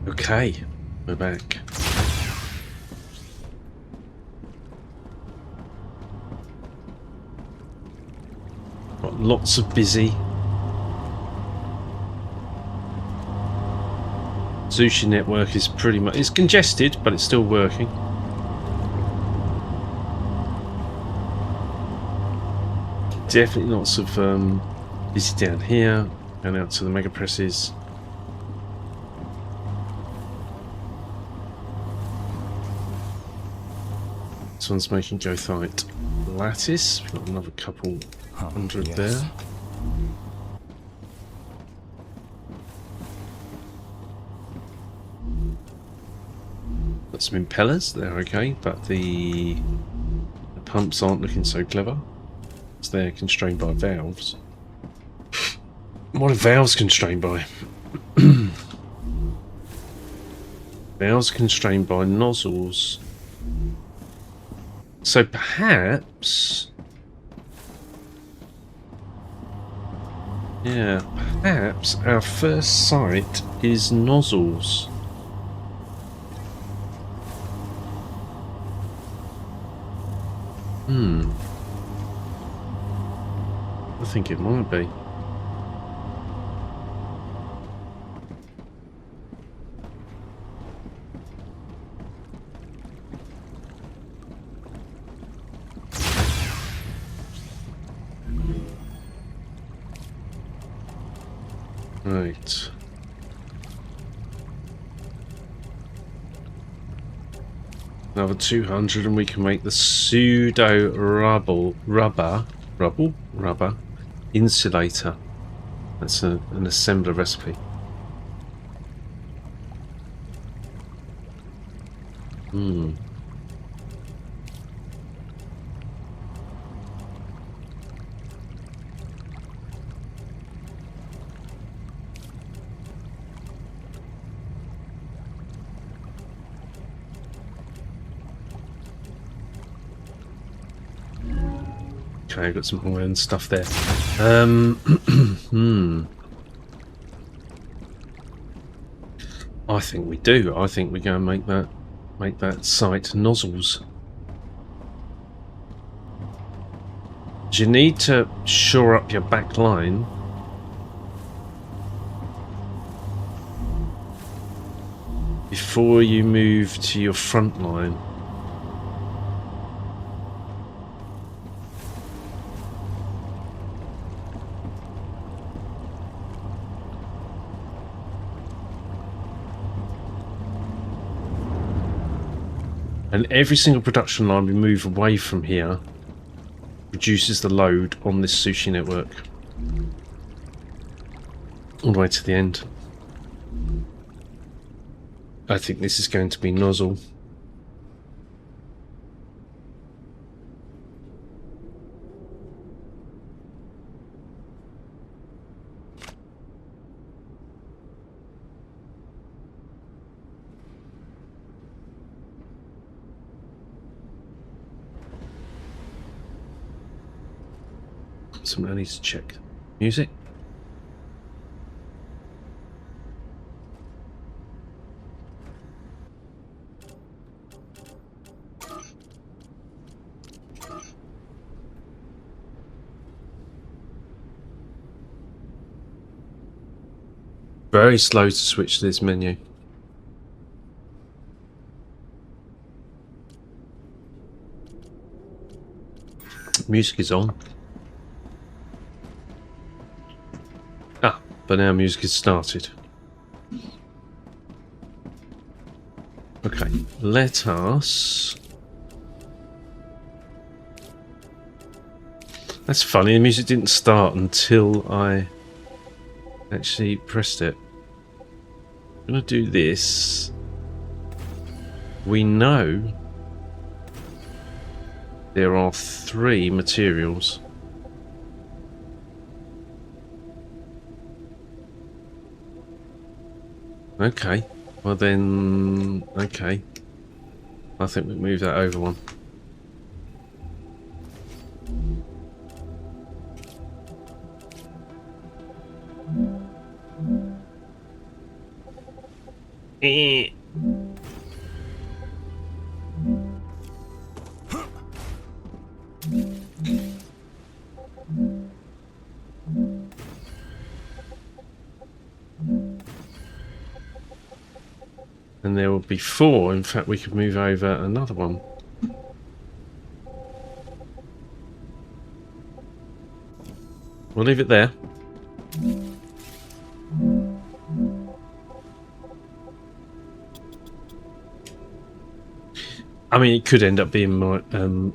Okay, we're back. Got lots of busy. Sushi network is pretty much... It's congested, but it's still working. Definitely lots of busy down here. Going out to the mega presses. This one's making goethite lattice. We've got another couple hundred there. Got some impellers, they're okay, but the pumps aren't looking so clever. So they're constrained by valves. What are valves constrained by? Valves constrained by nozzles. So perhaps... Yeah, perhaps our first site is nozzles. I think it might be. Right. Another 200 and we can make the pseudo rubber insulator. That's an assembler recipe. Okay, I've got some iron stuff there. I think we do. I think we're going to make that site nozzles. You need to shore up your back line. Before you move to your front line. And every single production line we move away from here reduces the load on this sushi network. All the way to the end. I think this is going to be nozzle. I need to check music. Very slow to switch to this menu. Music is on. But now music has started. Okay, let us... That's funny, the music didn't start until I actually pressed it. I'm going to do this. We know there are 3 materials. Okay, well then, okay. I think we'll move that over one. Eh. And there will be 4. In fact, we could move over another one. We'll leave it there. I mean, it could end up being more,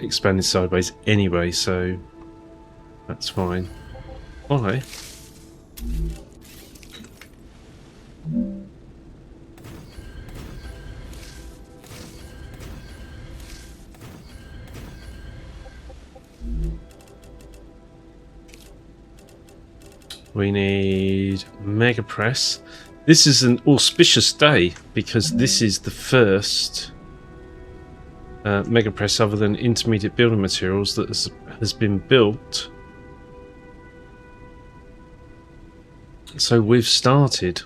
expanded sideways anyway, so that's fine. Okay. We need Mega Press. This is an auspicious day because this is the first Mega Press other than intermediate building materials that has been built. So we've started.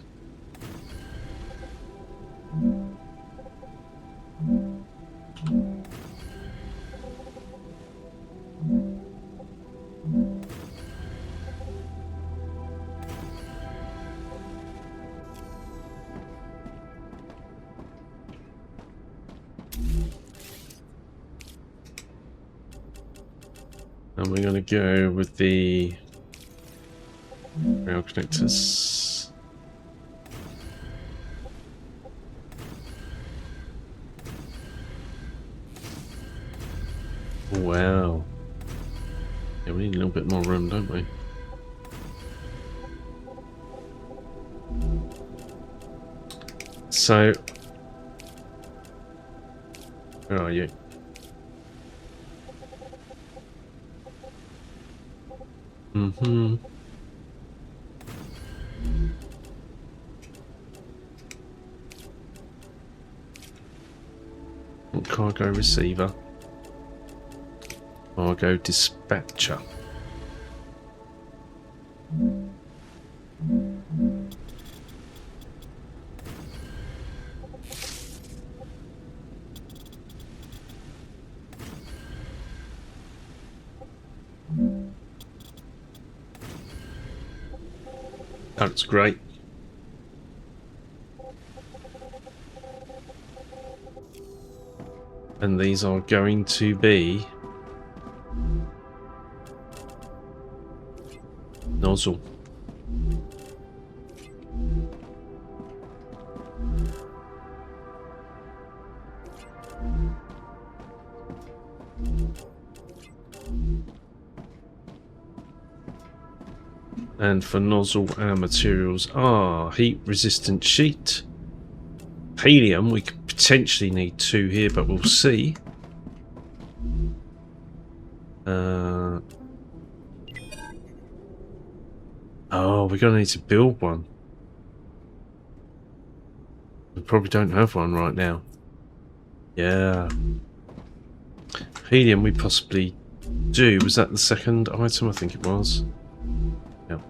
And we're going to go with the rail connectors. Wow. Yeah, we need a little bit more room, don't we? So, where are you? Mm-hmm. Cargo receiver. Cargo dispatcher. That's great. And these are going to be nozzle. And for nozzle, our materials are heat resistant sheet. Helium, we could potentially need 2 here, but we'll see. Oh, we're going to need to build one. We probably don't have one right now. Yeah. Helium we possibly do. Was that the second item? I think it was. Yep.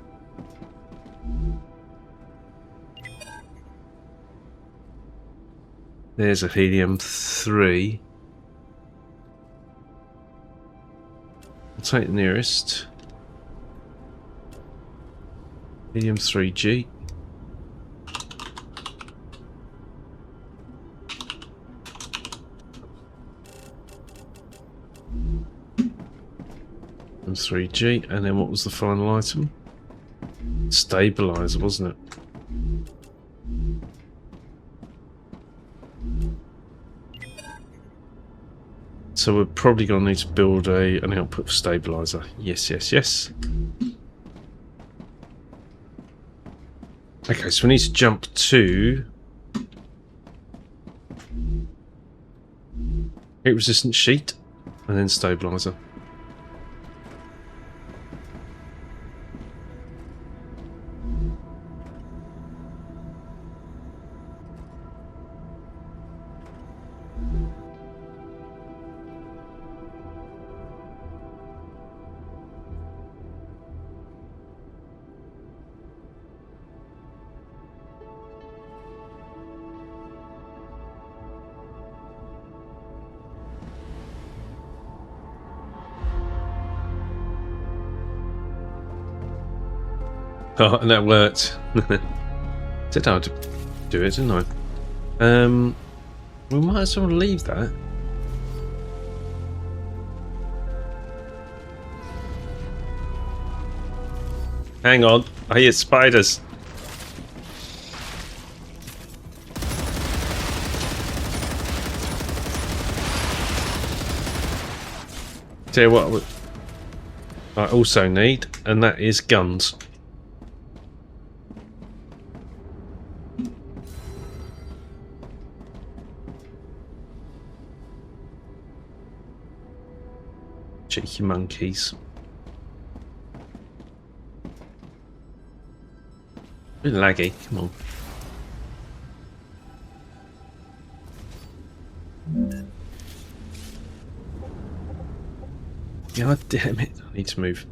There's a helium-3. I'll take the nearest. Helium-3G. And 3G, and then what was the final item? Stabilizer, wasn't it? So we're probably going to need to build an output stabilizer. Yes, yes, yes. Okay, so we need to jump to heat resistant sheet and then stabilizer. Oh, and that worked. Said I'd do it, didn't I? We might as well leave that. Hang on, I hear spiders. Tell you what I also need, and that is guns. Cheeky monkeys. A bit laggy, come on. God damn it, I need to move.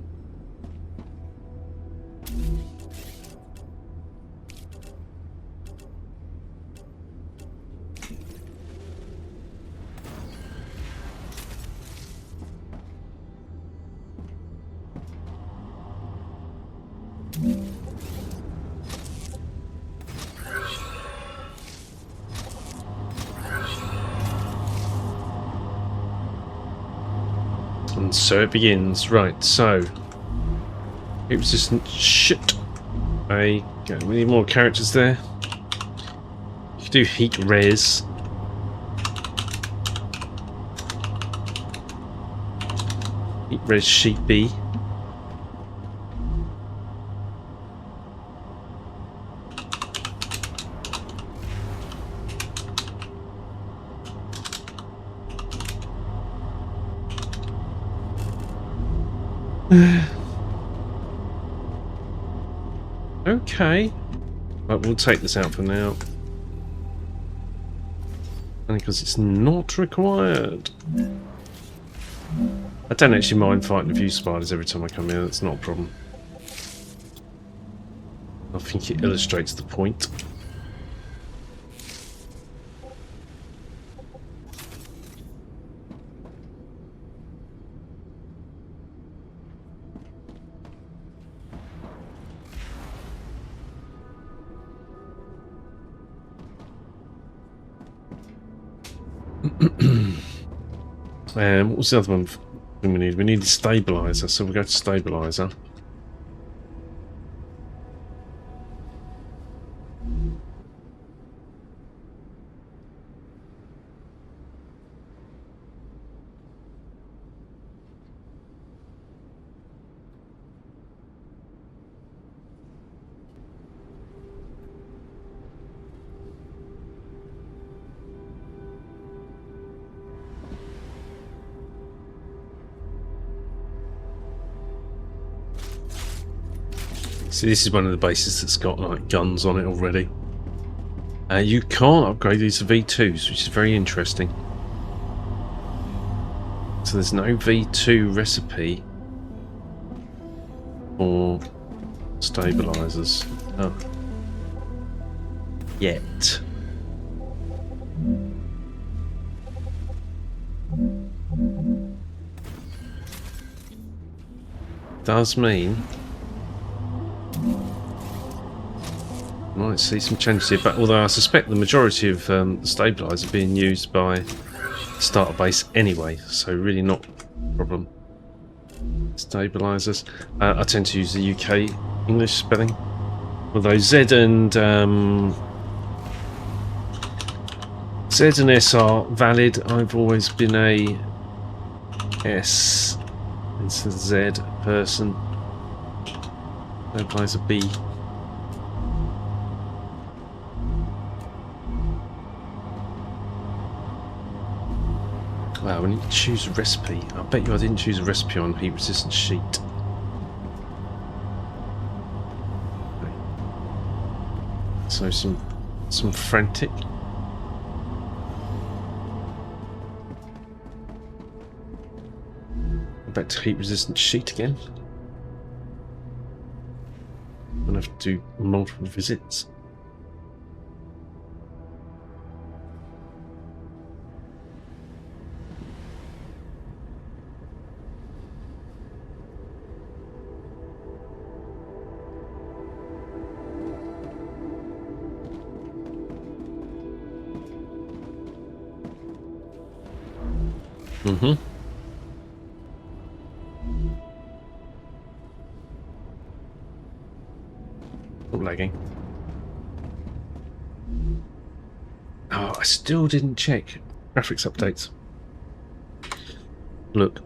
And so it begins. Right, so heat resistant shit. We need more characters there. You could do heat res. Heat res sheepy. Okay. Right, we'll take this out for now. Only because it's not required. I don't actually mind fighting a few spiders every time I come here, that's not a problem. I think it illustrates the point. What was the other one we need? We need a stabilizer, so we'll go to stabilizer. See, this is one of the bases that's got like guns on it already. You can't upgrade these to V2s, which is very interesting. So there's no V2 recipe for stabilizers. Oh. Yet. Does mean might see some changes here, but although I suspect the majority of the stabilizer are being used by starter base anyway, so really not a problem. Stabilizers. I tend to use the UK English spelling, although Z and S are valid. I've always been a S instead of Z person. Stabilizer B. Wow, we need to choose a recipe. I bet you I didn't choose a recipe on heat resistant sheet. Okay. So some frantic. Back to heat resistant sheet again. I'm gonna have to do multiple visits. Mm-hmm. Not lagging. Oh, I still didn't check graphics updates. Look.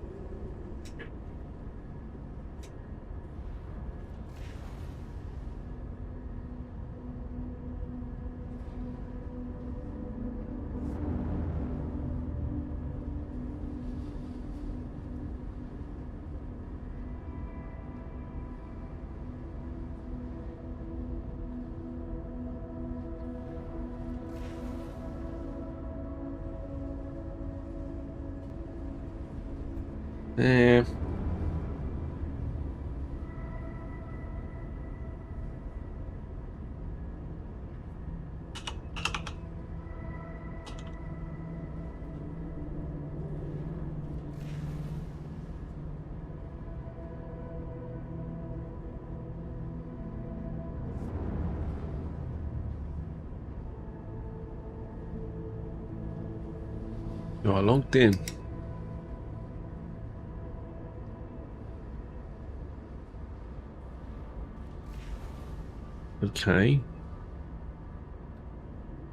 Yeah. You are logged in. Okay.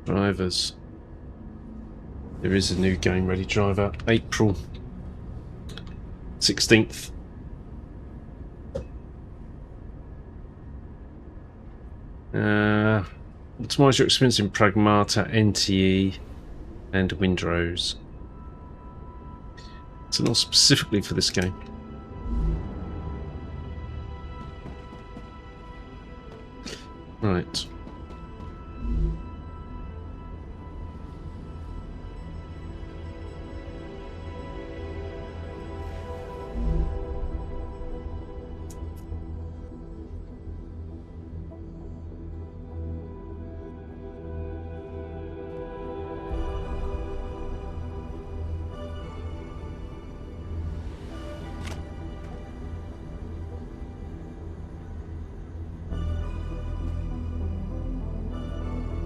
Drivers. There is a new game ready driver. April 16th. Optimize your experience in Pragmata, NTE, and Windrose. So not specifically for this game. Right.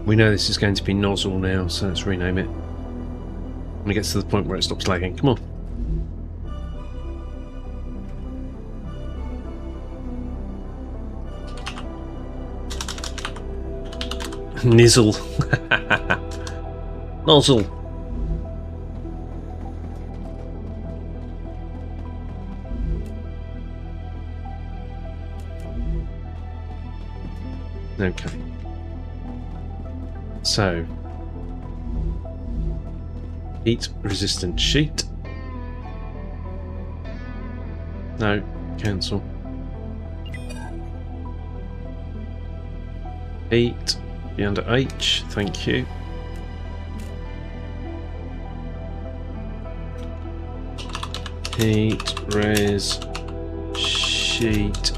We know this is going to be Nozzle now, so let's rename it. When it gets to the point where it stops lagging. Come on. Nizzle. Nozzle. Okay. So, heat resistant sheet. No, cancel. Heat, be under H, thank you. Heat res sheet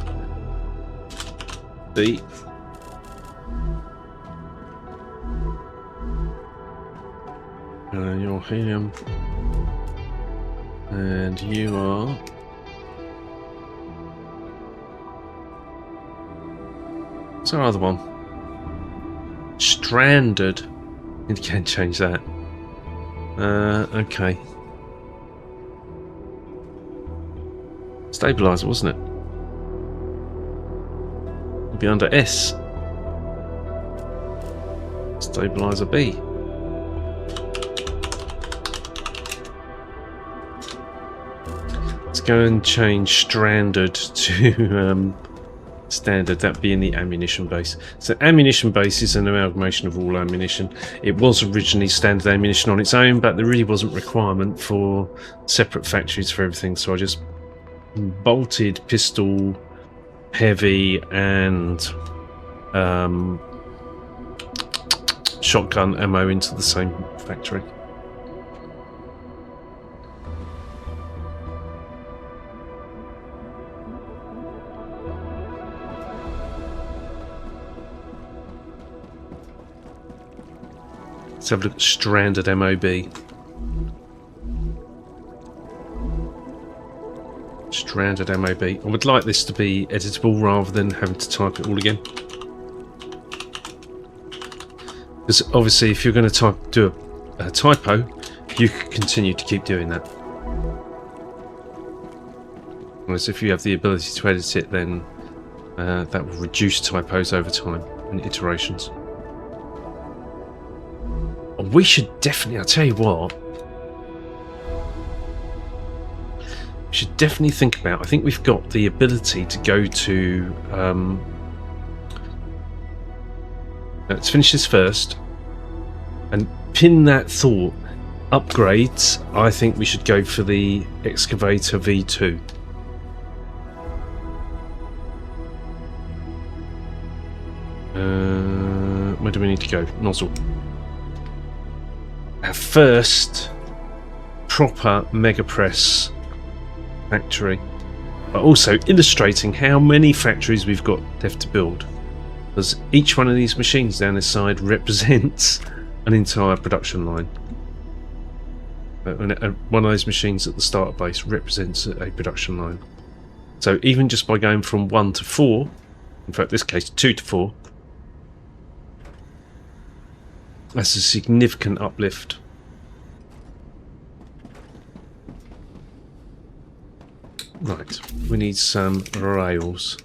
B. Your helium, and you are what's our other one? Stranded. You can't change that. Okay. Stabilizer, wasn't it? It'll be under S. Stabilizer B. Go and change stranded to standard. That being the ammunition base. So ammunition base is an amalgamation of all ammunition. It was originally standard ammunition on its own, but there really wasn't requirement for separate factories for everything, so I just bolted pistol, heavy, and shotgun ammo into the same factory. Let's have a look at stranded MOB. Stranded MOB. I would like this to be editable rather than having to type it all again. Because obviously if you're going to do a typo, you can continue to keep doing that. Whereas if you have the ability to edit it, then that will reduce typos over time and iterations. We should definitely, I'll tell you what, we should definitely think about, I think we've got the ability to go to, let's finish this first, and pin that thought. Upgrades, I think we should go for the Excavator V2. Where do we need to go? Nozzle. Our first proper mega press factory, but also illustrating how many factories we've got left to build, because each one of these machines down this side represents an entire production line. One of those machines at the starter base represents a production line. So even just by going from 1 to 4, in fact this case 2 to 4, that's a significant uplift. Right, we need some rails.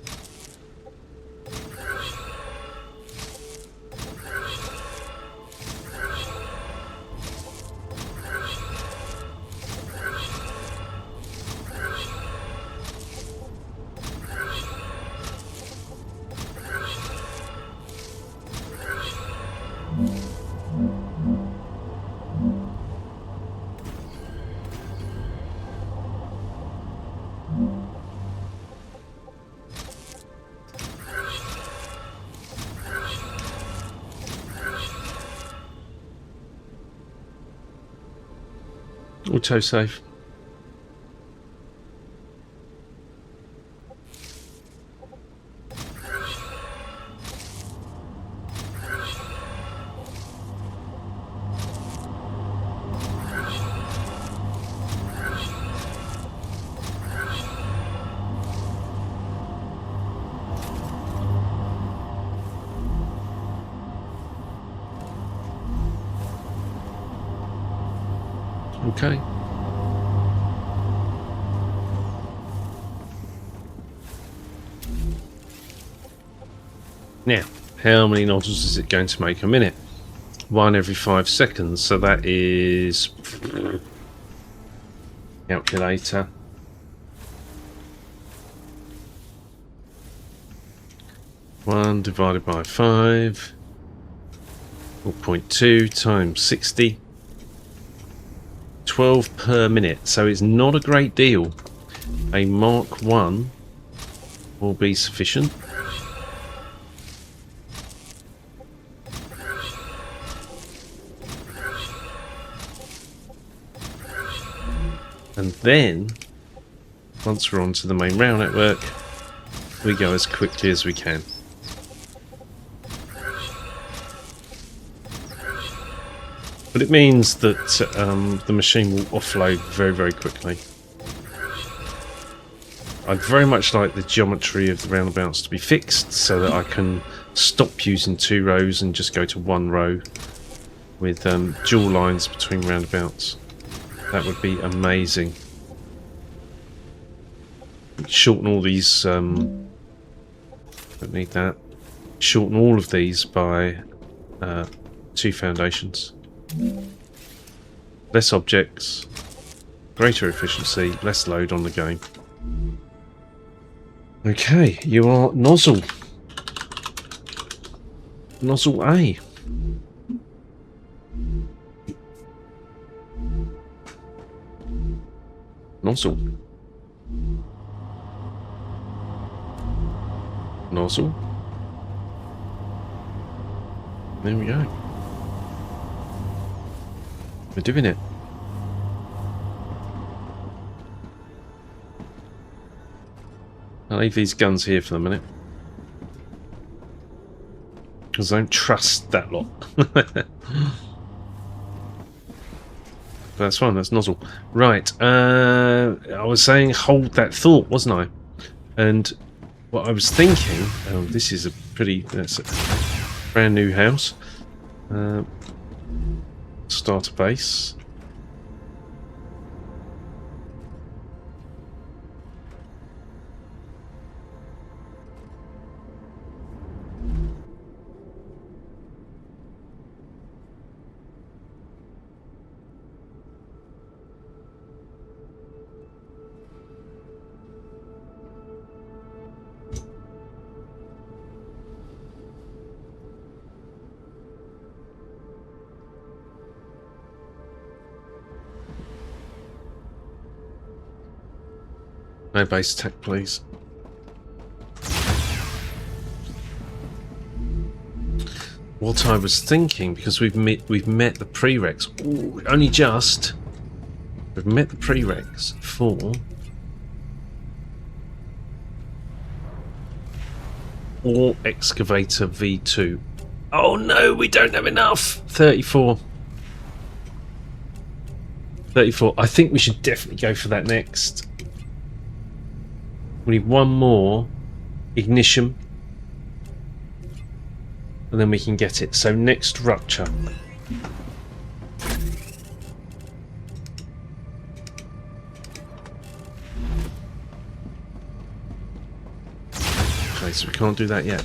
Autosave. Okay. Now, how many nozzles is it going to make a minute? 1 every 5 seconds, so that is... calculator. One divided by 5. 4.2 times 60. 12 per minute, so it's not a great deal. A Mark 1 will be sufficient. And then, once we're onto the main rail network, we go as quickly as we can. But it means that the machine will offload very, very quickly. I'd very much like the geometry of the roundabouts to be fixed so that I can stop using 2 rows and just go to 1 row with dual lines between roundabouts. That would be amazing. Shorten all these, don't need that. Shorten all of these by 2 foundations. Less objects, greater efficiency, less load on the game. Okay, you are Nozzle. Nozzle A. Nozzle. Nozzle. There we go. We're doing it. I'll leave these guns here for the minute, because I don't trust that lot. That's fine, that's Nozzle. Right, I was saying hold that thought, wasn't I? And what I was thinking, this is a pretty, that's a brand new house. Starter base. No base attack, please. What I was thinking, because we've met the prereqs. Ooh, only just. We've met the prereqs for Ore Excavator V2. Oh no, we don't have enough. 34. 34. I think we should definitely go for that next. We need one more ignition. And then we can get it. So next rupture. Okay, so we can't do that yet.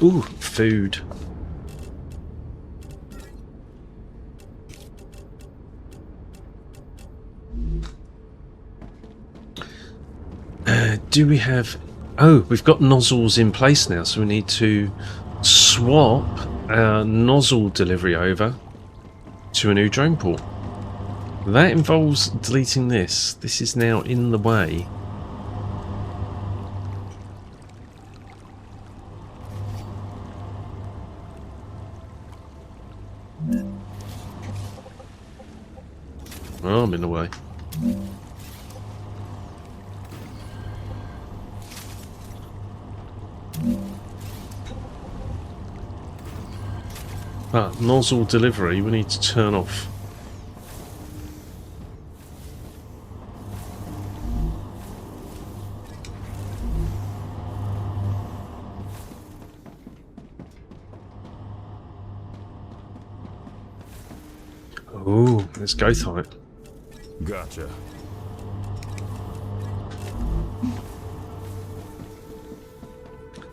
Ooh, food. Do we have... Oh, we've got nozzles in place now, so we need to swap our nozzle delivery over to a new drone port. That involves deleting this. This is now in the way. Oh, I'm in the way. But nozzle delivery we need to turn off. Oh, let's go type. Gotcha.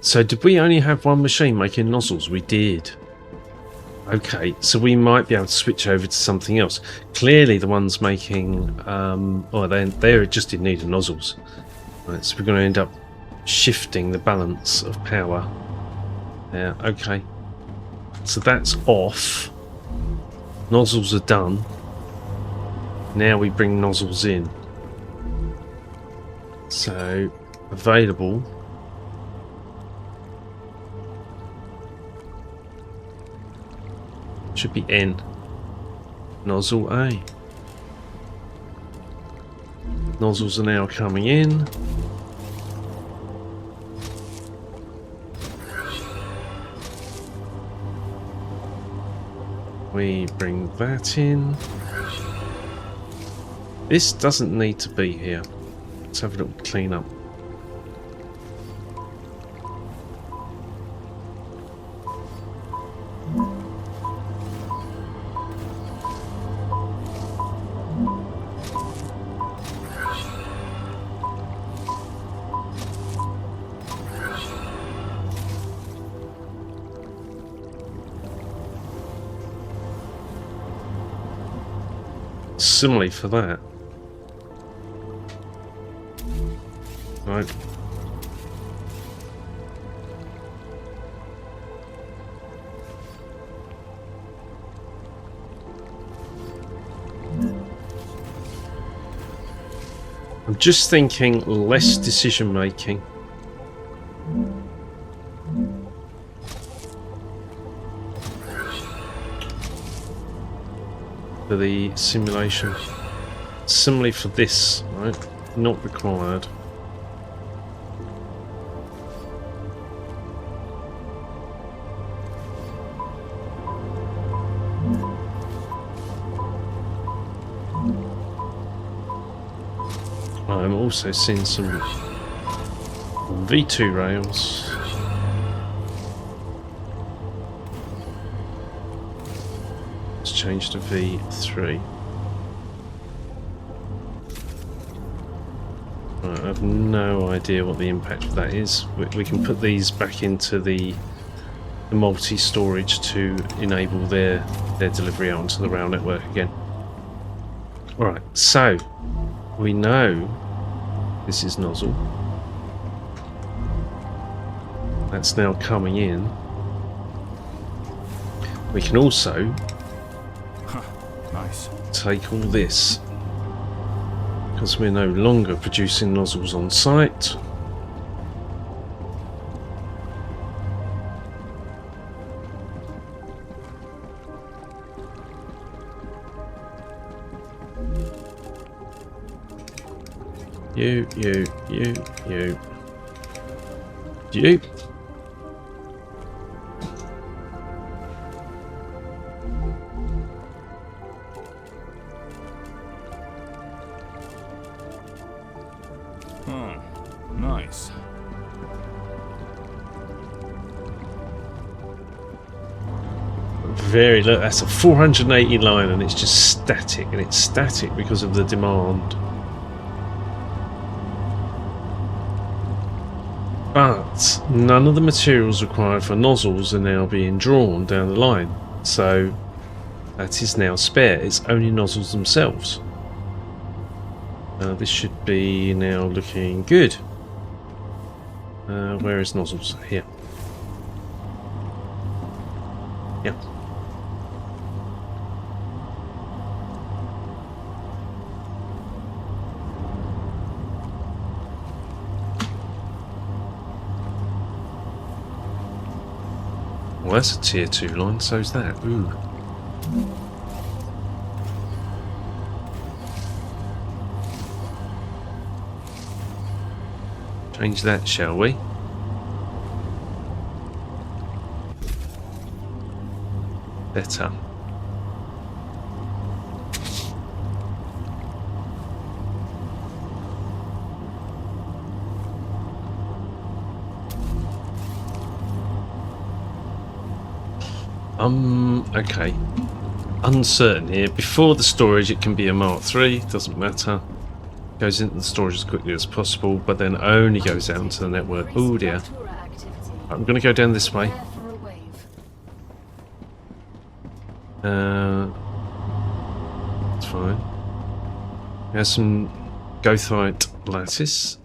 So did we only have one machine making nozzles? We did. Okay, so we might be able to switch over to something else. Clearly the ones making... they're just in need of nozzles. Right, so we're going to end up shifting the balance of power. Yeah, okay. So that's off. Nozzles are done. Now we bring nozzles in. So, available. Should be N. Nozzle A. Nozzles are now coming in. We bring that in. This doesn't need to be here. Let's have a little clean up. Similarly for that. Right. I'm just thinking less decision making. For the simulation. Similarly for this, right? Not required. I'm also seeing some V2 rails. Let's change to V3. Right, I have no idea what the impact of that is. We can put these back into the multi-storage to enable their delivery out onto the rail network again. Alright, so we know this is nozzle. That's now coming in. We can also Nice. take all this, because we're no longer producing nozzles on site. You. Nice. Look, that's a 480 line and it's just static, and it's static because of the demand. But none of the materials required for nozzles are now being drawn down the line, so that is now spare. It's only nozzles themselves. This should be now looking good. Where is nozzles? Here. Yeah. Well, that's a tier 2 line, so's that. Ooh. Change that, shall we? Better. Okay. Uncertain here. Before the storage, it can be a Mark III. Doesn't matter. Goes into the storage as quickly as possible, but then only goes out into the network. Oh dear. I'm going to go down this way. That's fine. There's some goethite lattice.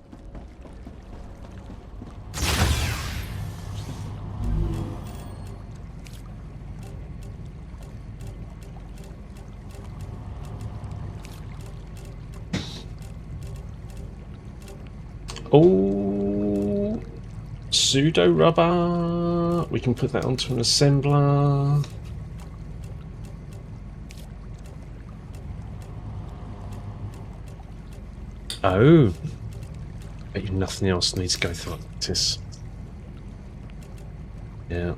Oh, pseudo rubber. We can put that onto an assembler. Oh, bet you nothing else needs to go through this. Yeah.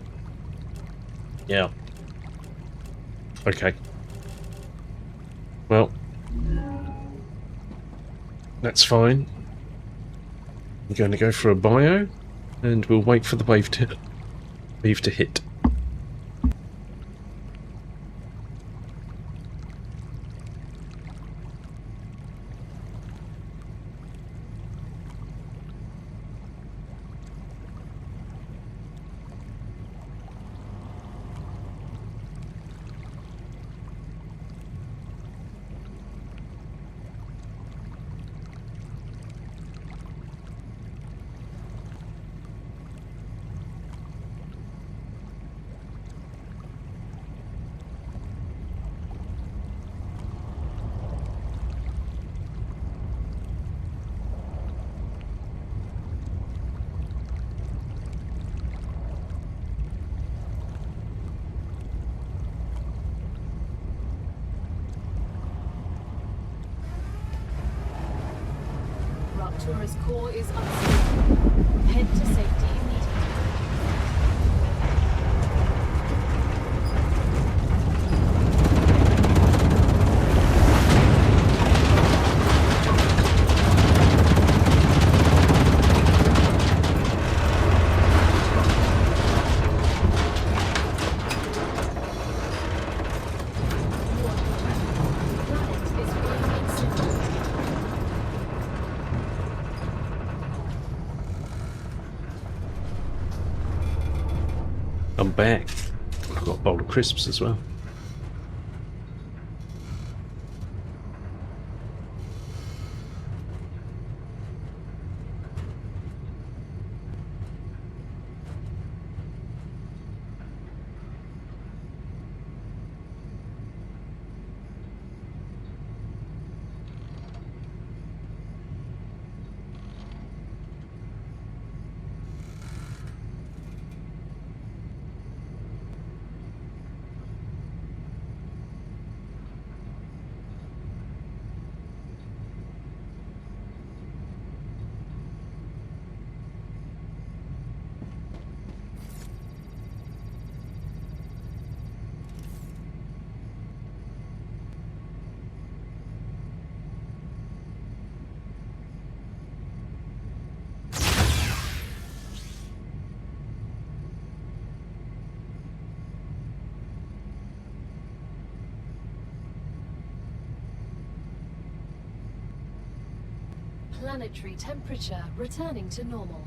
Yeah. Okay. Well, that's fine. I'm going to go for a bio, and we'll wait for the wave to hit. Rapture's core is unstable. Head to safety immediately. I'm back. I've got a bowl of crisps as well. Planetary temperature returning to normal.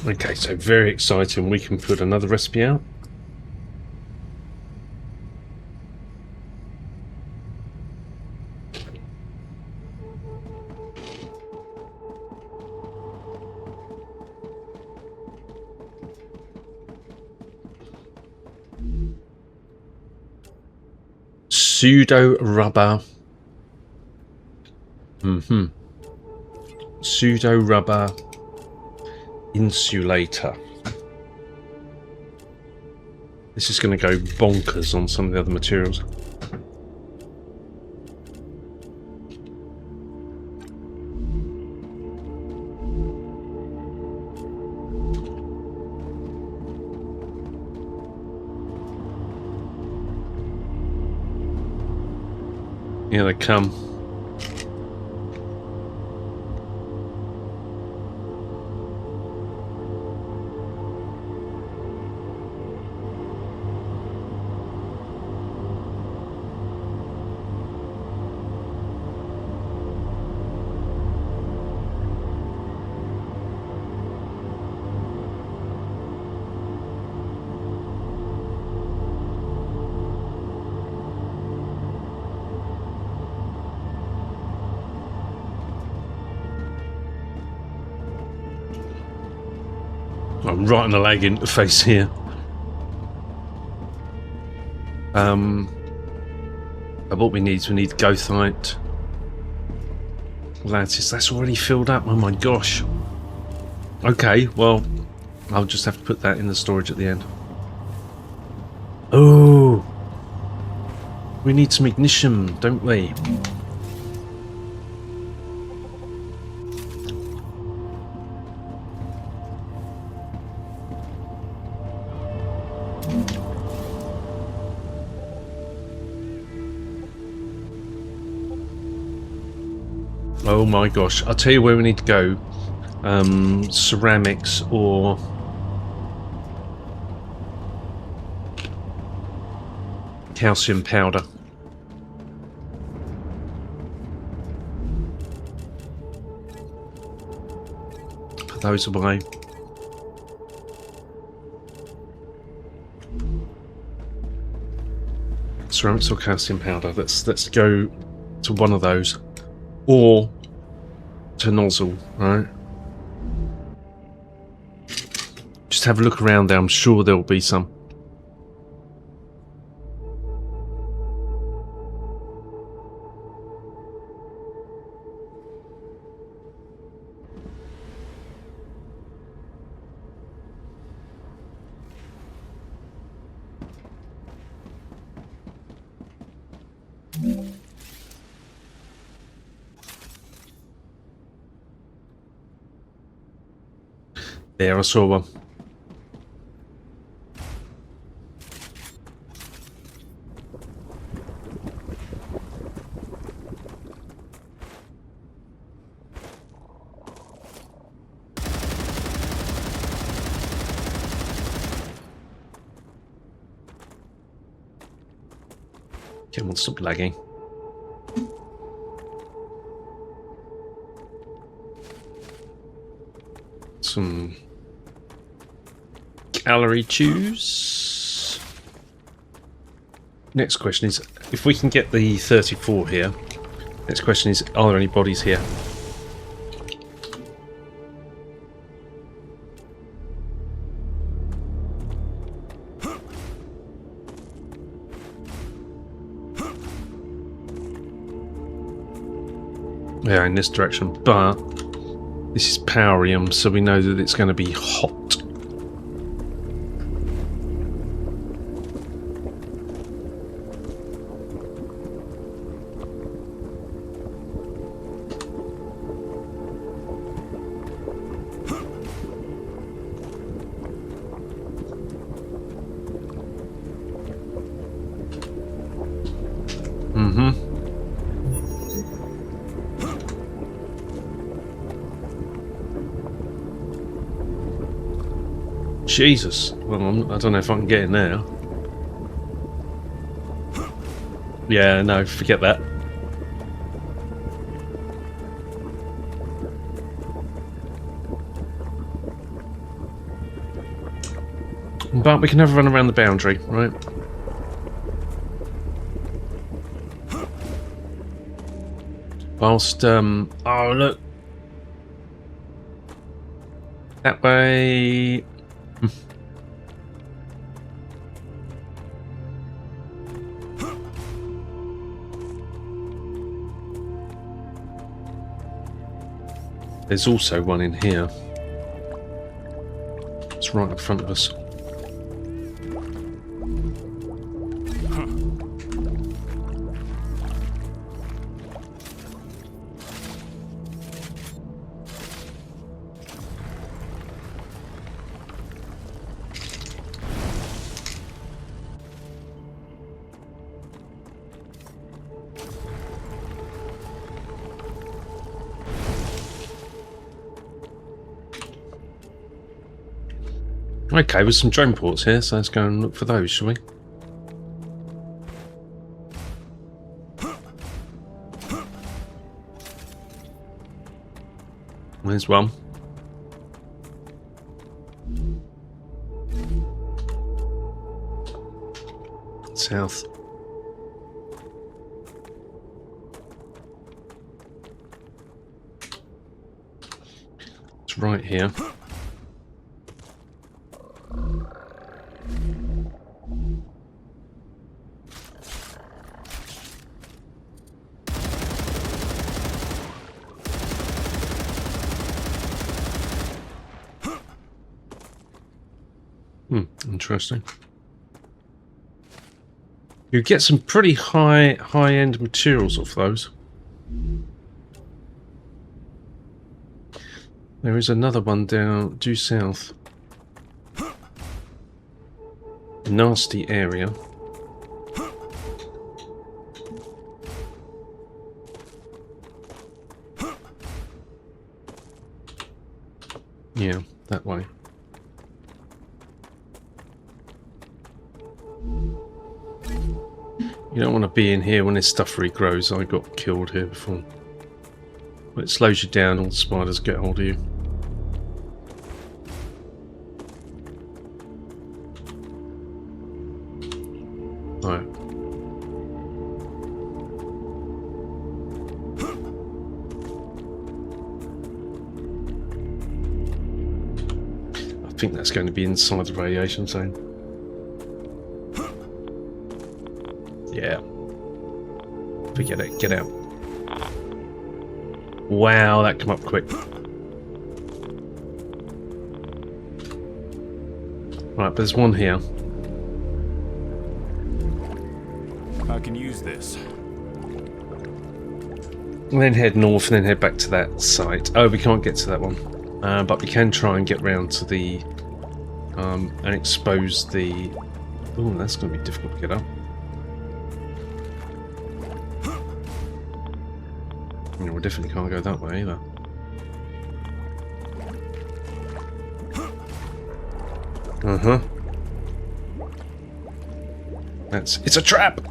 Okay, so very exciting. We can put another recipe out. Pseudo rubber. Pseudo rubber insulator. This is going to go bonkers on some of the other materials. Here they come. I'm right on the lag interface here. What we need goethite. Lattice, that's already filled up. Oh my gosh. Okay, well, I'll just have to put that in the storage at the end. Oh, we need some ignition, don't we? Oh my gosh, I'll tell you where we need to go. Ceramics or calcium powder. Put those away. Ceramics or calcium powder. Let's go to one of those. Or to nozzle, right? Just have a look around there. I'm sure there'll be some. There, I saw one. Come on, stop lagging. Some calorie chews. Next question is, if we can get the 34 here, next question is, are there any bodies here? Yeah, in this direction, but this is powerium, so we know that it's going to be hot. Jesus. Well, I don't know if I can get in there. Yeah, no, forget that. But we can never run around the boundary, right? Whilst, oh look. That way. There's also one in here. It's right in front of us. Okay, with some drone ports here, so let's go and look for those, shall we? There's one. South. It's right here. Interesting. You get some pretty high-end materials off those. There is another one down due south. Nasty area. Yeah, that way. You don't want to be in here when this stuff regrows. I got killed here before. When it slows you down, all the spiders get hold of you. Right. I think that's going to be inside the radiation zone. Yeah. Forget it. Get out. Wow, that come up quick. Right, but there's one here. I can use this. And then head north and then head back to that site. Oh, we can't get to that one. But we can try and get round to the... and expose the... Oh, that's going to be difficult to get up. You know, we definitely can't go that way either. Uh-huh. It's a trap!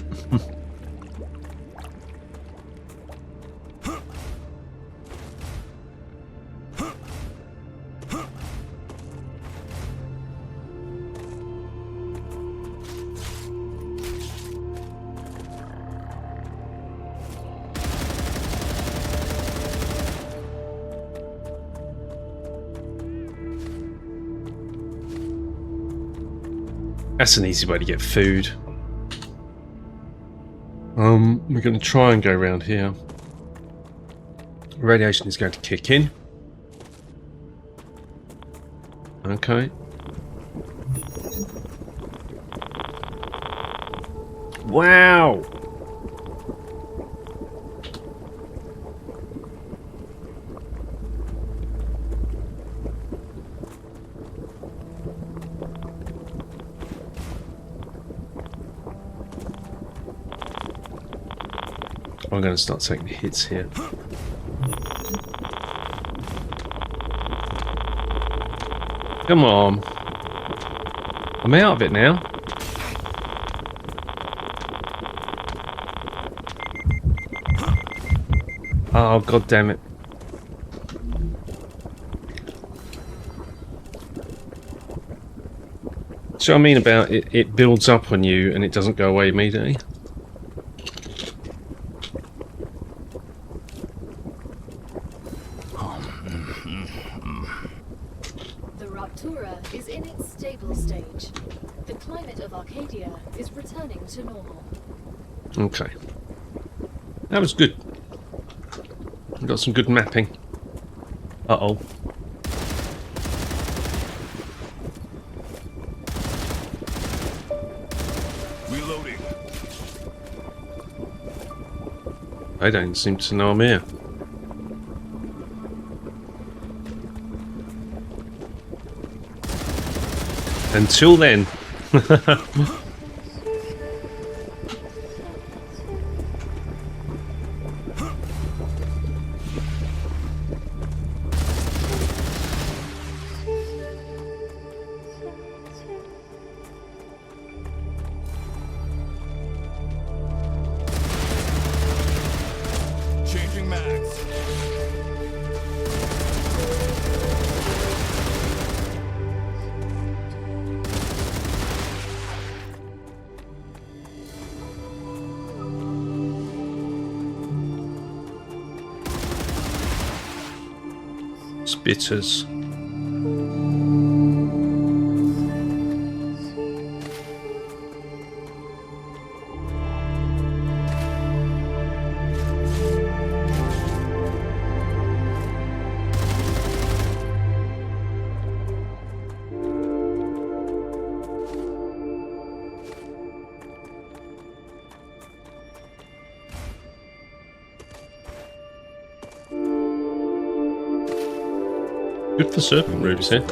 That's an easy way to get food. We're going to try and go around here. Radiation is going to kick in. Okay. Wow! I'm going to start taking hits here. Come on. I'm out of it now. Oh, god damn it. See what I mean about it builds up on you and it doesn't go away immediately? The Raptura is in its stable stage. The climate of Arcadia is returning to normal. Okay. That was good. Got some good mapping. Uh-oh. Reloading. They don't seem to know I'm here. Until then. Changing mags. Spitters. Good for serpent roots here.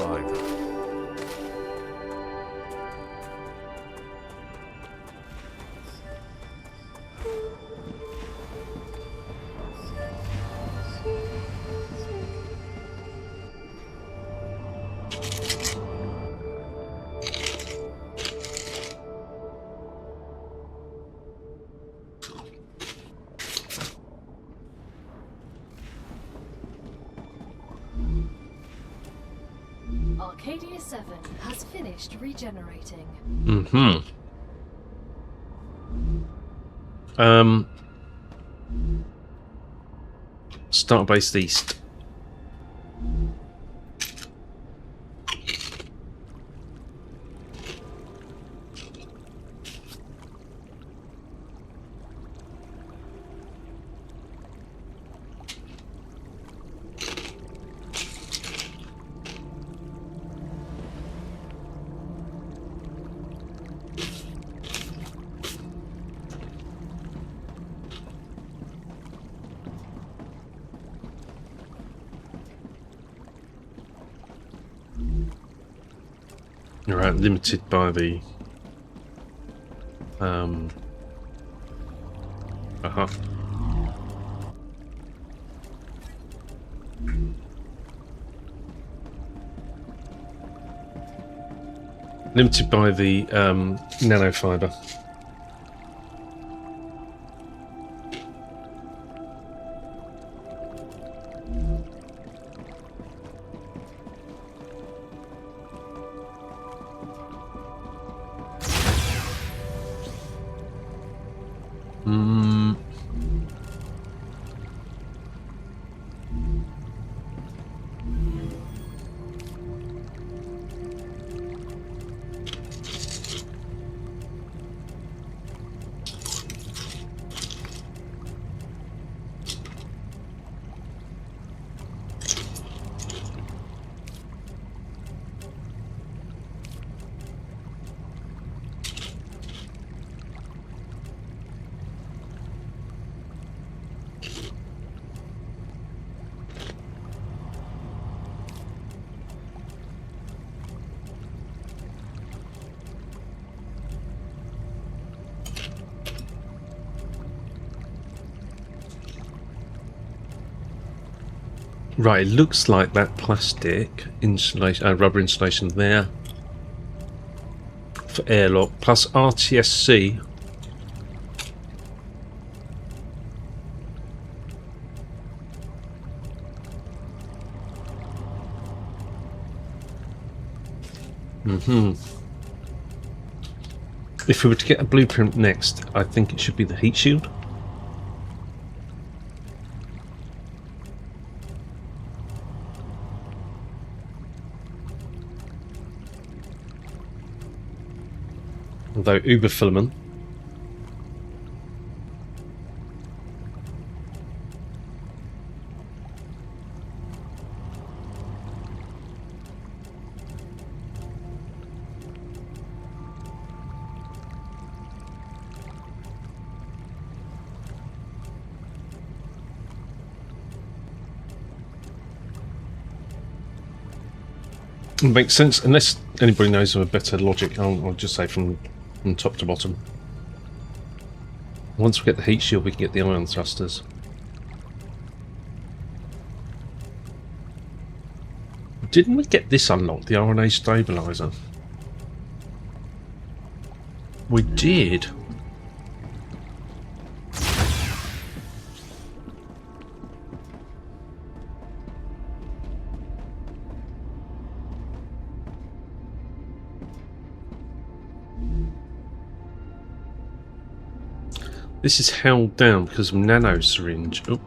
Arcadia 7 has finished regenerating. Mm-hmm. Start based east. Right, limited by the limited by the nanofibre. Right, it looks like that plastic insulation, rubber insulation there for airlock plus RTSC. If we were to get a blueprint next, I think it should be the heat shield. Although Uberfilament it makes sense, unless anybody knows of a better logic. I'll just say from top to bottom. Once we get the heat shield, we can get the ion thrusters. Didn't we get this unlocked, the RNA stabilizer? We did. This is held down because of nano syringe. Oh.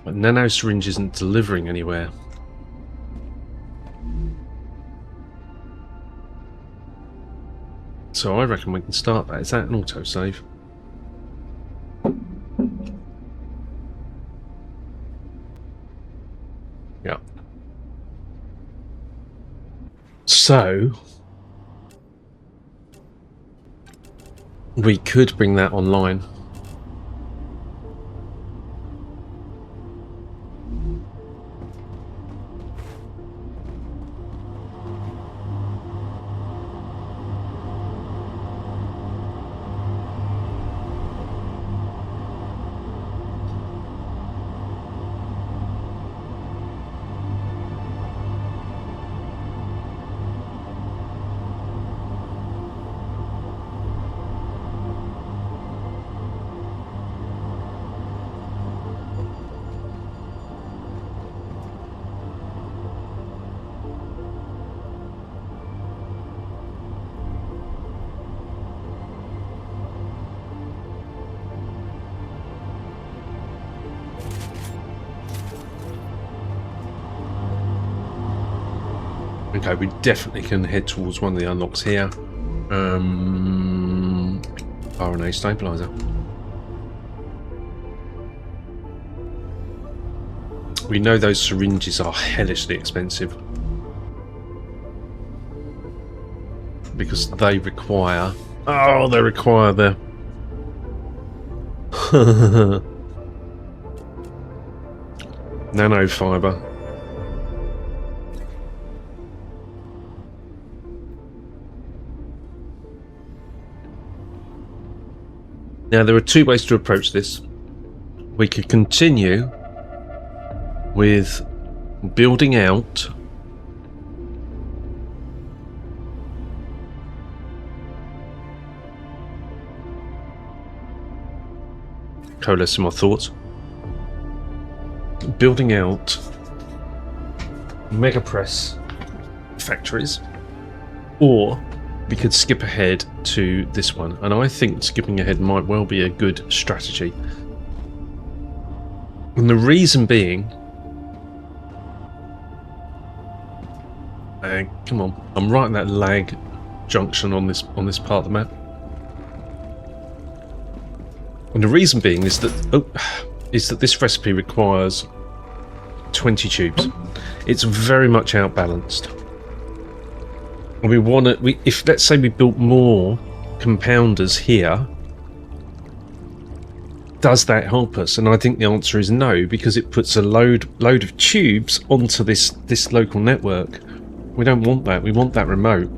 But nano syringe isn't delivering anywhere. So I reckon we can start that. Is that an autosave? Yeah. So we could bring that online. Okay, we definitely can head towards one of the unlocks here. RNA stabilizer. We know those syringes are hellishly expensive because they require... Oh, they require the... nanofibre. Now, there are two ways to approach this. We could continue with building out coalescing my thoughts. Building out mega press factories, or we could skip ahead to this one, and I think skipping ahead might well be a good strategy. And the reason being, come on, I'm right in that lag junction on this part of the map. And the reason being is that this recipe requires 20 tubes. It's very much outbalanced. And we want to, if let's say we built more compounders here, does that help us? And I think the answer is no, because it puts a load of tubes onto this local network. We don't want that. We want that remote.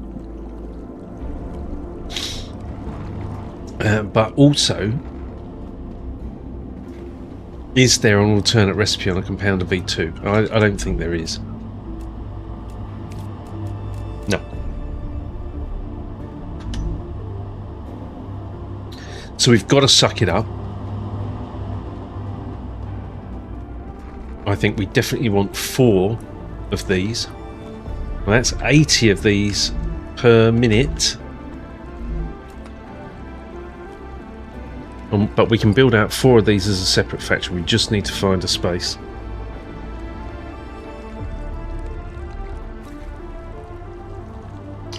But also, is there an alternate recipe on a compounder V2? I don't think there is. No. So we've got to suck it up. I think we definitely want 4 of these. Well, that's 80 of these per minute. But we can build out 4 of these as a separate factory. We just need to find a space.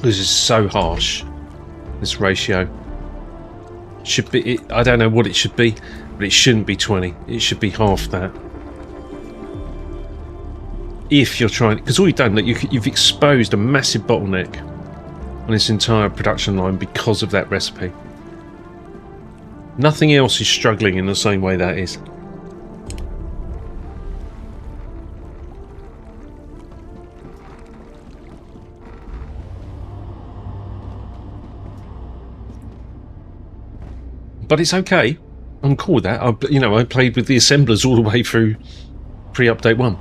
This is so harsh, this ratio. Should be, I don't know what it should be, but it shouldn't be 20. It should be half that. If you're trying, because all you've done, you've exposed a massive bottleneck on this entire production line because of that recipe. Nothing else is struggling in the same way that is. But it's okay. I'm cool with that. I played with the assemblers all the way through pre-update 1.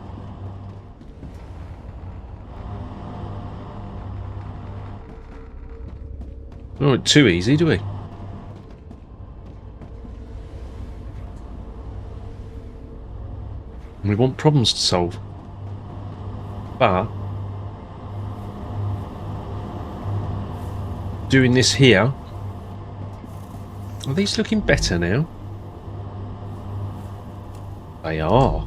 Not too easy, do we? We want problems to solve. But doing this here. Are these looking better now? They are.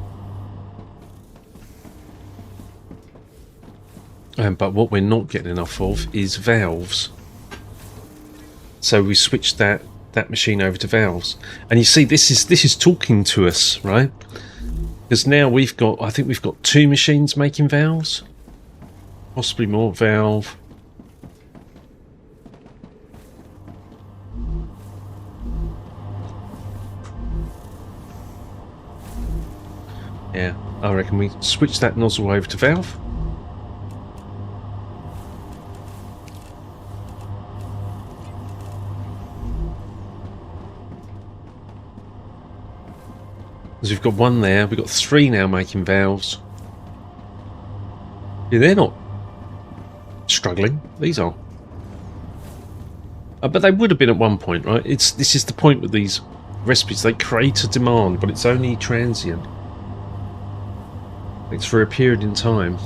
But what we're not getting enough of is valves. So we switched that machine over to valves. And you see, this is talking to us, right? Because now I think we've got 2 machines making valves. Possibly more valve. Yeah, I reckon we switch that nozzle over to valve. Because we've got 1 there, we've got 3 now making valves. Yeah, they're not struggling. These are. But they would have been at one point, right? This is the point with these recipes. They create a demand, but it's only transient. It's for a period in time.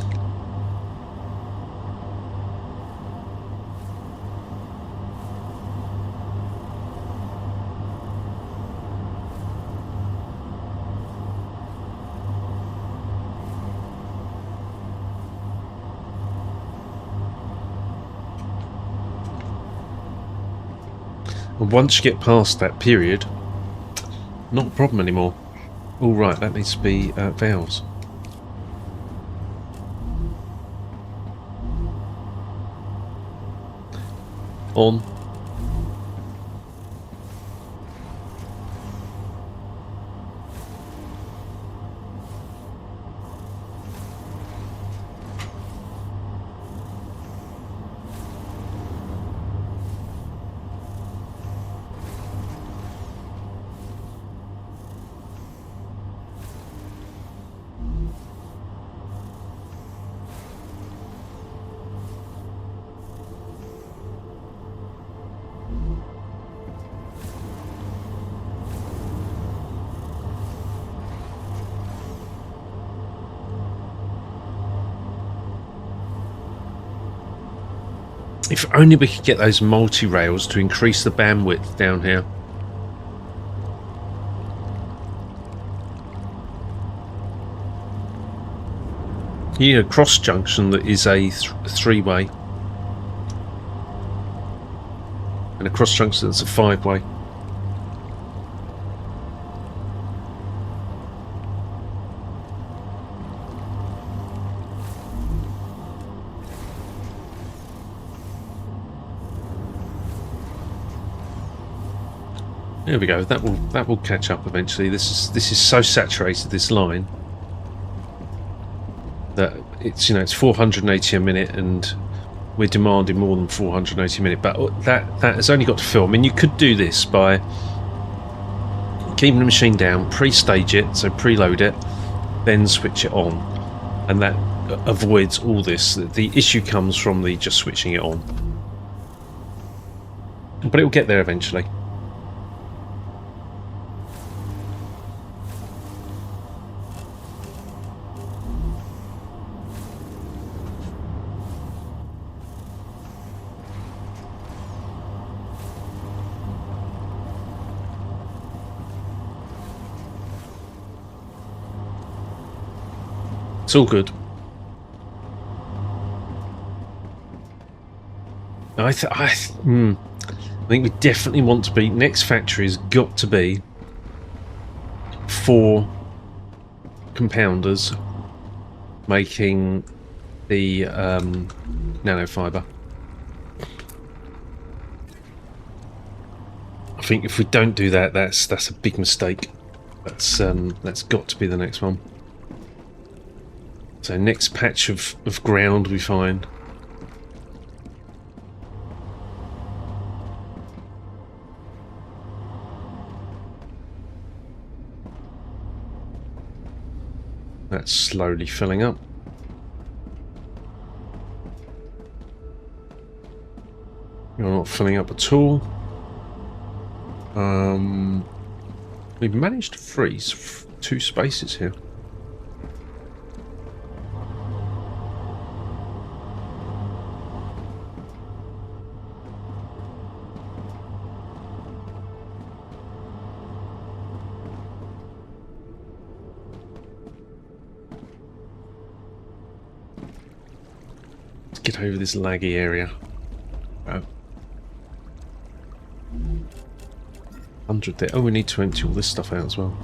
And once you get past that period, not a problem anymore. All right, that needs to be valves. On. If only we could get those multi-rails to increase the bandwidth down here. You need a cross junction that is a 3-way. And a cross junction that's a 5-way. There we go. That will catch up eventually. This is so saturated, this line, that it's it's 480 a minute, and we're demanding more than 480 a minute. But that has only got to fill. I mean, you could do this by keeping the machine down, pre-stage it, so preload it, then switch it on, and that avoids all this. The issue comes from the just switching it on, but it will get there eventually. It's all good. I think we definitely want to be... Next factory's got to be 4 compounders making the nanofibre. I think if we don't do that, that's a big mistake. That's got to be the next one. So next patch of ground we find. That's slowly filling up. You're not filling up at all. We've managed to freeze 2 spaces here. Let's get over this laggy area. 100 there. Oh, we need to empty all this stuff out as well.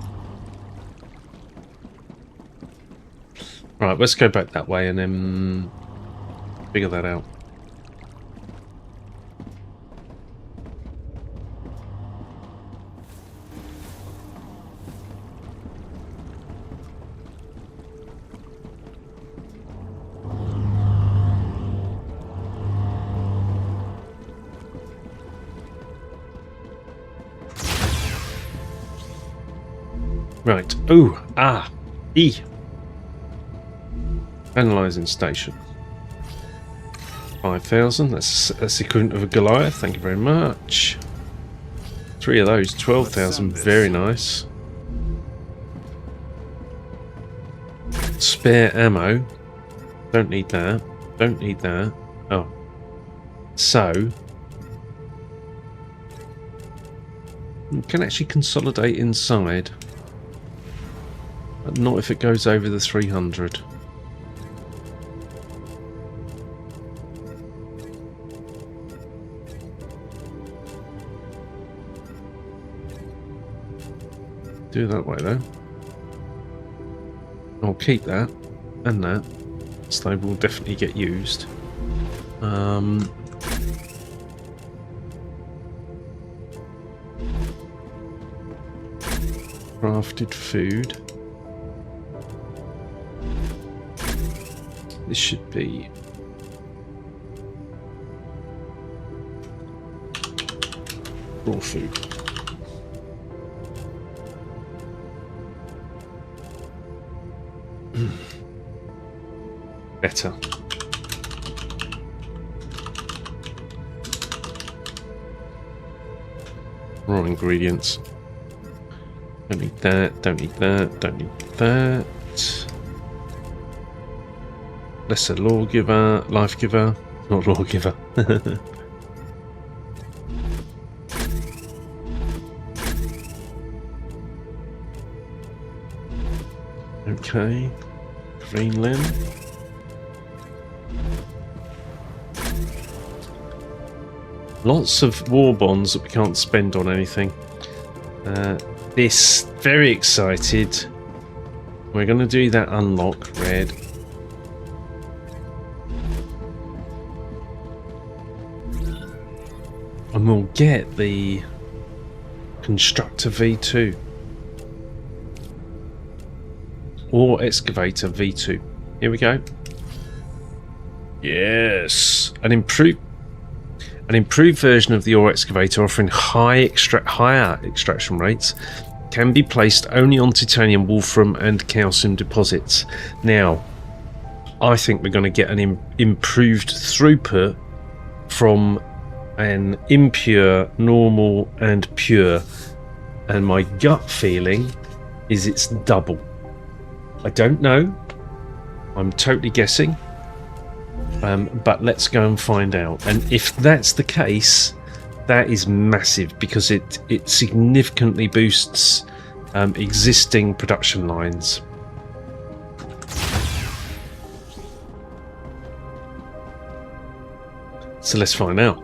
Right, let's go back that way and then figure that out. Right. Oh, E. Analyzing station. 5,000. That's the equivalent of a Goliath. Thank you very much. 3 of those. 12,000. Very nice. Spare ammo. Don't need that. Don't need that. Oh. So. We can actually consolidate inside. But not if it goes over the 300. Do it that way though. I'll keep that and that, so they will definitely get used. Crafted food. This should be raw food. Better. Raw ingredients. Don't need that, don't need that, don't need that. Lesser lawgiver, life giver, not lawgiver. Okay, Greenland. Lots of war bonds that we can't spend on anything. This, very excited. We're going to do that unlock, red. And we'll get the Constructor V2. Or Excavator V2. Here we go. Yes! An improved version of the ore excavator offering higher extraction rates can be placed only on titanium, wolfram and calcium deposits. Now, I think we're going to get an improved throughput from an impure, normal and pure, and my gut feeling is it's double. I don't know, I'm totally guessing, but let's go and find out. And if that's the case, that is massive, because it significantly boosts existing production lines. So let's find out.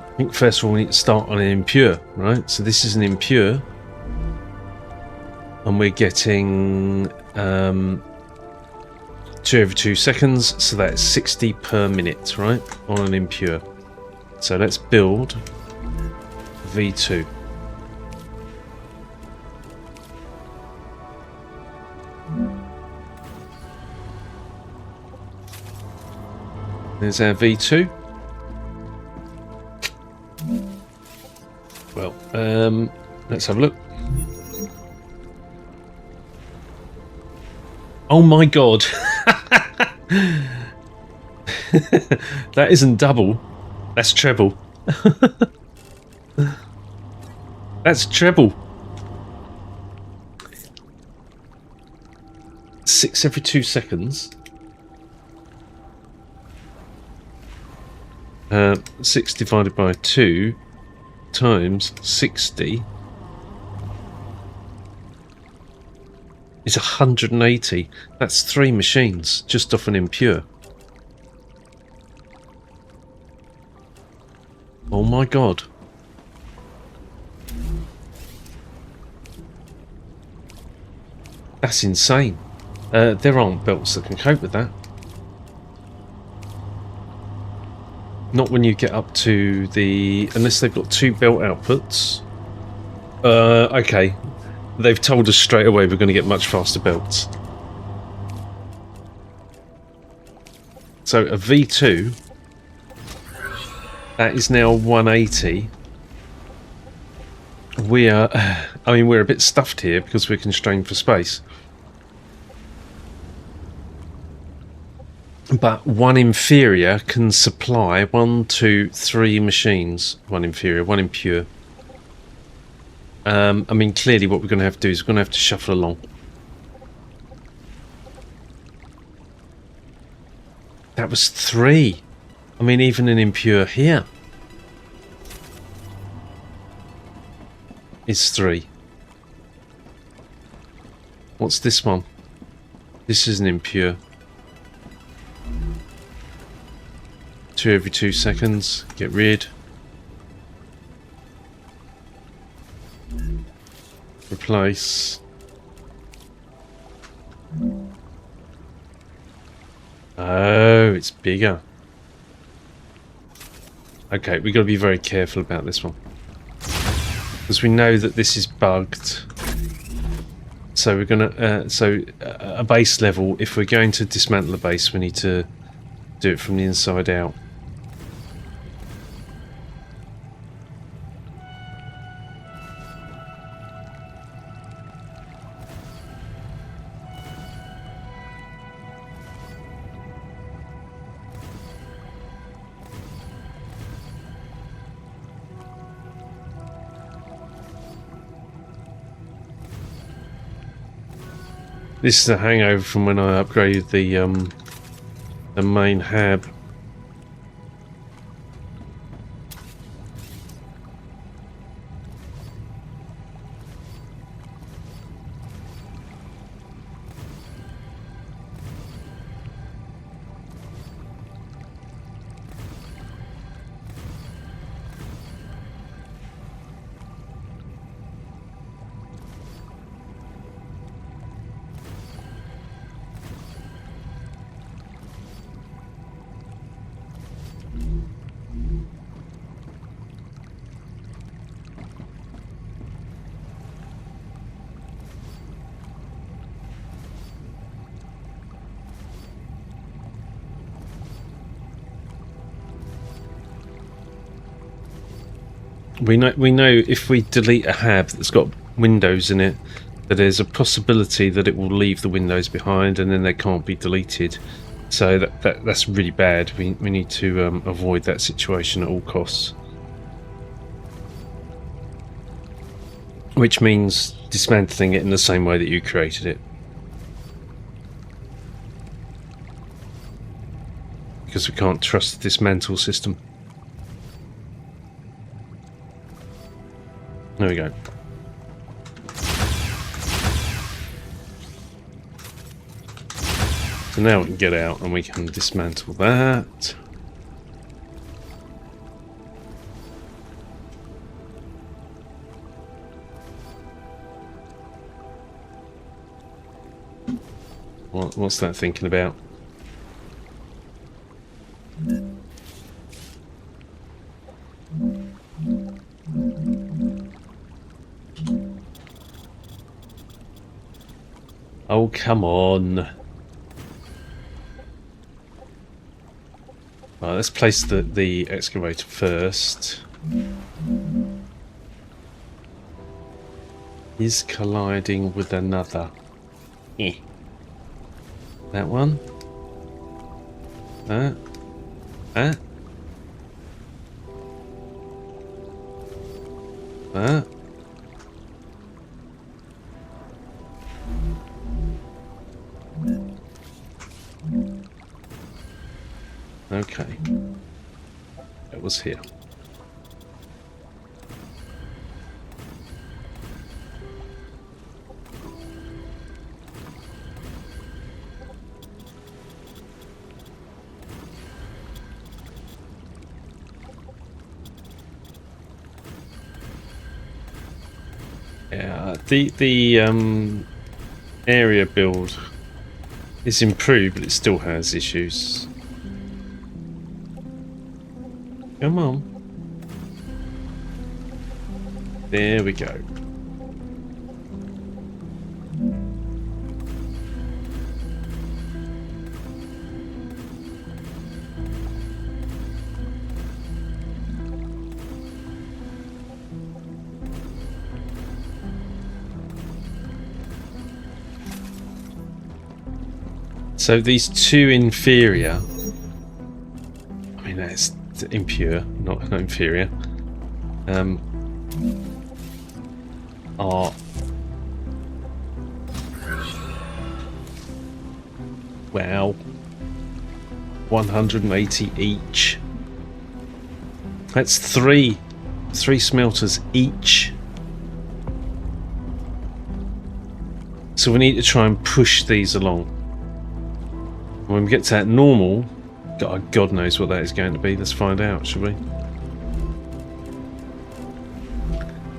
I think first of all we need to start on an impure, right? So this is an impure. And we're getting 2 every 2 seconds, so that's 60 per minute, right? On an impure. So let's build V2. There's our V2. Well, let's have a look. Oh my god. That isn't double. That's treble. That's treble. 6 every 2 seconds. 6 divided by 2 times 60 is 180. That's 3 machines just off an impure. Oh my god. That's insane. There aren't belts that can cope with that. Not when you get up to the... unless they've got 2 belt outputs. Okay. They've told us straight away we're going to get much faster belts. So a V2, that is now 180. We are... I mean, we're a bit stuffed here because we're constrained for space. But one inferior can supply 1, 2, 3 machines. One inferior, one impure. I mean, clearly what we're going to have to do is we're going to have to shuffle along. That was 3. I mean, even an impure here is 3. What's this one? This is an impure. 2 every 2 seconds. Get rid. Replace. Oh, it's bigger. Okay, we've got to be very careful about this one. Because we know that this is bugged. So we're going to... a base level, if we're going to dismantle the base, we need to do it from the inside out. This is a hangover from when I upgraded the main hab. We know if we delete a hab that's got windows in it, that there's a possibility that it will leave the windows behind and then they can't be deleted. So that's really bad. We need to avoid that situation at all costs. Which means dismantling it in the same way that you created it. Because we can't trust the dismantle system. There we go. So now we can get out and we can dismantle that. What's that thinking about? Oh, come on. Right, let's place the excavator first. Is colliding with another. Eh. That one? That? That? That? Okay. It was here. Yeah, the area build is improved, but it still has issues. Come on. There we go. So these two inferior, I mean that's impure, not inferior, are, wow, 180 each. That's three smelters each. So we need to try and push these along. When we get to that normal, God knows what that is going to be. Let's find out, shall we?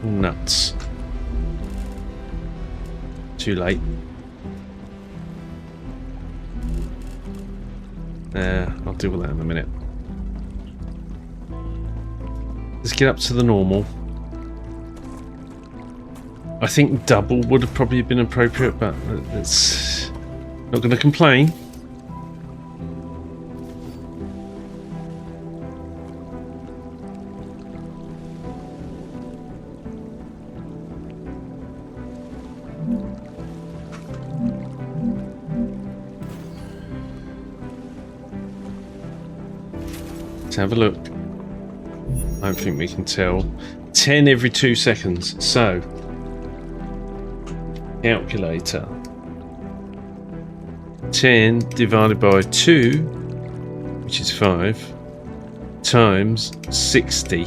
Nuts. Too late. I'll deal with that in a minute. Let's get up to the normal. I think double would have probably been appropriate, but it's not going to complain. Let's have a look. I don't think we can tell. 10 every 2 seconds. So, calculator. 10 divided by 2, which is 5, times 60.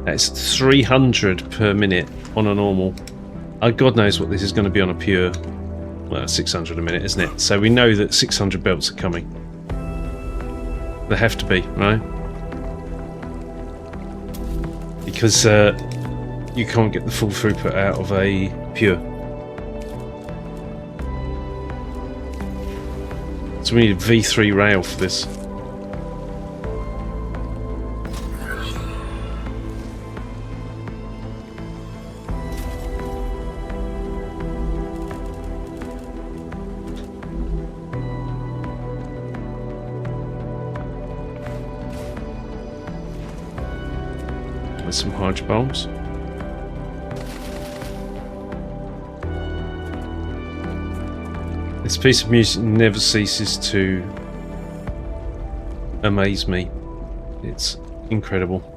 That's 300 per minute on a normal. God knows what this is going to be on a pure. Well, 600 a minute, isn't it? So we know that 600 belts are coming. They have to be, right? Because you can't get the full throughput out of a pure. So we need a V3 rail for this. With some hydro bulbs. This piece of music never ceases to amaze me. It's incredible.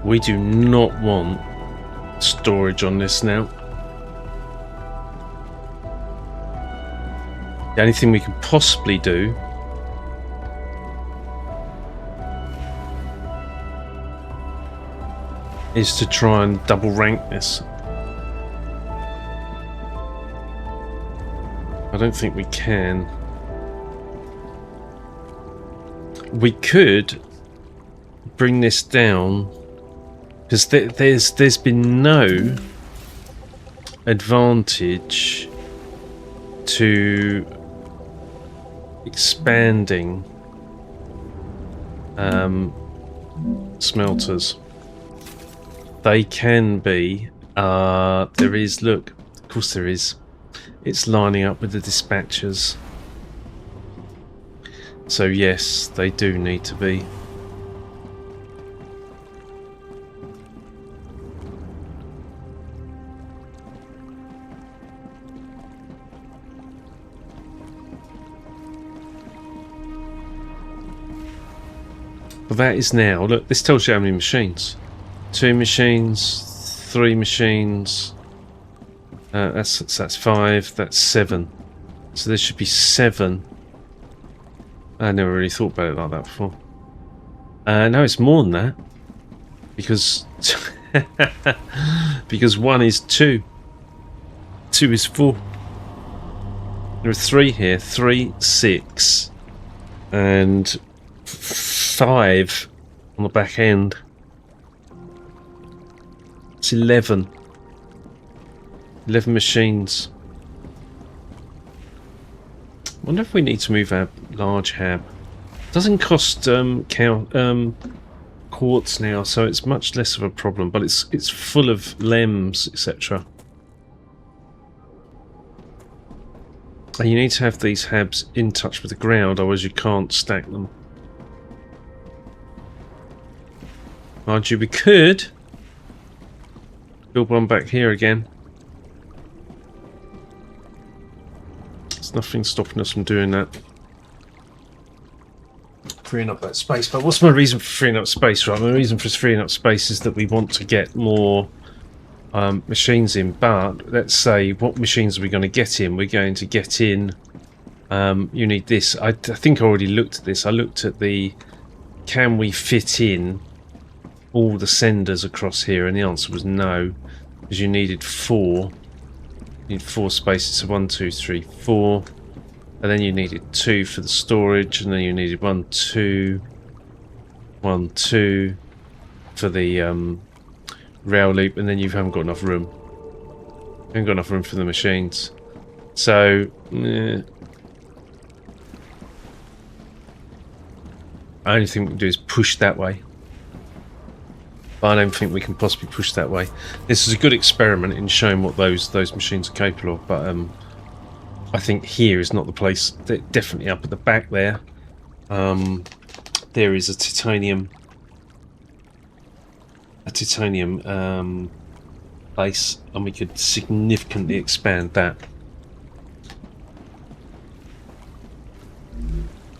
We do not want storage on this now. The only thing we can possibly do is to try and double rank this. I don't think we can. We could bring this down because there's been no advantage to expanding smelters. They can be. There is. Look, of course there is. It's lining up with the dispatchers. So yes, they do need to be. But that is now. Look, this tells you how many machines. 2 machines, 3 machines. That's 5. That's 7. So there should be 7. I never really thought about it like that before. No, it's more than that. Because because 1 is 2. 2 is 4. There are 3 here. 3, 6, and 5 on the back end. It's 11. 11 machines. I wonder if we need to move our large hab. Doesn't cost quartz now, so it's much less of a problem. But it's full of lems, etc. And you need to have these habs in touch with the ground, otherwise you can't stack them. Mind you, we could build one back here again. There's nothing stopping us from doing that. Freeing up that space. But what's my reason for freeing up space? Right, my reason for freeing up space is that we want to get more machines in. But let's say, what machines are we going to get in? We're going to get in. You need this. I think I already looked at this. I looked at the. Can we fit in all the senders across here? And the answer was no, because you needed 4. You need 4 spaces. So 1, 2, 3, 4. And then you needed 2 for the storage, and then you needed 1, 2, 1, 2 for the rail loop, and then you haven't got enough room. You haven't got enough room for the machines. So, only thing we can do is push that way. But I don't think we can possibly push that way. This is a good experiment in showing what those machines are capable of, but I think here is not the place. They're definitely up at the back there. There is a titanium base, and we could significantly expand that.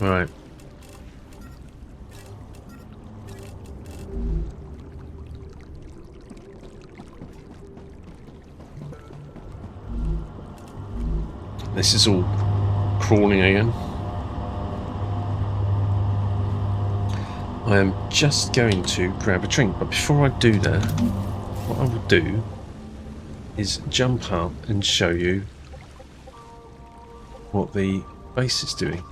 All right. This is all crawling again. I am just going to grab a drink, but before I do that, what I will do is jump up and show you what the base is doing.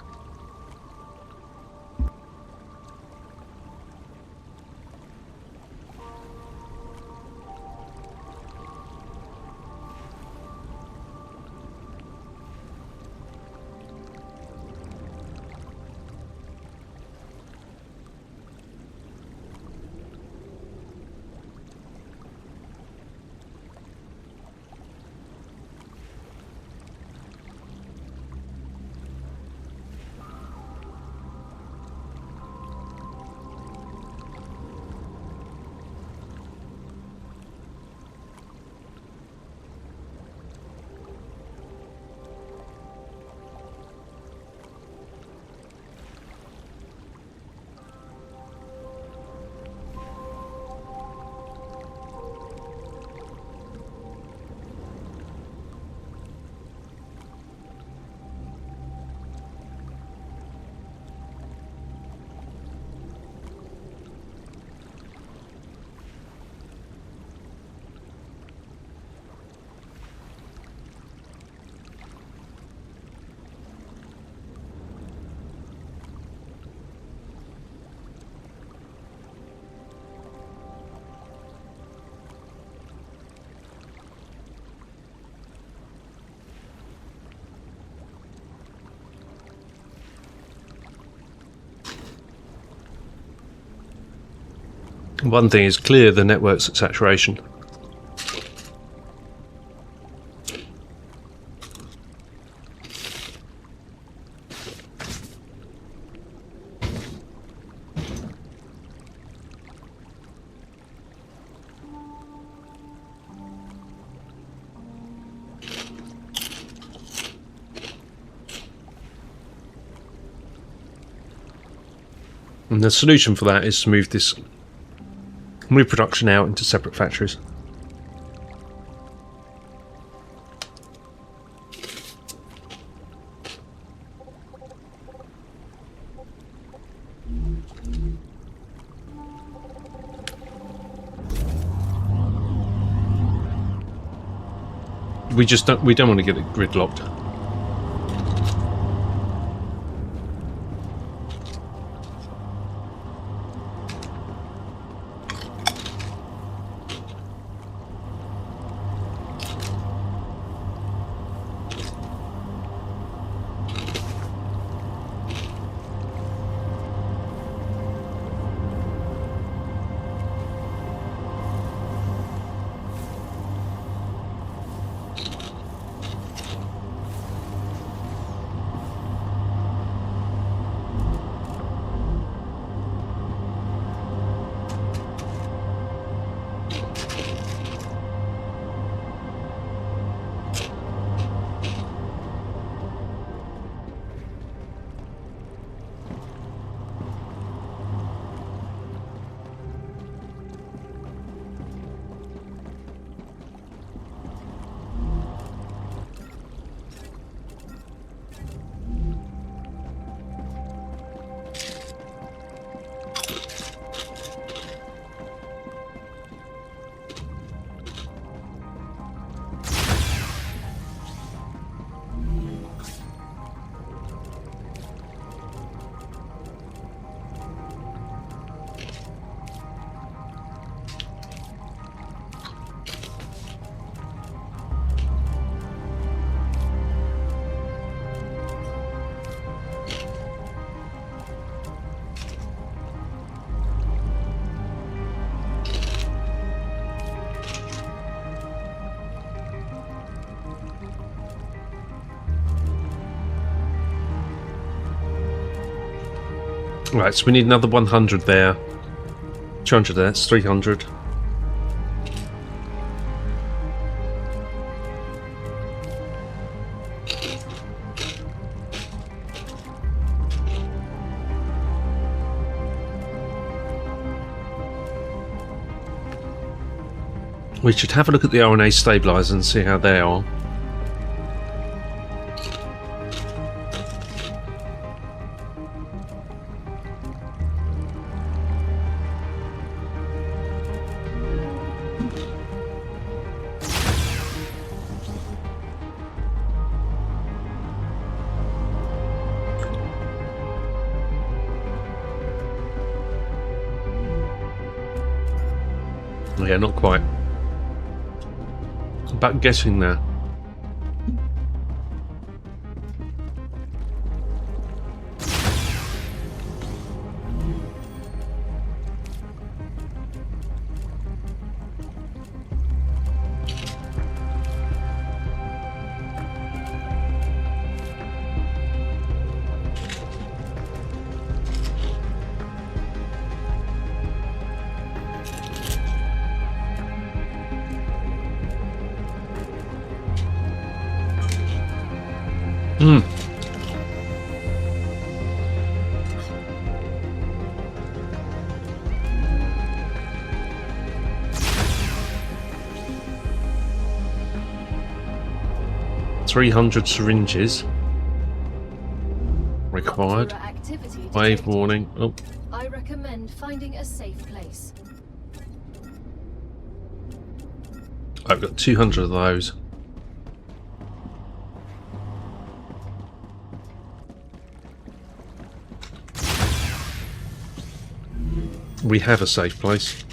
One thing is clear, the network's at saturation. And the solution for that is to move production out into separate factories. We don't want to get it gridlocked. Right, so we need another 100 there. 200 there, that's 300. We should have a look at the RNA stabilisers and see how they are. Yeah, not quite. But getting there. Hmm. $300 syringes required. Wave warning. Oh. I recommend finding a safe place. I've got 200 of those. We have a safe place.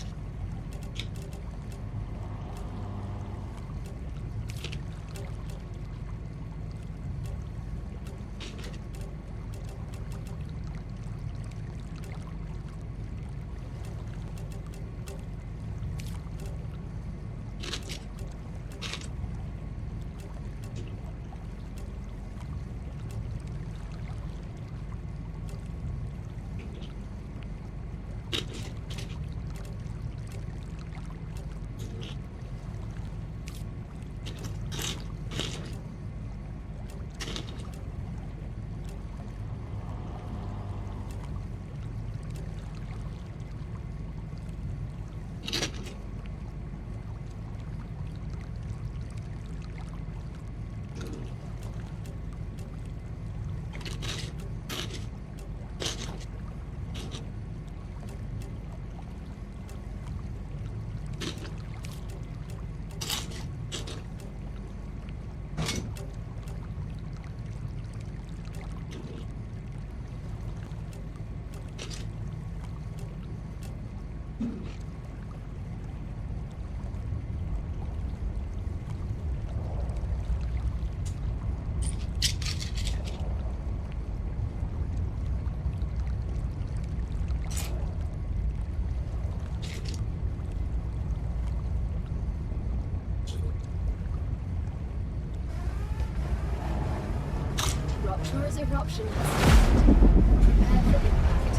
eruption has started. Prepare for impact.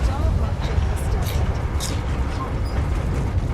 StarRupture has started. Extreme temperature detected.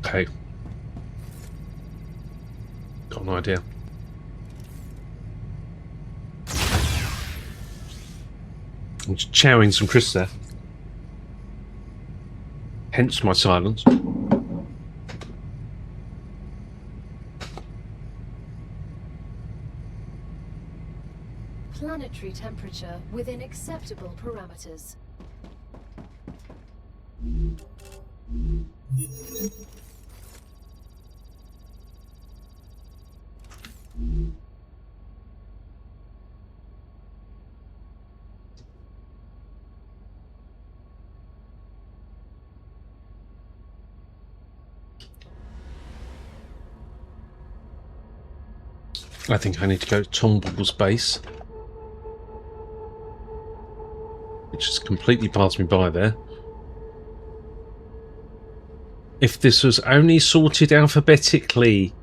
Okay. Got an idea. I'm just chowing some crisps there. Hence my silence. Planetary temperature within acceptable parameters. I think I need to go to Tomball's base, which has completely passed me by there. If this was only sorted alphabetically.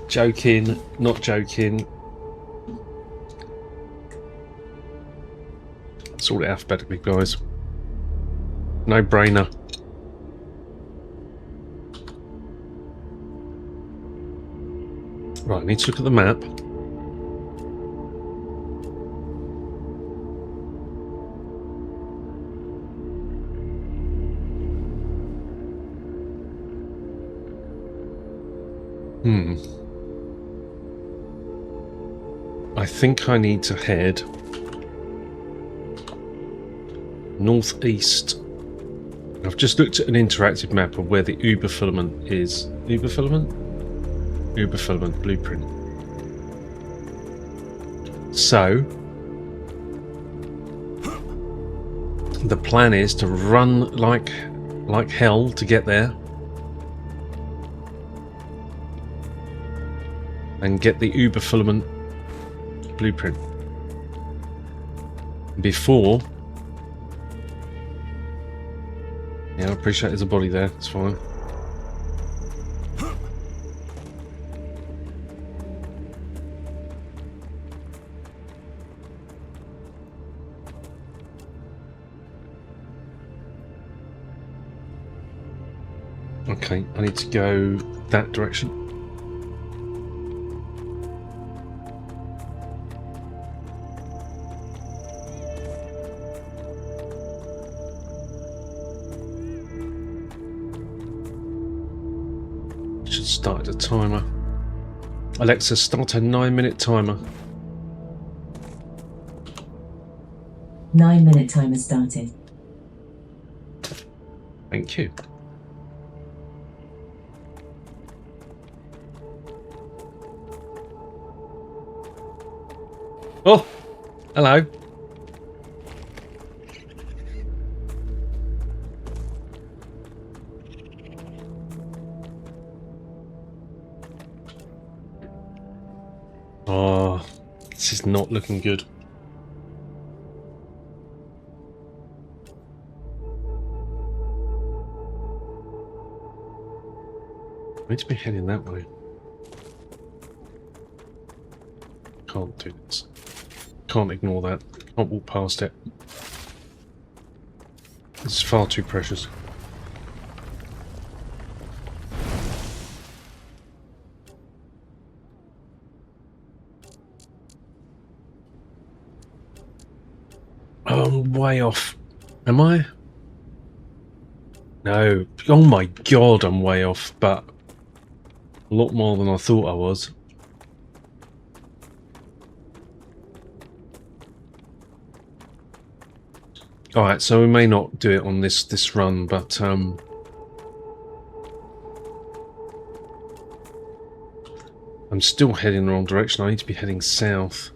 Joking, not joking. Sort it alphabetically, guys. No brainer. Right, I need to look at the map. I think I need to head northeast. I've just looked at an interactive map of where the Uber filament is. Uber filament? Uber filament blueprint. So the plan is to run like hell to get there and get the Uber filament blueprint before. Yeah, I appreciate there's a body there, it's fine. Okay, I need to go that direction. Should start a timer. Alexa, start a 9-minute timer. 9-minute timer started. Thank you. Oh, hello. Oh, this is not looking good. I need to be heading that way. can't do this. Can't ignore that. Can't walk past it. It's far too precious. Oh, I'm way off. Am I? No. Oh my god, I'm way off, but a lot more than I thought I was. Alright, so we may not do it on this run, but I'm still heading in the wrong direction. I need to be heading south.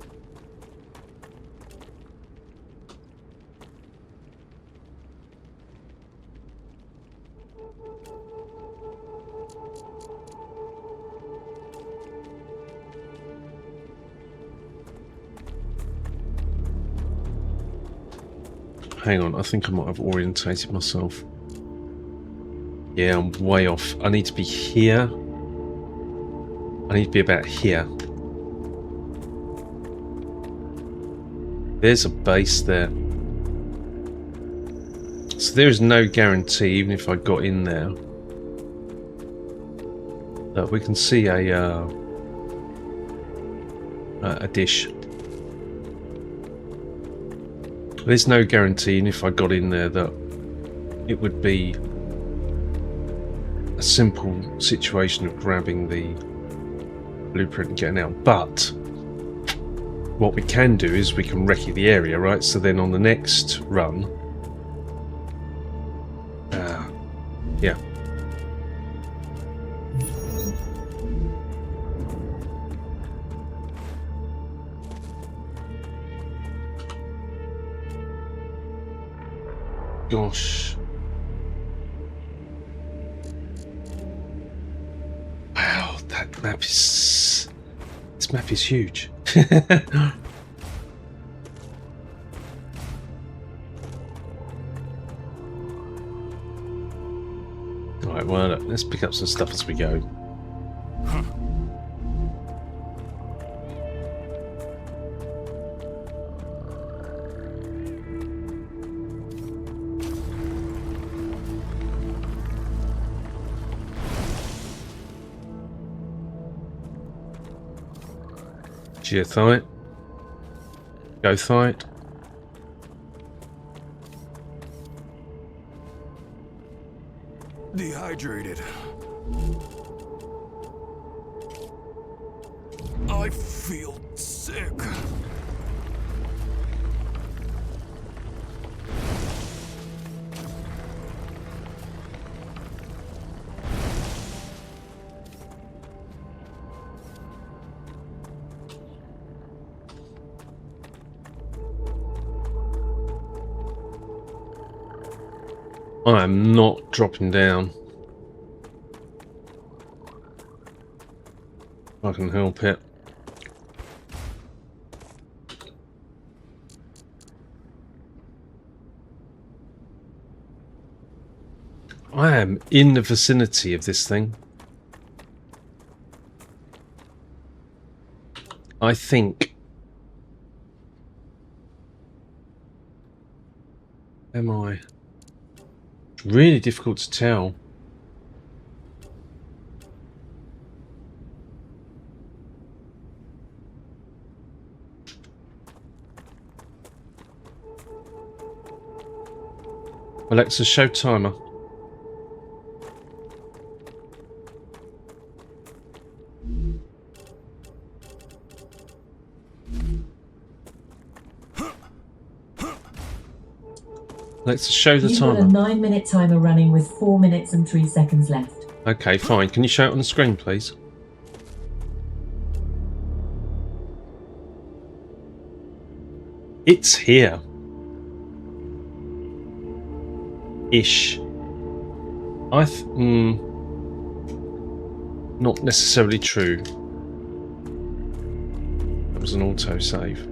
Hang on, I think I might have orientated myself. Yeah, I'm way off. I need to be here. I need to be about here. There's a base there. So there is no guarantee, even if I got in there, that we can see a dish. There's no guarantee, and if I got in there, that it would be a simple situation of grabbing the blueprint and getting out. But what we can do is we can recce the area, right? So then on the next run, yeah. Gosh. Wow, that map is... This map is huge. Alright, well, let's pick up some stuff as we go. Geothite. Gothite. Dehydrated. I feel sick. I am not dropping down. I can help it. I am in the vicinity of this thing. I think. Am I? It's really difficult to tell. Alexa, show timer. Let's show the You've timer. got a 9-minute timer running with 4 minutes and 3 seconds left. Okay, fine. Can you show it on the screen, please? It's here. Ish. Not necessarily true. That was an autosave.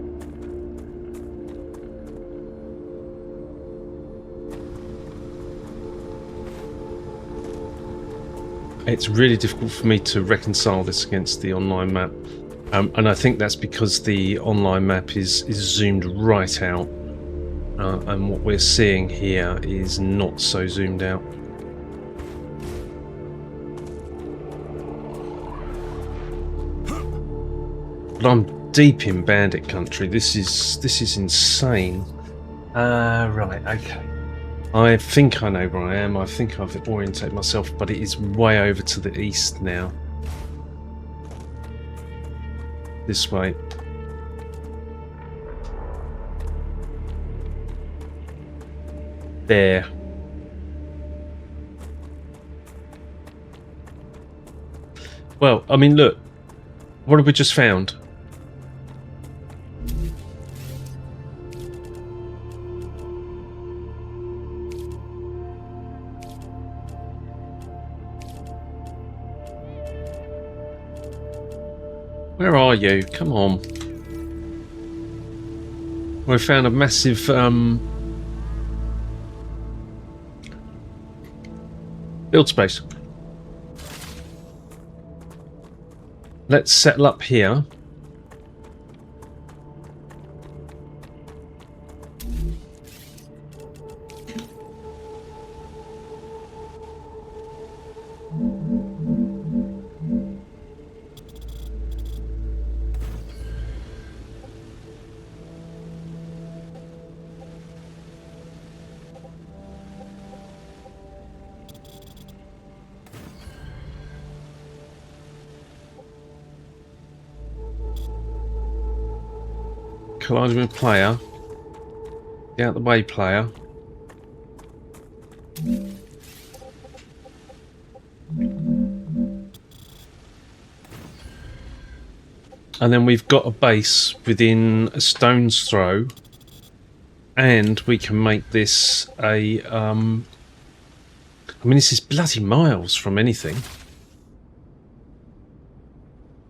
It's really difficult for me to reconcile this against the online map. And I think that's because the online map is zoomed right out, and what we're seeing here is not so zoomed out. But I'm deep in bandit country. This is insane. Right, okay. I think I know where I am. I think I've orientated myself, but it is way over to the east now. This way. There. Well, I mean, look. What have we just found? Where are you? Come on. We found a massive build space. Let's settle up here. Colliding with player. Get out the way, player. And then we've got a base within a stone's throw, and we can make this a I mean, this is bloody miles from anything.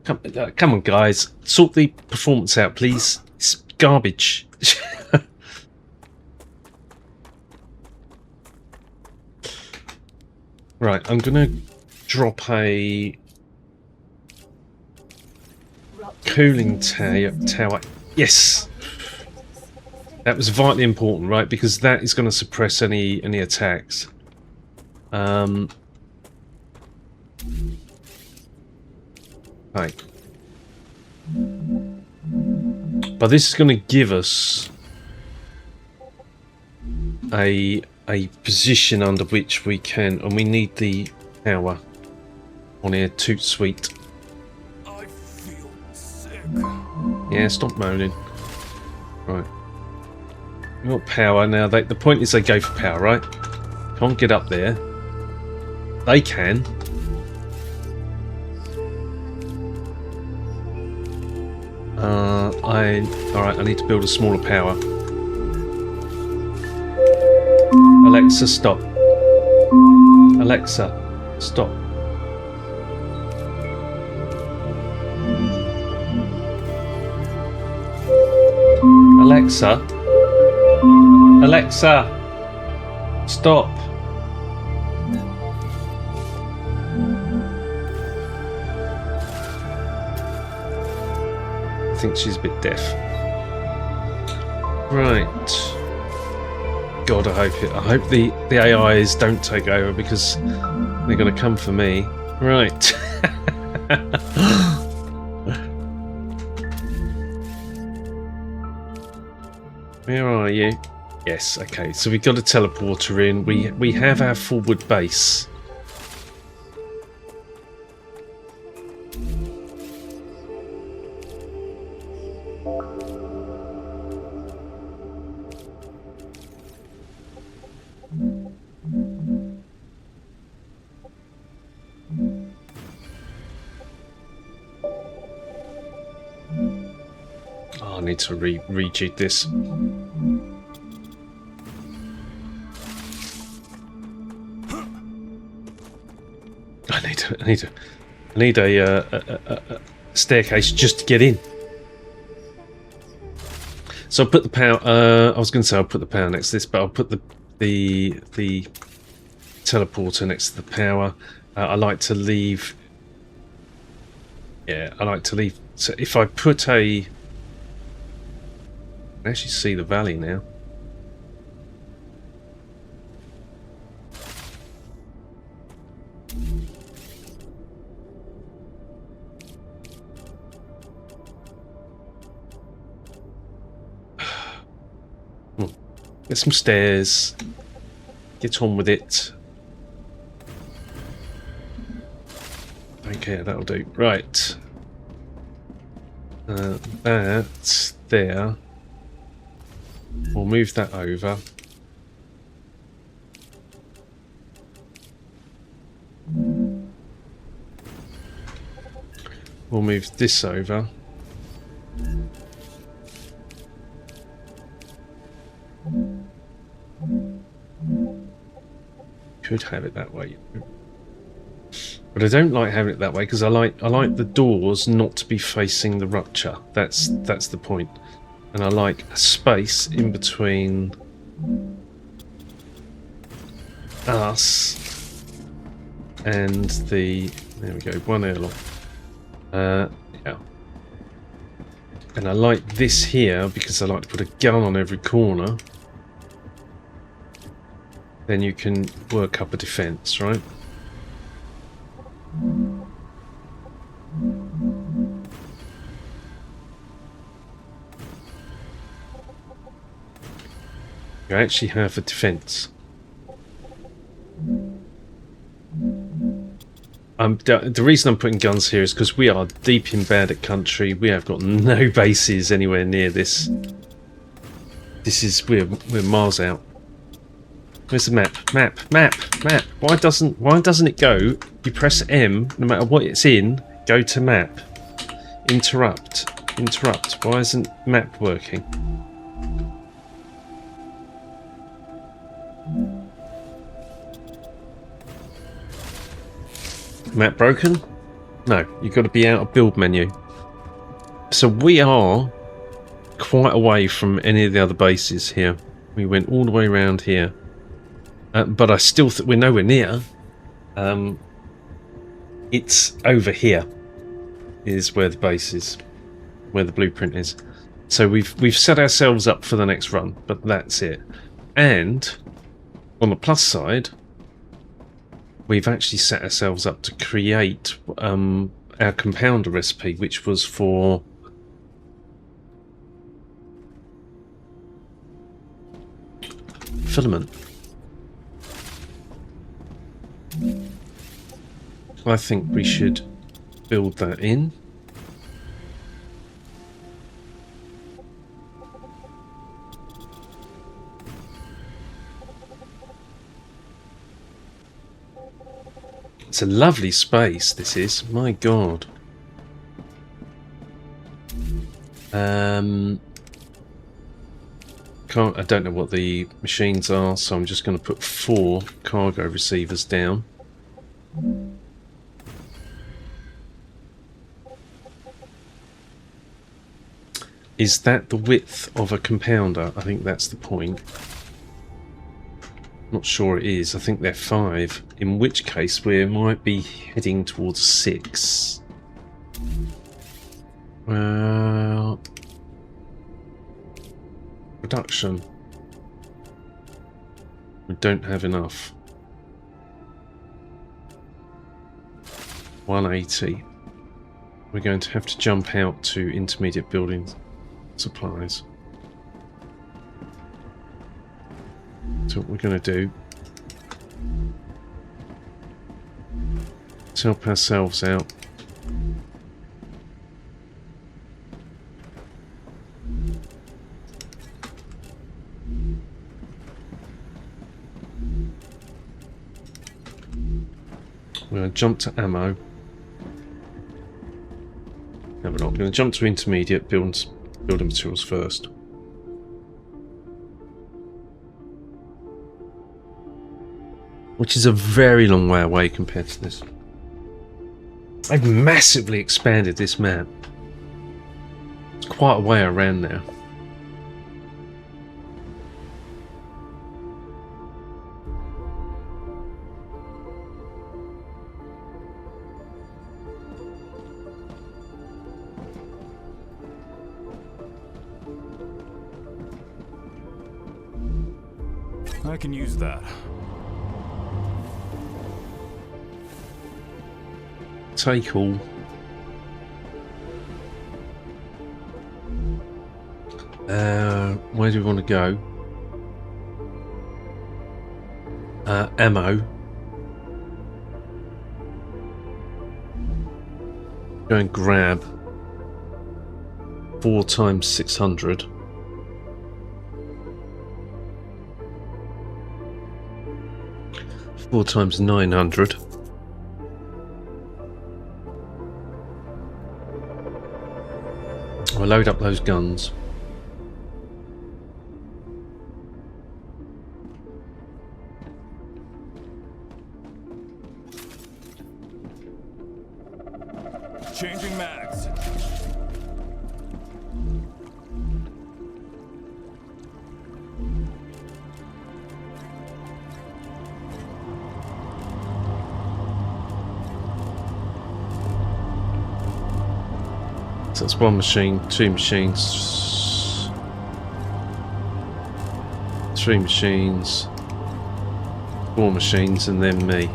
Come on, guys, sort the performance out, please. It's garbage. Right, I'm gonna drop a cooling tower. Yes, that was vitally important, right? Because that is going to suppress any attacks. Right. But this is going to give us a position under which we can, and we need the tower on here. Toot sweet. I feel sick. Yeah, stop moaning. Right. We want power now. The point is they go for power, right? Can't get up there. They can. Alright, I need to build a smaller power. Alexa, stop. Alexa, stop. Alexa. Alexa, stop. I think she's a bit deaf. Right. God, I hope the AIs don't take over, because they're going to come for me. Right. Where are you? Yes, okay. So we've got a teleporter in. We have our forward base. I need to rejig this. I need a staircase just to get in. So I'll put the power. I was going to say I'll put the power next to this, but I'll put the teleporter next to the power. I like to leave. Yeah, I like to leave So if I put a... I can actually see the valley now. Get some stairs. Get on with it. Okay, that'll do. Right. That's there. We'll move that over. We'll move this over. Could have it that way, but I don't like having it that way because I like the doors not to be facing the rupture. That's the point, and I like a space in between us and the. There we go, one airlock. Yeah, and I like this here because I like to put a gun on every corner. Then you can work up a defense, right? You actually have a defense. The reason I'm putting guns here is because we are deep in bandit country. We have got no bases anywhere near this. We're miles out. Where's the map? Map. Why doesn't it go? You press M, no matter what it's in, go to map. Interrupt. Why isn't map working? Map broken? No, you've got to be out of build menu. So we are quite away from any of the other bases here. We went all the way around here. But I still think we're nowhere near. It's over here is where the base is, where the blueprint is. So we've set ourselves up for the next run, but that's it. And on the plus side, we've actually set ourselves up to create our compounder recipe, which was for filament. I think we should build that in. It's a lovely space, this is. My God. I don't know what the machines are, so I'm just going to put 4 cargo receivers down. Is that the width of a compounder? I think that's the point. Not sure it is. I think they're 5. In which case we might be heading towards 6. Production. We don't have enough. 180. We're going to have to jump out to intermediate building supplies. So what we're going to do is help ourselves out. We're going to jump to ammo. No, we're not. We're going to jump to intermediate building materials first. Which is a very long way away compared to this. I've massively expanded this map. It's quite a way around now. I can use that. Take all. Where do we want to go? Ammo. Go and grab 4 times 600. Four times 900. I'll load up those guns. Changing mags. So that's 1 machine, 2 machines, 3 machines, 4 machines, and then me.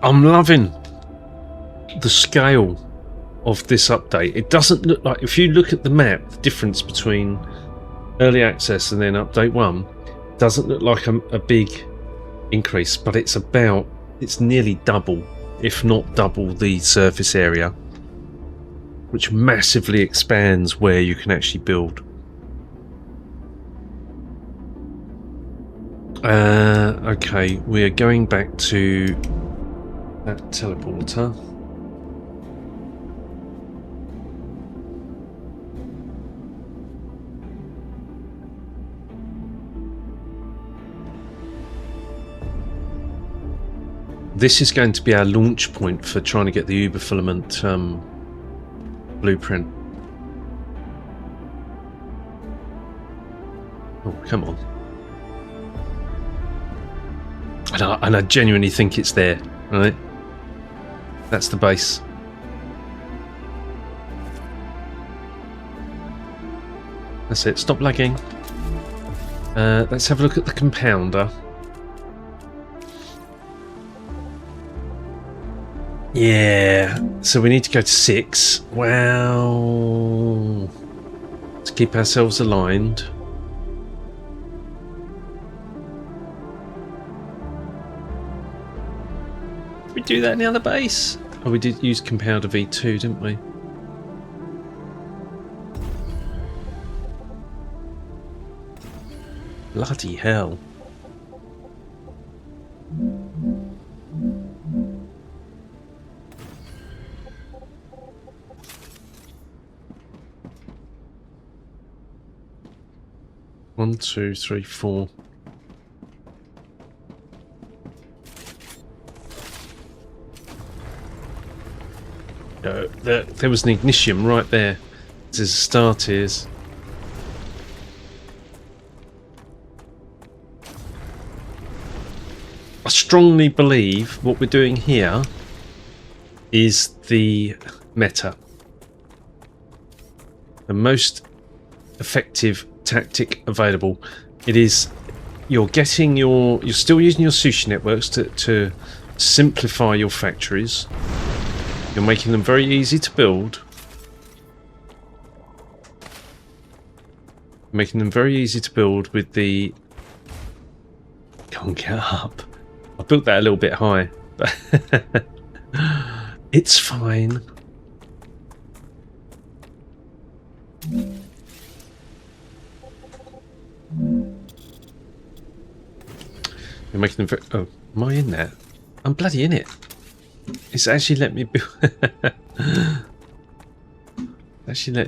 I'm loving the scale of this update. It doesn't look like, if you look at the map, the difference between early access and then update 1 doesn't look like a big increase, but it's nearly double, if not double, the surface area, which massively expands where you can actually build. Okay, we're going back to that teleporter. This is going to be our launch point for trying to get the Uber filament blueprint. Oh, come on. And I genuinely think it's there, right? That's the base. That's it, stop lagging. Let's have a look at the compounder. Yeah, so we need to go to 6. Wow. To keep ourselves aligned. Did we do that in the other base? Oh, we did use compounder V2, didn't we? Bloody hell. One, two, three, 4. There was an ignition right there. There's a start is. I strongly believe what we're doing here is the meta. The most effective tactic available. It is, you're still using your sushi networks to simplify your factories. You're making them very easy to build. Making them very easy to build with the... Can't get up. I built that a little bit high, but it's fine. You're making them very... Oh, am I in there? I'm bloody in it. It's actually let me build... actually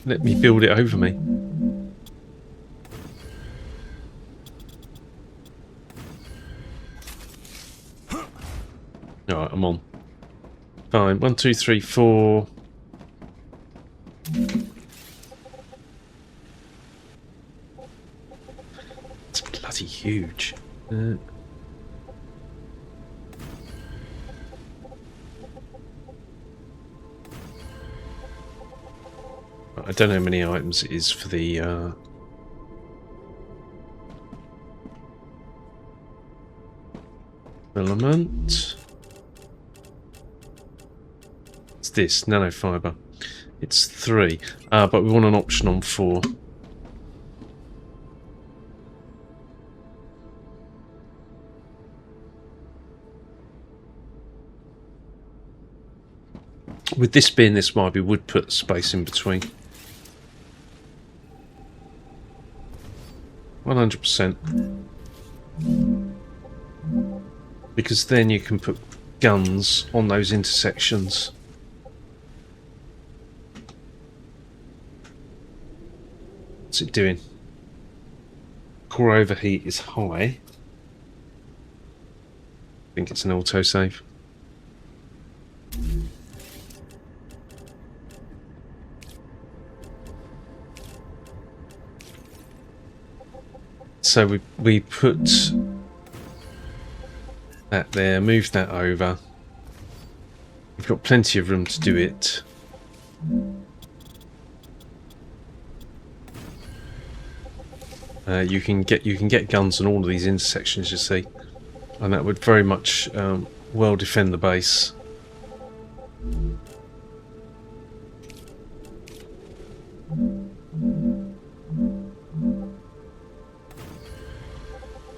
let me build it over me. Alright, I'm on. Fine. 1, 2, 3, 4. It's bloody huge. I don't know how many items it is for the filament. It's this nanofibre. It's 3, but we want an option on 4. With this being this wide, we would put space in between. 100%. Because then you can put guns on those intersections. What's it doing? Core overheat is high. I think it's an autosave. So we put that there, move that over. We've got plenty of room to do it. You can get guns on all of these intersections, you see, and that would very much well defend the base.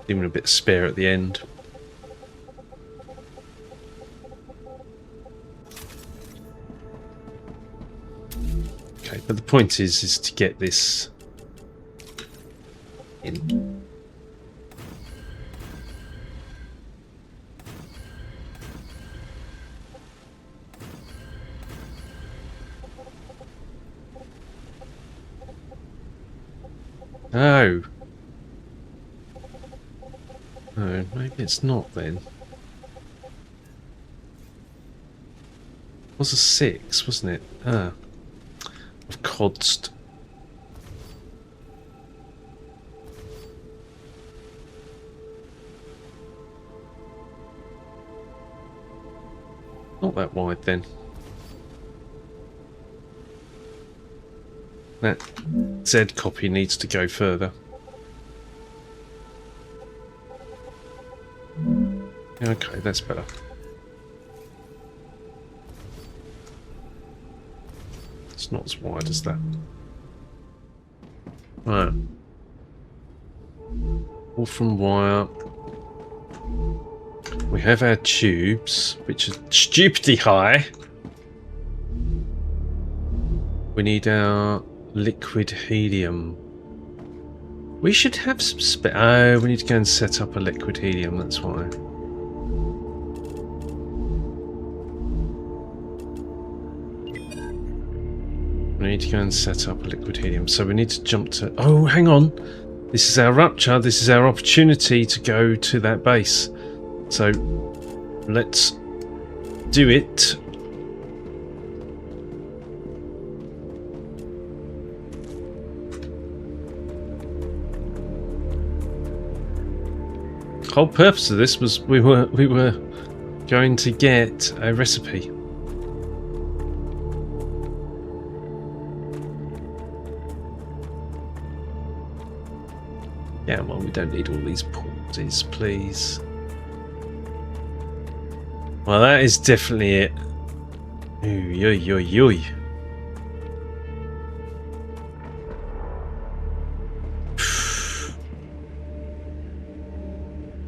Even a bit spare at the end. Okay, but the point is to get this in. Oh. No, maybe it's not then. It was a 6, wasn't it? Ah. Of Codst. Not that wide then. That Z copy needs to go further. Okay, that's better. It's not as wide as that. Right. All from wire. We have our tubes, which are stupidly high. We need our liquid helium. We should have some oh, we need to go and set up a liquid helium, that's why. We need to go and set up a liquid helium. So we need to jump to... Oh, hang on. This is our rupture. This is our opportunity to go to that base. So let's do it. The whole purpose of this was we were going to get a recipe. Yeah, well, we don't need all these pauses, please. Well, that is definitely it. Oy, oy, oy, oy.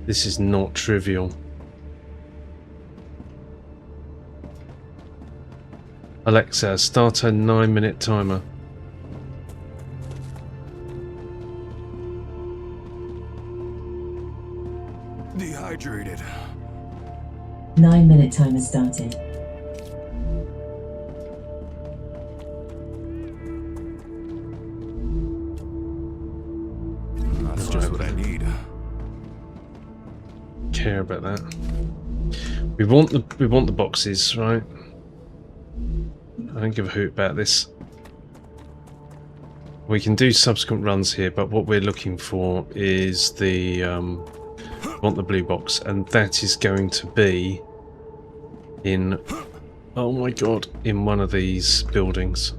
This is not trivial. Alexa, start a 9-minute timer. Dehydrated. 9-minute timer started. That's just what I need. Care about that. We want the boxes, right? I don't give a hoot about this. We can do subsequent runs here, but what we're looking for is the want the blue box, and that is going to be in, oh my god, in one of these buildings.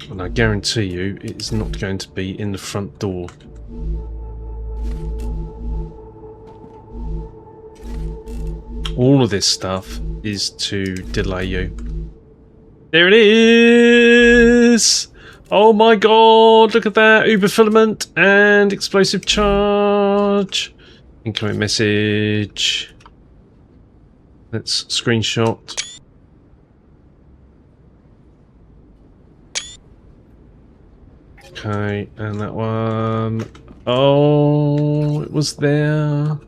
And I guarantee you it's not going to be in the front door. All of this stuff is to delay you. There it is! Oh my god, look at that! Uber filament and explosive charge. Incoming message. Let's screenshot. Okay, and that one. Oh, it was there.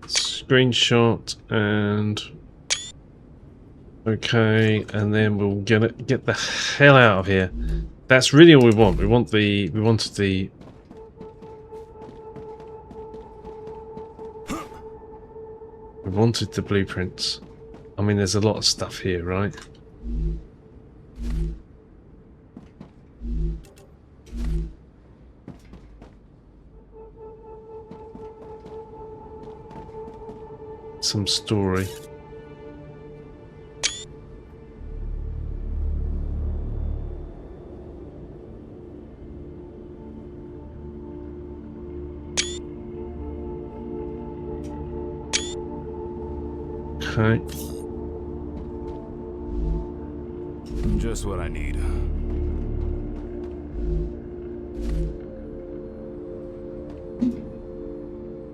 Screenshot and okay, and then we'll get the hell out of here. That's really all we want. We wanted the blueprints. I mean, there's a lot of stuff here, right? Some story. Okay. Just what I need.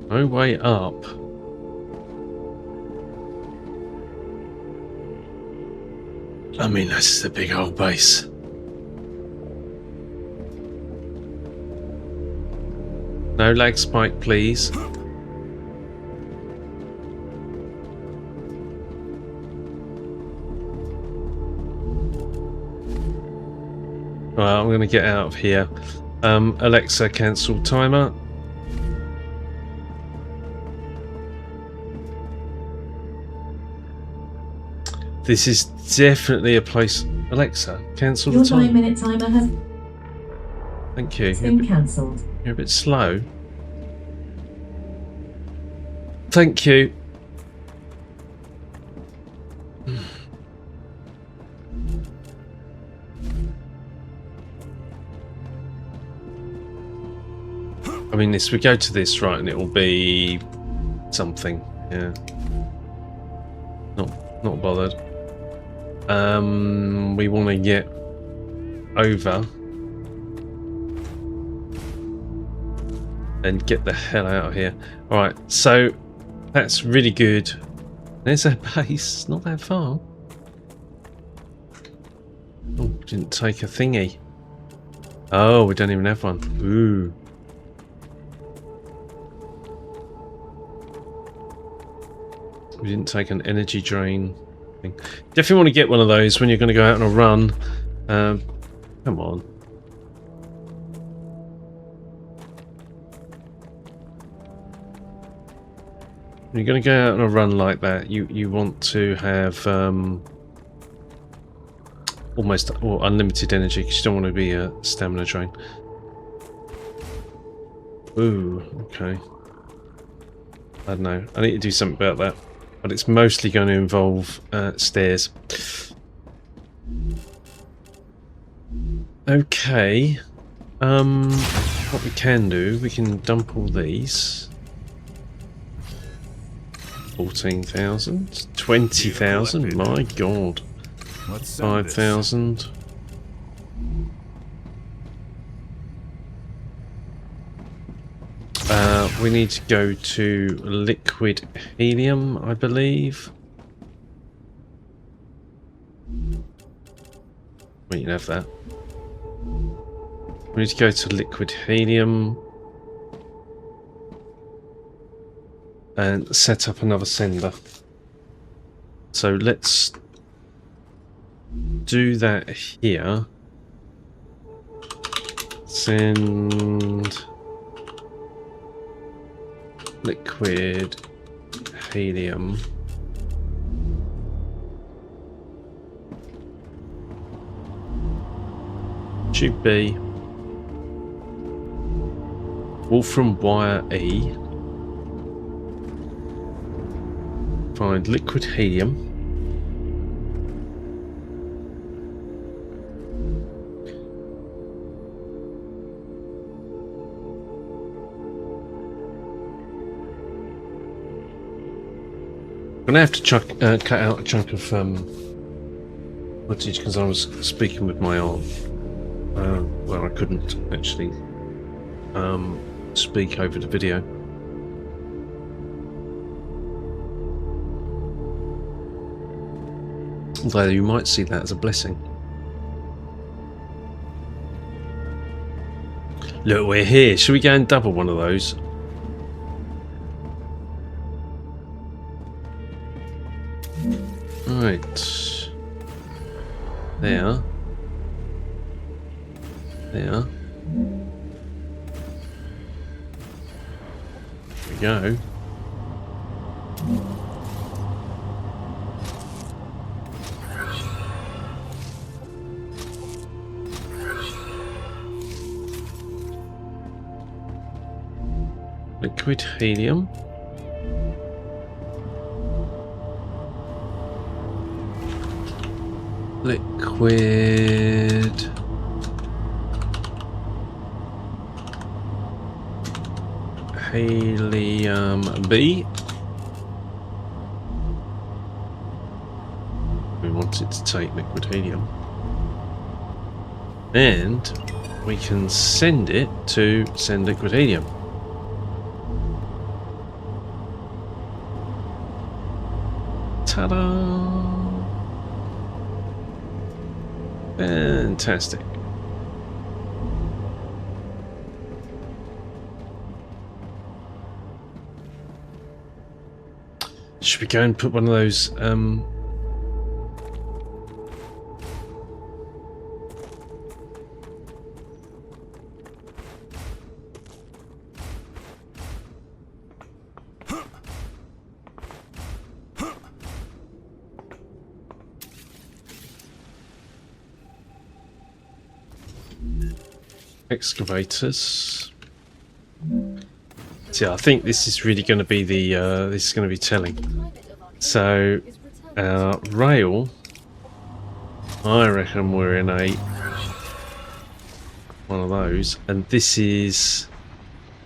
No way up. I mean, this is a big old base. No lag spike, please. Right, I'm going to get out of here. Alexa, cancel timer. This is definitely a place. Alexa, cancel Your the timer. 9-minute timer has Thank you. been cancelled. You're a bit slow. Thank you. I mean, we go to this, right, and it will be something. Yeah. Not bothered. We want to get over and get the hell out of here. Alright, so that's really good. There's a base, not that far. Oh, didn't take a thingy. Oh, we don't even have one. Ooh. We didn't take an energy drain thing. Definitely want to get one of those when you're going to go out on a run. Come on. When you're going to go out on a run like that, you want to have almost or unlimited energy because you don't want to be a stamina drain. Ooh, okay. I don't know. I need to do something about that. But it's mostly going to involve stairs. Okay. What we can do, we can dump all these. 14,000, 20,000. My God. 5,000. We need to go to liquid helium, I believe. We can have that. We need to go to liquid helium and set up another sender. So let's do that here. Send liquid helium. Tube B. Wolfram wire E. Find liquid helium. going to have to cut out a chunk of footage because I was speaking with my aunt. Well, I couldn't actually speak over the video. Although you might see that as a blessing. Look, we're here. Should we go and double one of those? Right. There. There. There we go. Liquid helium. Liquid helium B. We want it to take liquid helium. And we can send it to send liquid helium. Ta-da! Fantastic. Should we go and put one of those excavators? See, I think this is really going to be the this is going to be telling. So our rail, I reckon we're in one of those, and this is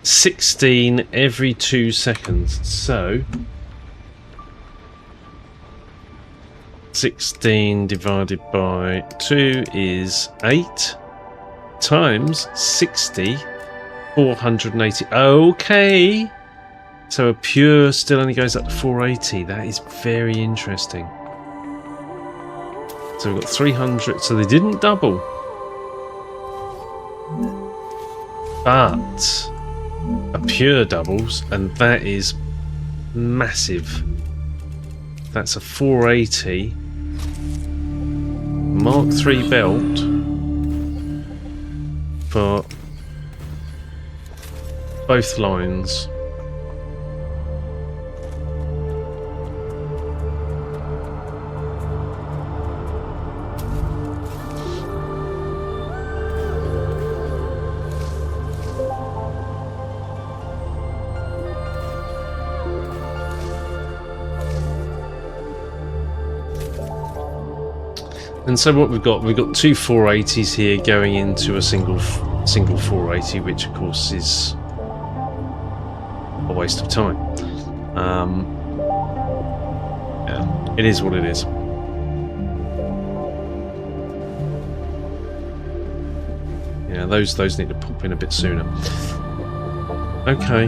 16 every 2 seconds. So 16 divided by 2 is 8 times 60, 480. Okay, so a pure still only goes up to 480. That is very interesting. So we've got 300. So they didn't double, but a pure doubles, and that is massive. That's a 480 Mark III belt for both lines. And so what we've got two 480s here going into a single 480, which of course is a waste of time. Yeah, it is what it is. Yeah, those need to pop in a bit sooner. Okay.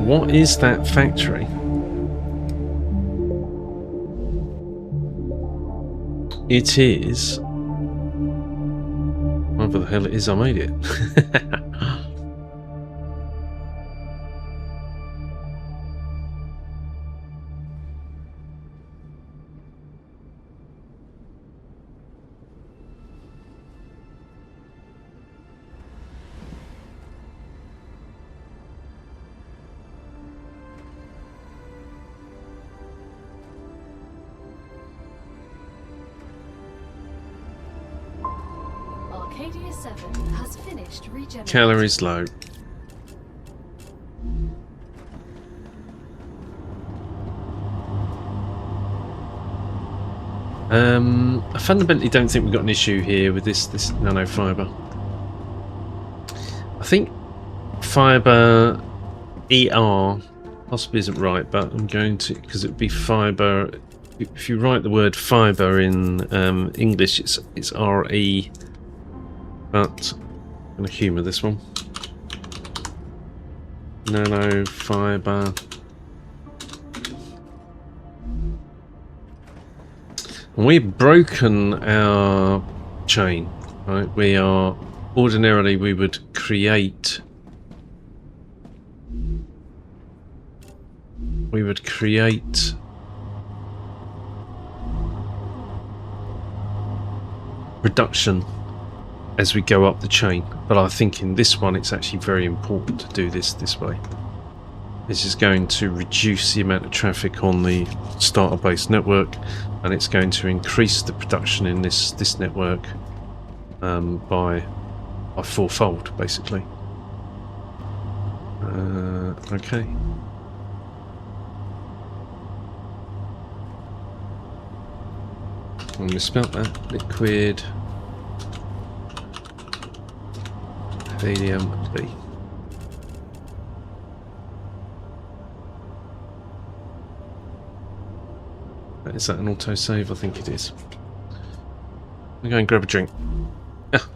What is that factory? It is... whatever the hell it is, I made it. Arcadia 7 has finished regenerating. Calories low. I fundamentally don't think we've got an issue here with this nanofibre. I think fibre ER possibly isn't right, but I'm going to, because it would be fibre. If you write the word fibre in English, it's RE, but I'm going to humour this one. Nanofibre. And we've broken our chain, right? We are, ordinarily we would create production as we go up the chain, but I think in this one it's actually very important to do this way. This is going to reduce the amount of traffic on the starter base network, and it's going to increase the production in this network by fourfold, basically. Okay. I misspelled that. Liquid helium B. Is that an autosave? I think it is. I'm going to grab a drink. Ah.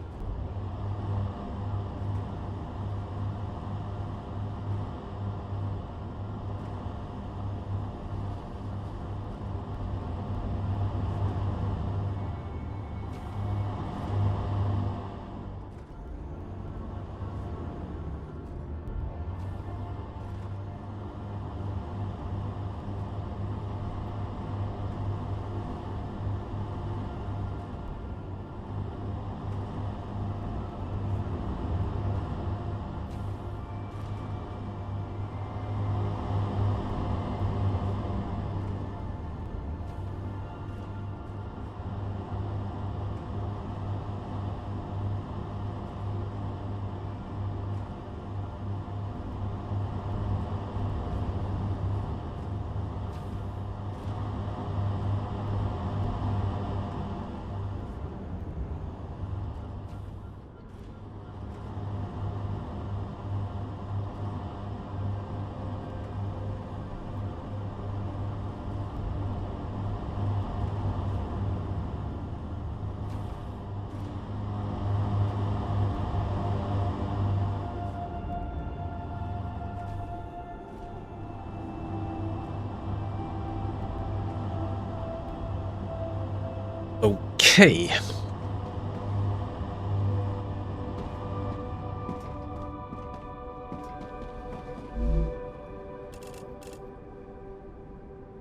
Okay.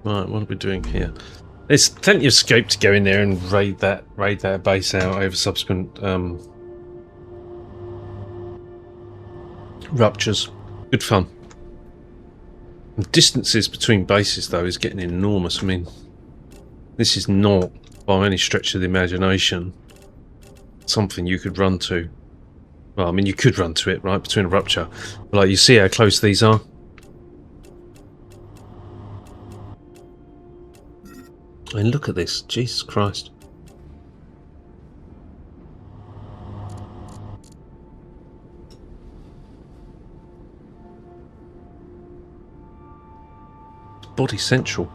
Right, what are we doing here? There's plenty of scope to go in there and raid that base out over subsequent ruptures. Good fun. The distances between bases, though, is getting enormous. I mean, this is not, by any stretch of the imagination, something you could run to. Well, I mean, you could run to it, right, between a rupture. But, like, you see how close these are? I mean, look at this. Jesus Christ. Body central.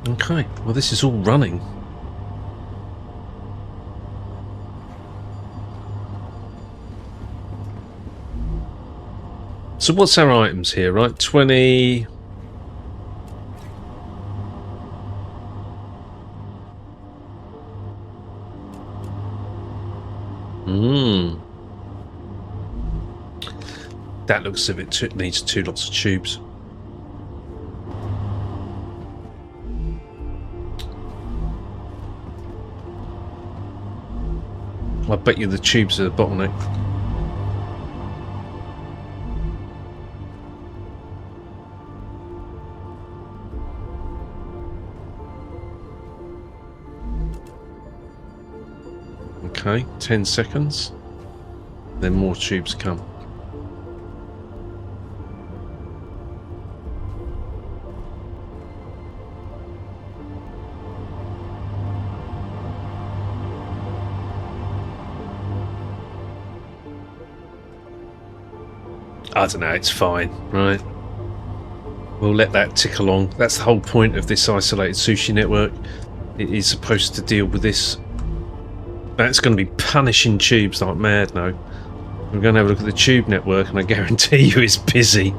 Okay, well, this is all running. So what's our items here, right? 20... That looks as if it needs two lots of tubes. I bet you the tubes are the bottleneck. Okay, 10 seconds. Then more tubes come. I don't know, it's fine, right? We'll let that tick along. That's the whole point of this isolated sushi network. It is supposed to deal with this. That's going to be punishing tubes like mad now. We're going to have a look at the tube network, and I guarantee you it's busy.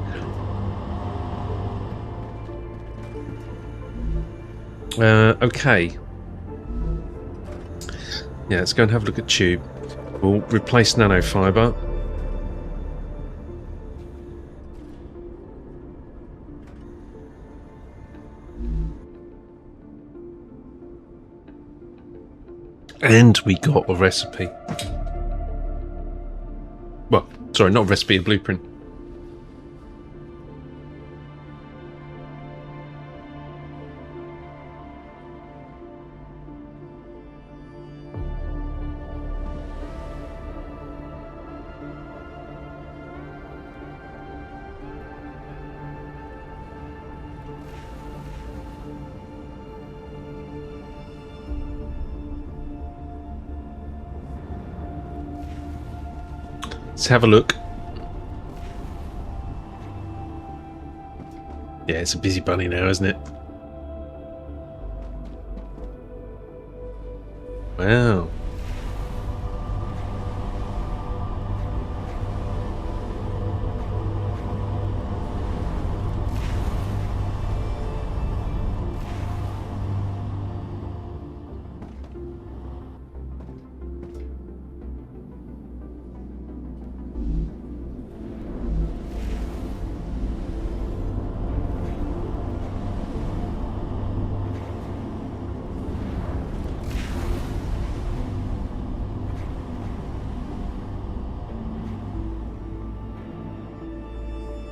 Okay. Yeah, let's go and have a look at tube. We'll replace nanofibre. And we got a recipe. Well, sorry, not a recipe, a blueprint. Let's have a look. Yeah, it's a busy bunny now, isn't it? Wow.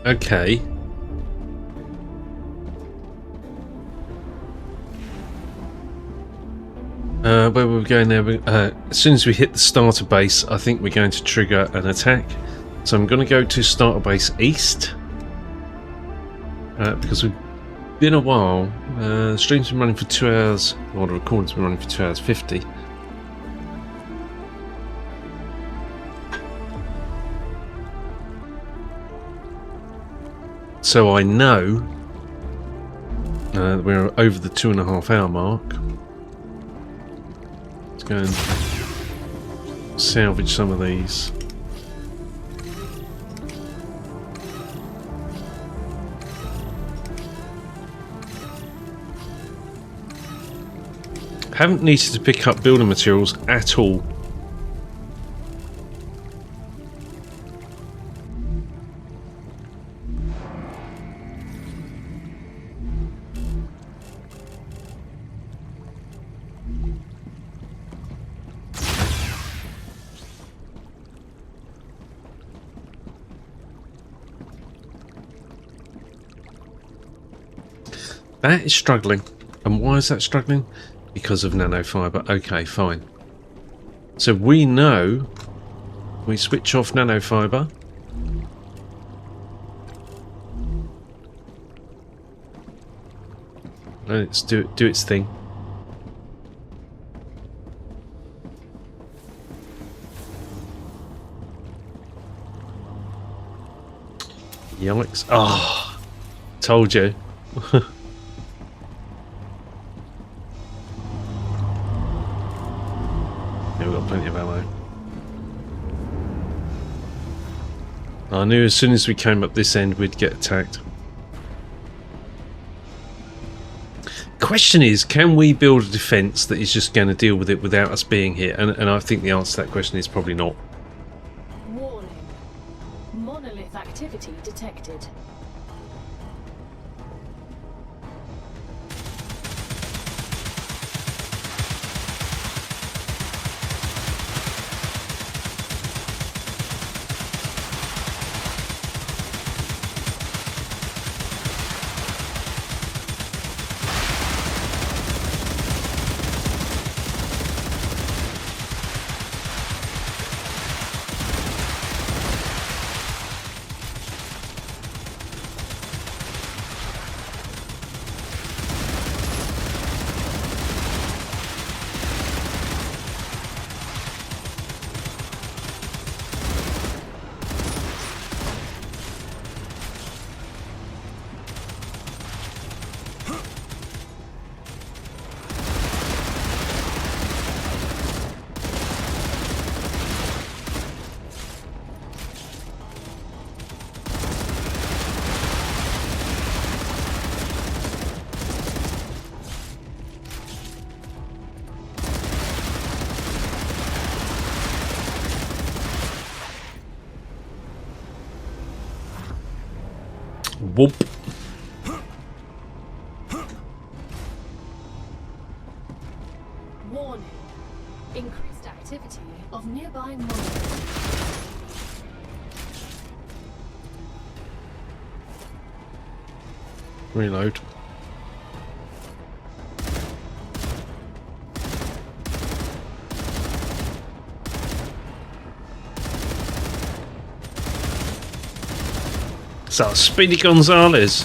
Okay. Where were we going there? As soon as we hit the starter base, I think we're going to trigger an attack. So I'm going to go to starter base east. Because we've been a while. The stream's been running for 2 hours. Well, the recording's been running for 2 hours 50. So I know we're over the 2.5 hour mark. Let's go and salvage some of these. Haven't needed to pick up building materials at all. That is struggling. And why is that struggling? Because of nanofibre. Okay, fine. So we know we switch off nanofibre. Let's do its thing. Yikes. Oh, told you. Yeah, we've got plenty of ammo. I knew as soon as we came up this end we'd get attacked. Question is, can we build a defence that is just going to deal with it without us being here? And I think the answer to that question is probably not. Warning. Monolith activity detected. Whoop. Warning. Increased activity of nearby monoliths. Reload. So, Speedy Gonzalez.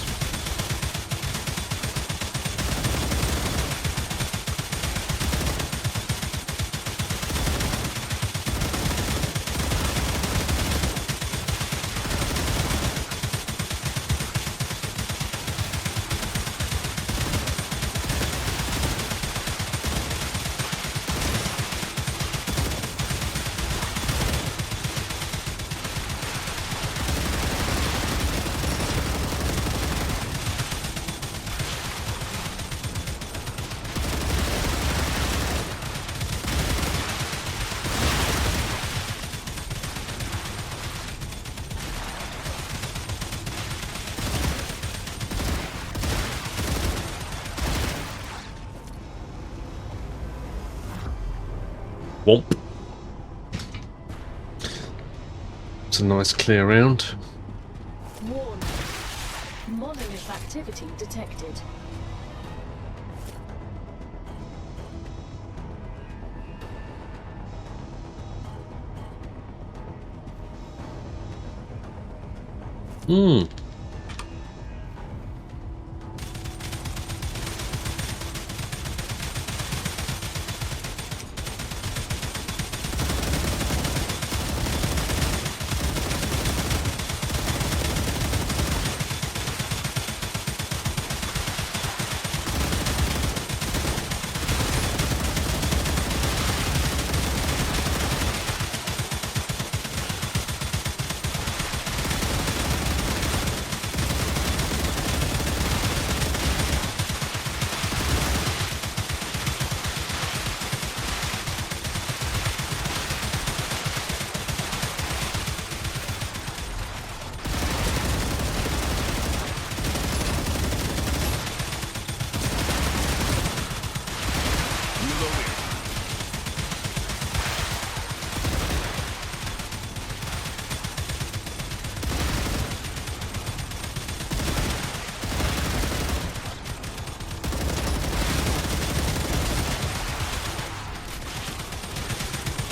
Womp. It's a nice clear round. Warning. Monolith activity detected. Hmm.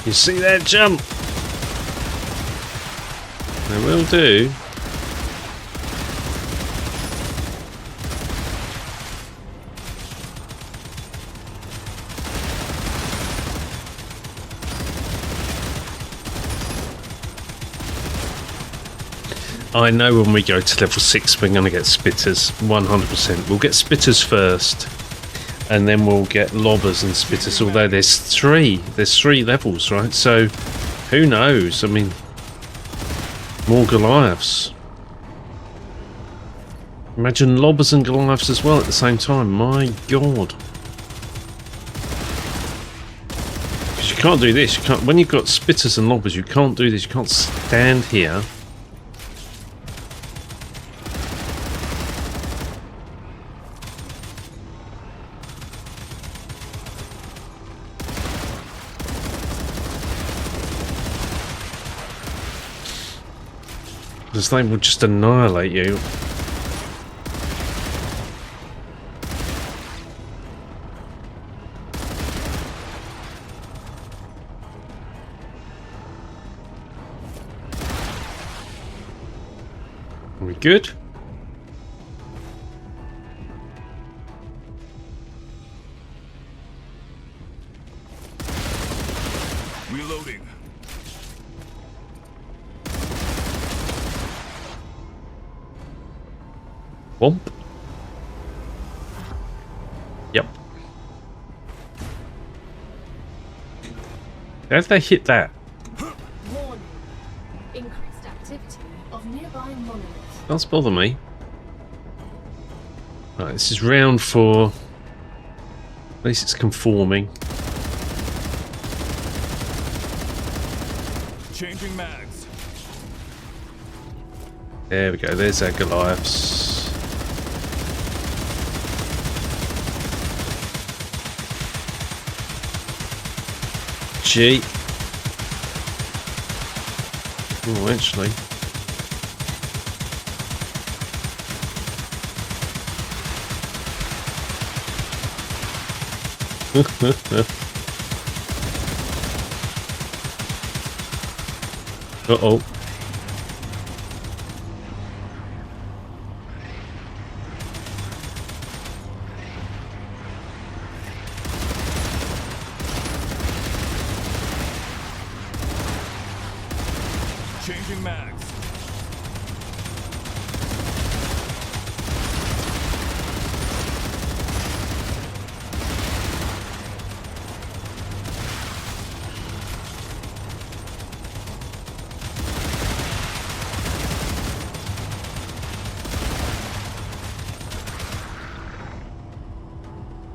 You see that jump? I will do. I know when we go to level 6 we're going to get spitters, 100%. We'll get spitters first, and then we'll get lobbers and spitters, although there's three levels, right? So who knows? I mean, more Goliaths. Imagine lobbers and Goliaths as well at the same time. My god. Because you can't do this. You can't, when you've got spitters and lobbers, you can't do this. You can't stand here. Because they will just annihilate you. Are we good? Reloading. Womp. Yep. How did they hit that? Warning. Increased activity of nearby monoliths. Doesn't bother me. Right, this is round 4. At least it's conforming. Changing mags. There we go, there's our Goliaths. G. Oh, actually. Uh-oh. Changing mags.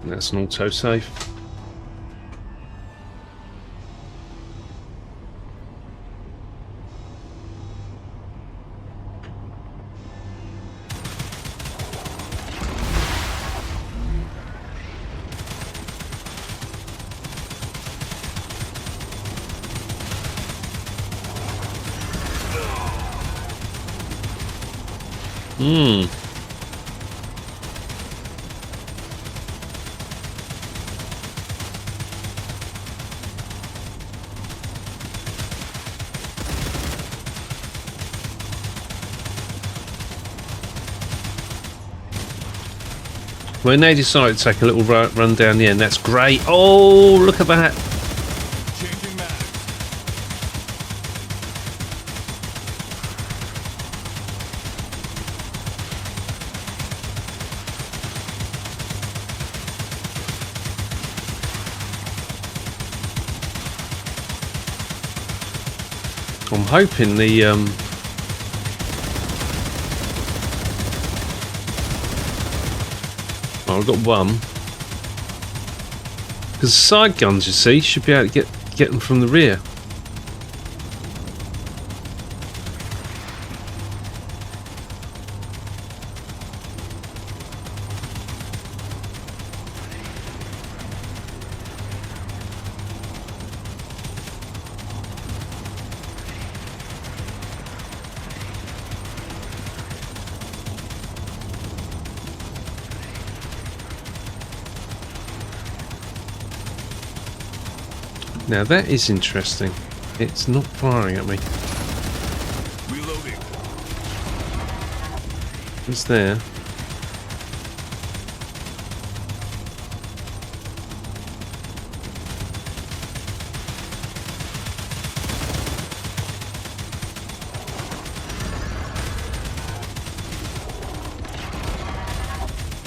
That's an auto-save. When they decide to take a little run down the end, that's great. Oh, look at that. Changing mags. I'm hoping the oh, I've got one. Because side guns, you see, should be able to get them from the rear. Now that is interesting. It's not firing at me. Reloading. It's there.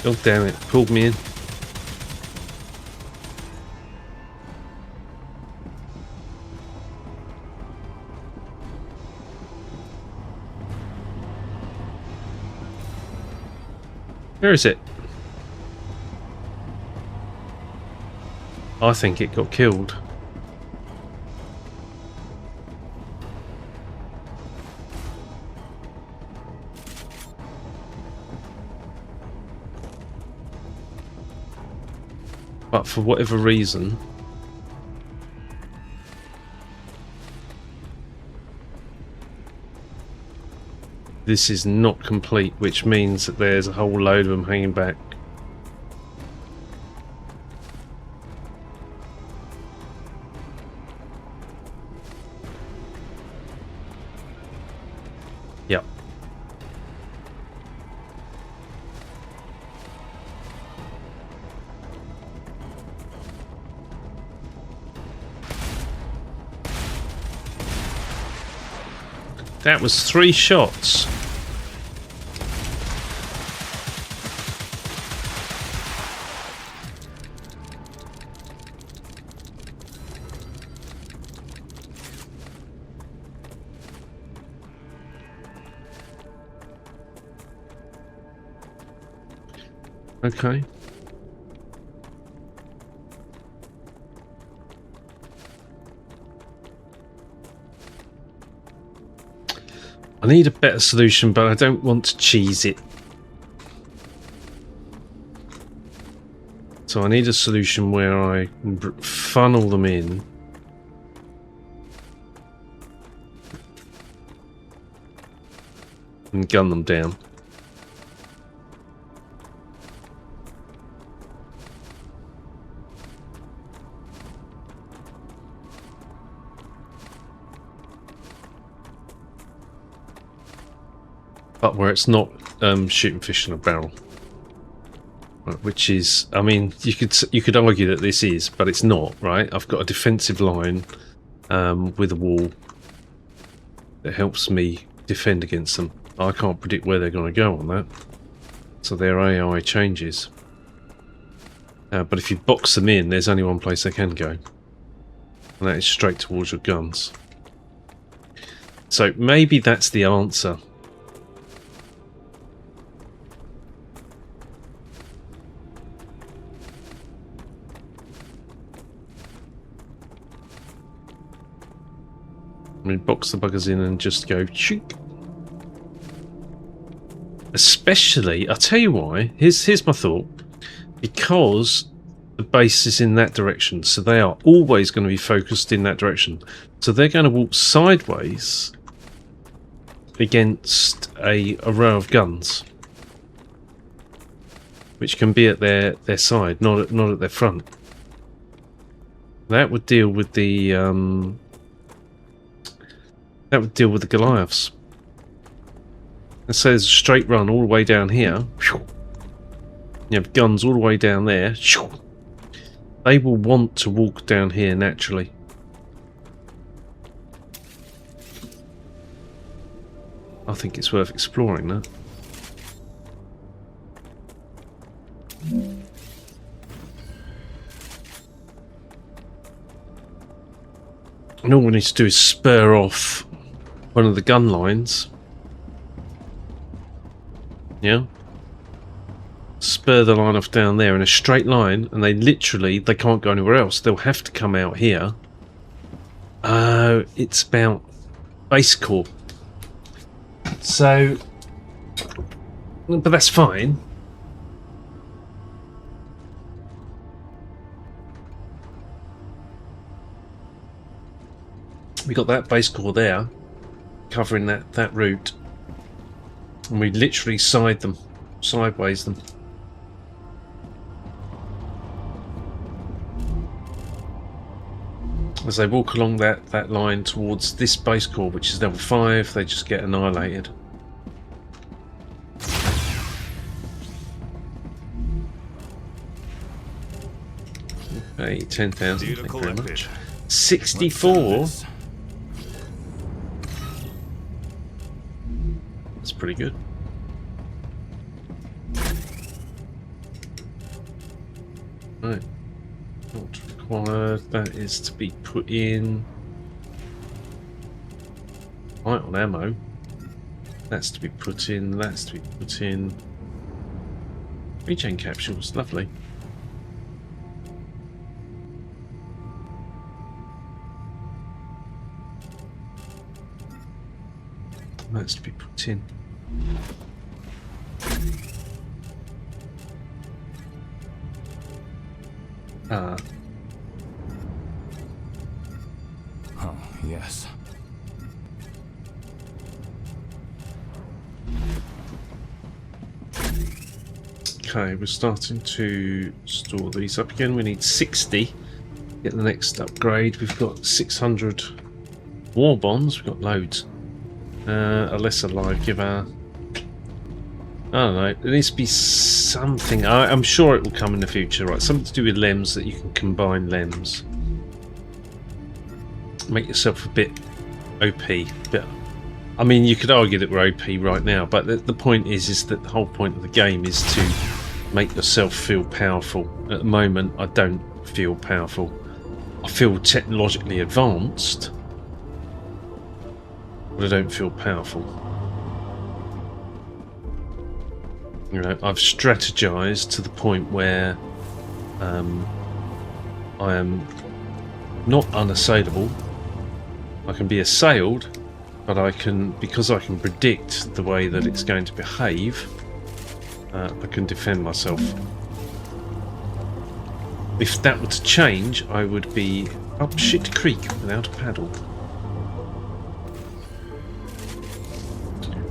Oh damn it, pulled me in. Where is it? I think it got killed. But for whatever reason, this is not complete, which means that there's a whole load of them hanging back. Yep. That was 3 shots. Okay. I I need a better solution, but I don't want to cheese it. So I need a solution where I funnel them in. And gun them down. But where it's not shooting fish in a barrel. Right, which is, I mean, you could argue that this is, but it's not, right? I've got a defensive line with a wall that helps me defend against them. I can't predict where they're going to go on that, so their AI changes. But if you box them in, there's only one place they can go, and that is straight towards your guns. So maybe that's the answer. I mean, box the buggers in and just go chink. Especially, I'll tell you why. Here's my thought. Because the base is in that direction, so they are always going to be focused in that direction. So they're going to walk sideways against a row of guns, which can be at their side, not at their front. That would deal with the Goliaths. Let's say there's a straight run all the way down here. You have guns all the way down there. They will want to walk down here naturally. I think it's worth exploring that. And all we need to do is spur off one of the gun lines. Yeah? Spur the line off down there in a straight line, and they can't go anywhere else. They'll have to come out here. It's about base core. So, but that's fine. We got that base core there, covering that route, and we literally sideways them. As they walk along that line towards this base core, which is level 5, they just get annihilated. Okay, 10,000, thank you very much. 64? That's pretty good. Right. Not required. That is to be put in. Right on ammo. That's to be put in. That's to be put in. Regen capsules. Lovely. That's to be put in. Ah. Oh, yes. Okay, we're starting to store these up again. We need 60. Get the next upgrade. We've got 600 war bonds. We've got loads. A lesser life giver. I don't know. There needs to be something. I'm sure it will come in the future, right? Something to do with lems, that you can combine lems. Make yourself a bit OP. I mean, you could argue that we're OP right now, but the point is that the whole point of the game is to make yourself feel powerful. At the moment, I don't feel powerful. I feel technologically advanced, but I don't feel powerful. You know, I've strategized to the point where I am not unassailable. I can be assailed, But I can, because I can predict the way that it's going to behave, I can defend myself. If that were to change, I would be up shit creek without a paddle.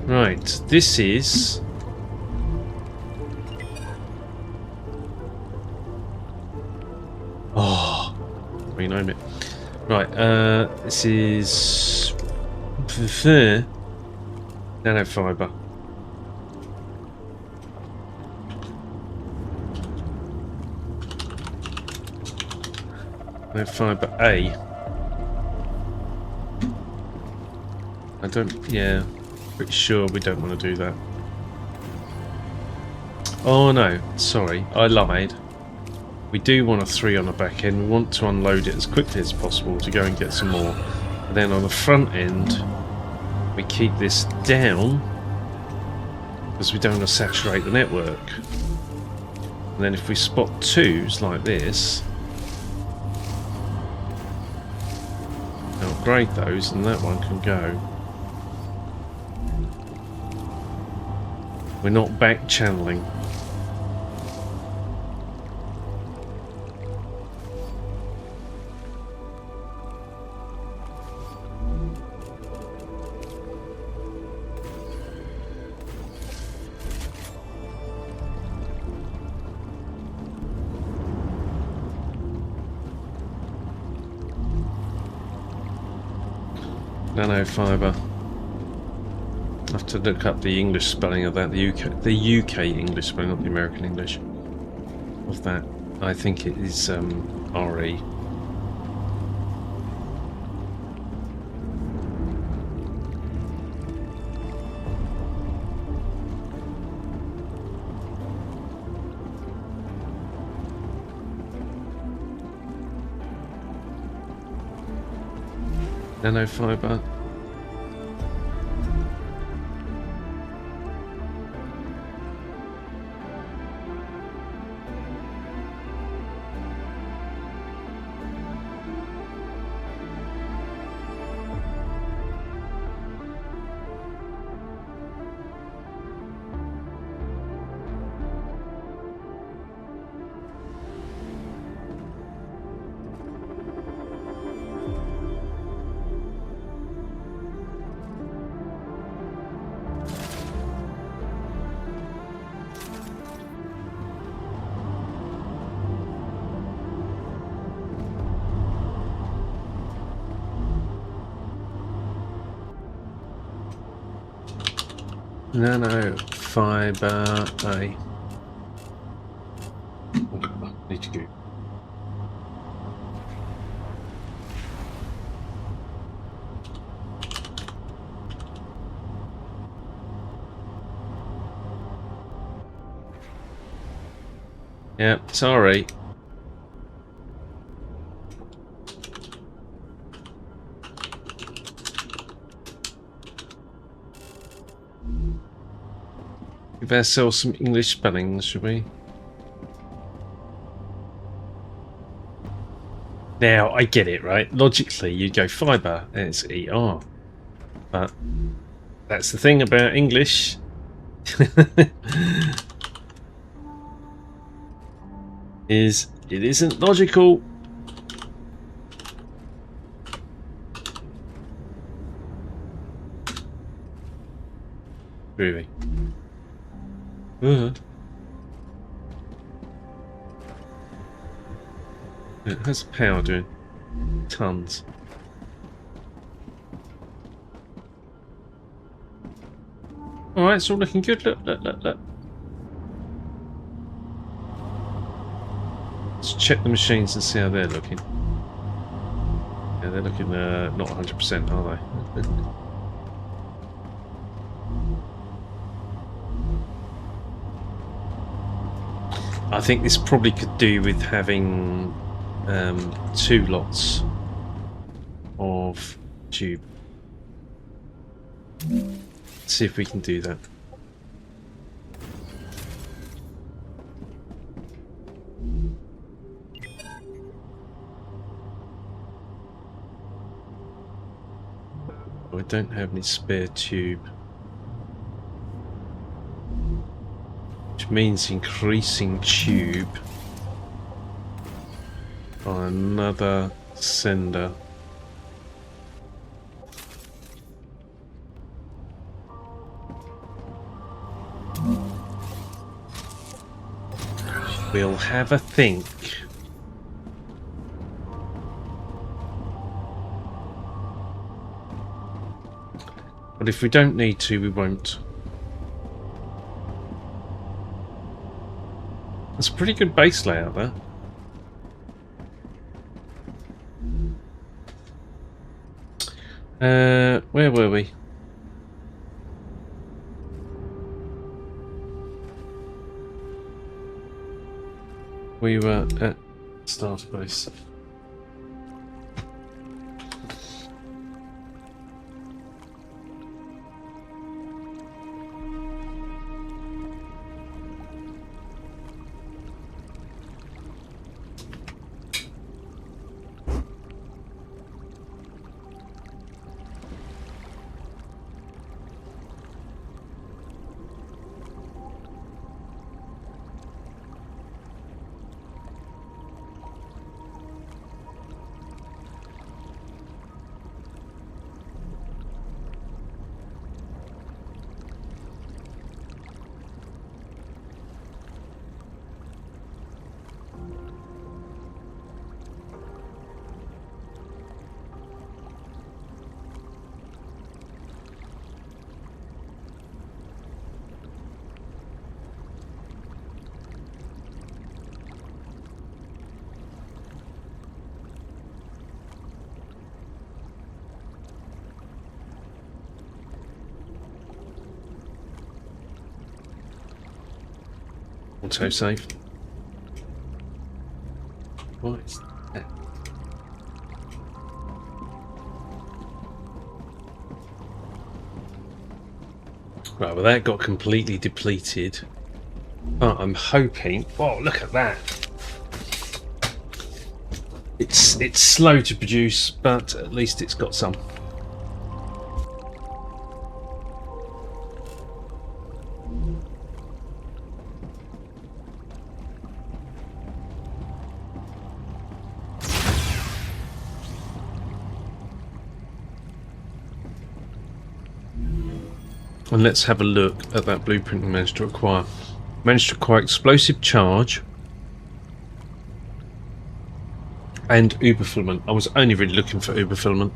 Right, this is... Oh, rename it. Right, this is... Nanofibre. Nanofibre A. I don't... yeah, pretty sure we don't want to do that. Oh no, sorry, I lied. We do want a 3 on the back end. We want to unload it as quickly as possible to go and get some more. And then on the front end, we keep this down because we don't want to saturate the network. And then if we spot 2s like this, upgrade those and that one can go. We're not back channeling. Nanofibre. I have to look up the English spelling of that. The UK English spelling, not the American English of that. I think it is RE. Nanofibre. Nanofibre A. Oh, need to go. Yeah, sorry. Give ourselves some English spellings, should we? Now, I get it, right? Logically, you'd go fibre, and it's ER. But that's the thing about English. Is it isn't logical. Really? How's the power doing? Tons. Alright, it's all looking good. Look, look, look, look. Let's check the machines and see how they're looking. Yeah, they're looking not 100%, are they? I think this probably could do with having 2 lots of tube. Let's see if we can do that. Good. don't have any spare tube. Which means increasing tube by another sender. We'll have a think. But if we don't need to, we won't. It's a pretty good base layout there. Where were we? We were at starter base. Auto save. What is that? Right, well that got completely depleted. But I'm hoping. Oh, look at that! It's slow to produce, but at least it's got some. And let's have a look at that blueprint we managed to acquire. Managed to acquire explosive charge and uber filament. I was only really looking for uber filament.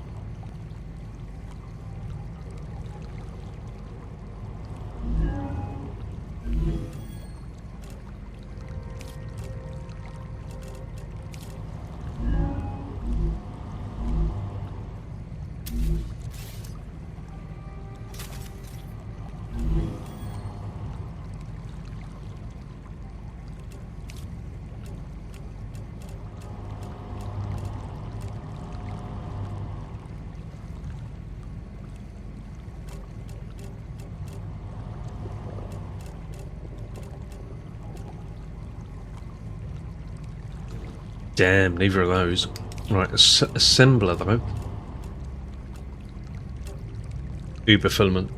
Damn, neither of those. Right, assembler though. Uber filament.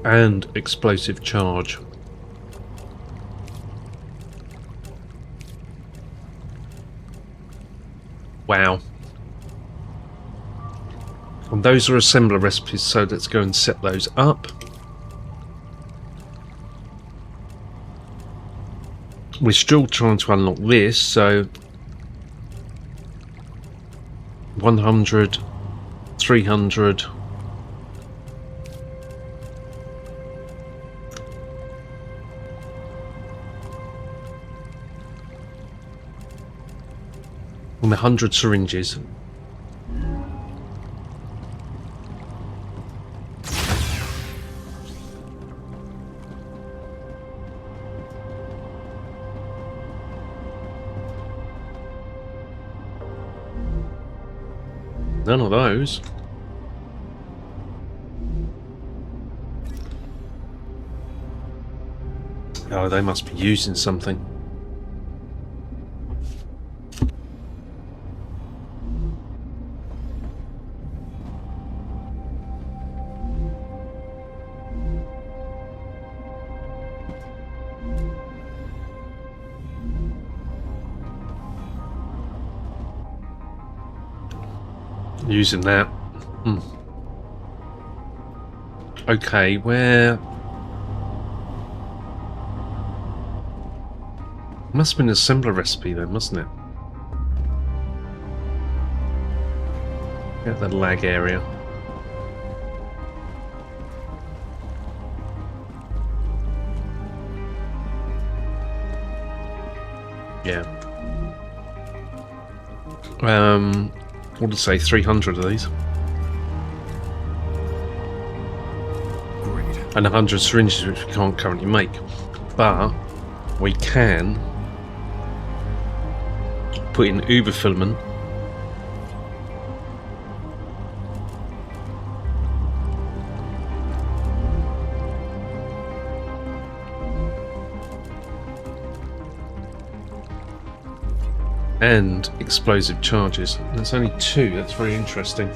And explosive charge. Wow. And those are assembler recipes, so let's go and set those up. We're still trying to unlock this, so 100, 300. And 100 syringes. None of those. Oh, they must be using something. Using that. Okay, where... Must have been an assembler recipe then, mustn't it? Get that lag area. Yeah. What to say, 300 of these. Great. And 100 syringes, which we can't currently make. But we can put in Uber filament. And explosive charges. There's only 2, that's very interesting.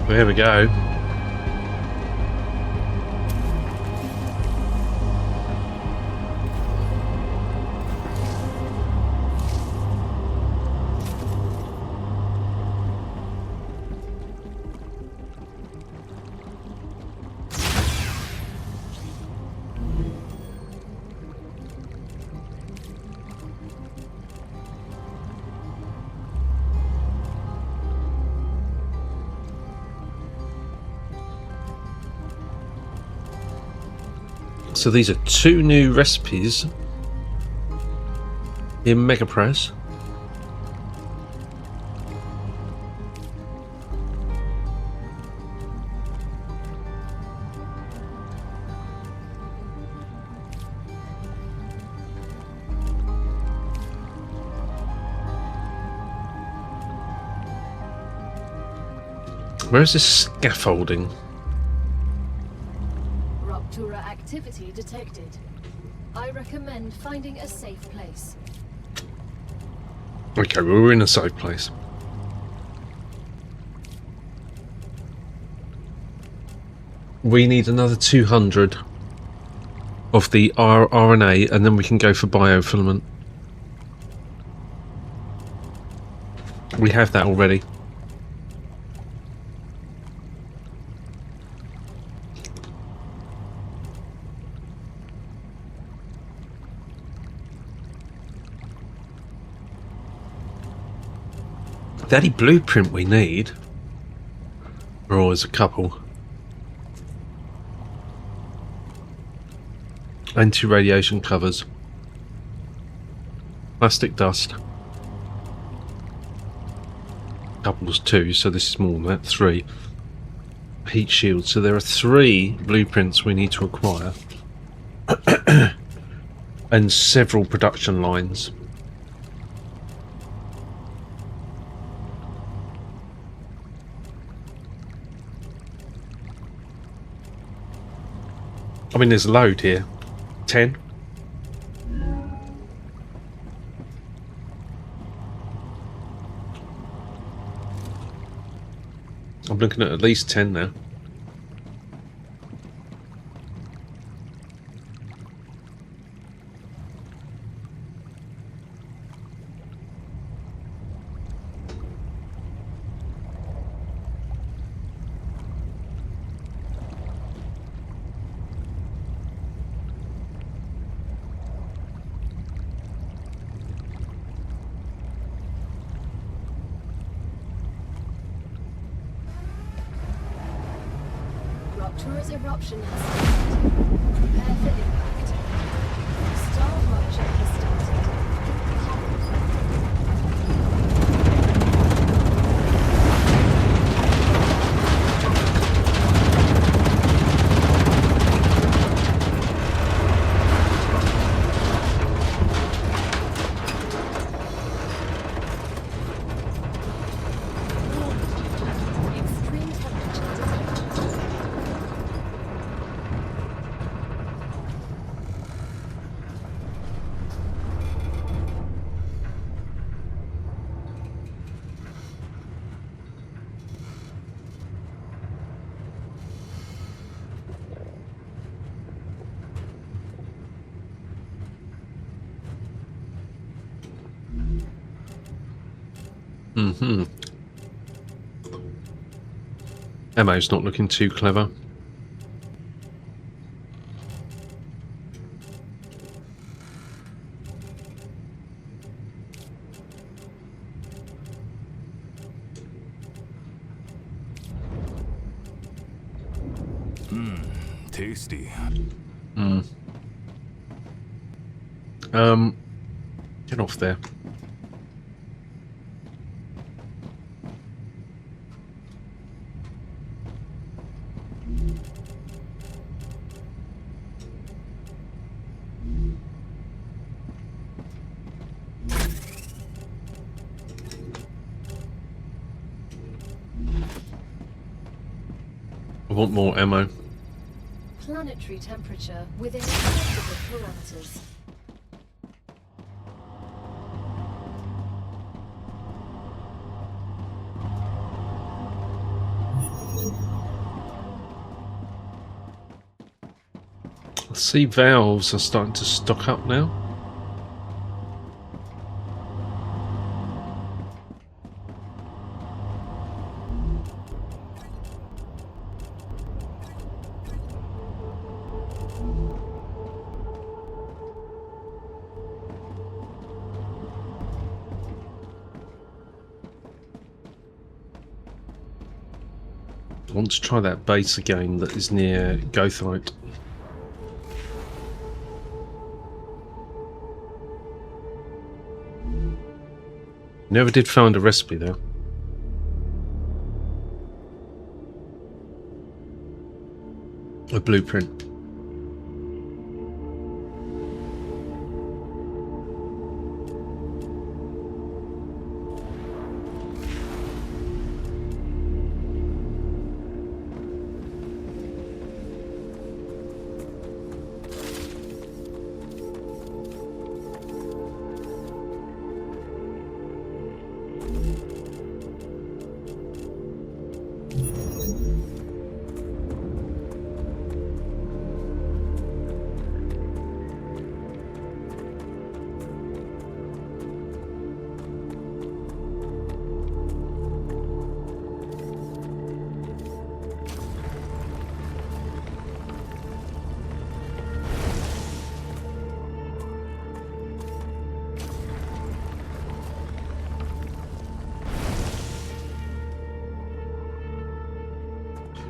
There we go. So these are 2 new recipes in MegaPress. Where is this scaffolding? Ruptura activity detected. I recommend finding a safe place. Okay, well, we're in a safe place. We need another 200 of the RNA, and then we can go for biofilament. We have that already. The only blueprint we need, or always a couple. Anti-radiation covers. Plastic dust. Couples 2, so this is more than that, 3. Heat shield, so there are 3 blueprints we need to acquire. And several production lines. I mean, there's a load here. 10. I'm looking at least 10 now. Raptura's eruption has started. Prepare for impact. StarRupture has started. Extreme temperature detected. Mm-hmm. Ammo's not looking too clever. Tasty. Get off there. I want more ammo. Planetary temperature within acceptable parameters. I see valves are starting to stock up now. I want to try that base again that is near Gothite. Never did find a recipe though. A blueprint.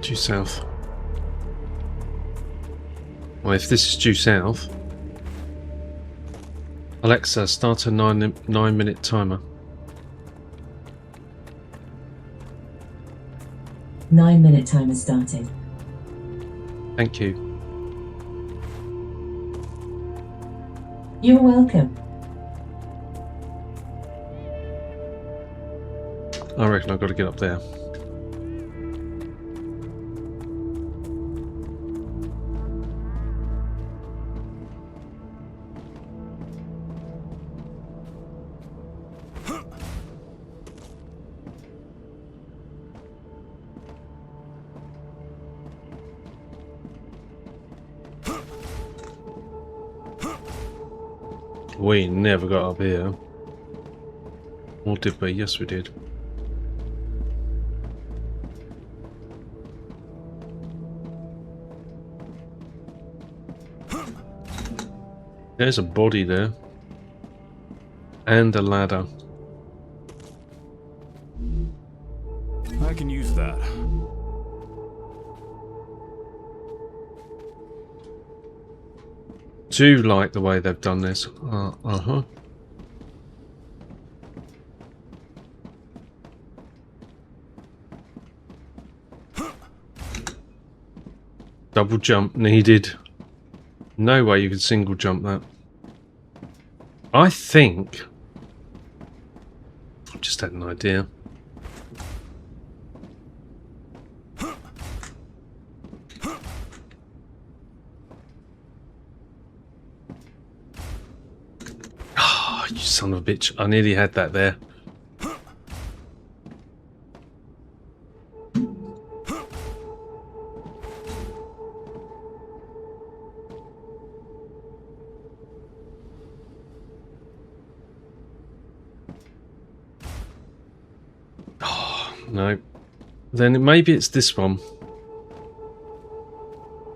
Due south. Well, if this is due south, Alexa, start a 9-minute timer. 9-minute timer started. Thank you. You're welcome. I reckon I've got to get up there. We never got up here. Or did we? Yes, we did. There's a body there. And a ladder. I can use that. do like the way they've done this. Uh-huh. Double jump needed. No way you could single jump that. I think... I've just had an idea. Oh, you son of a bitch. I nearly had that there. No. Then maybe it's this one.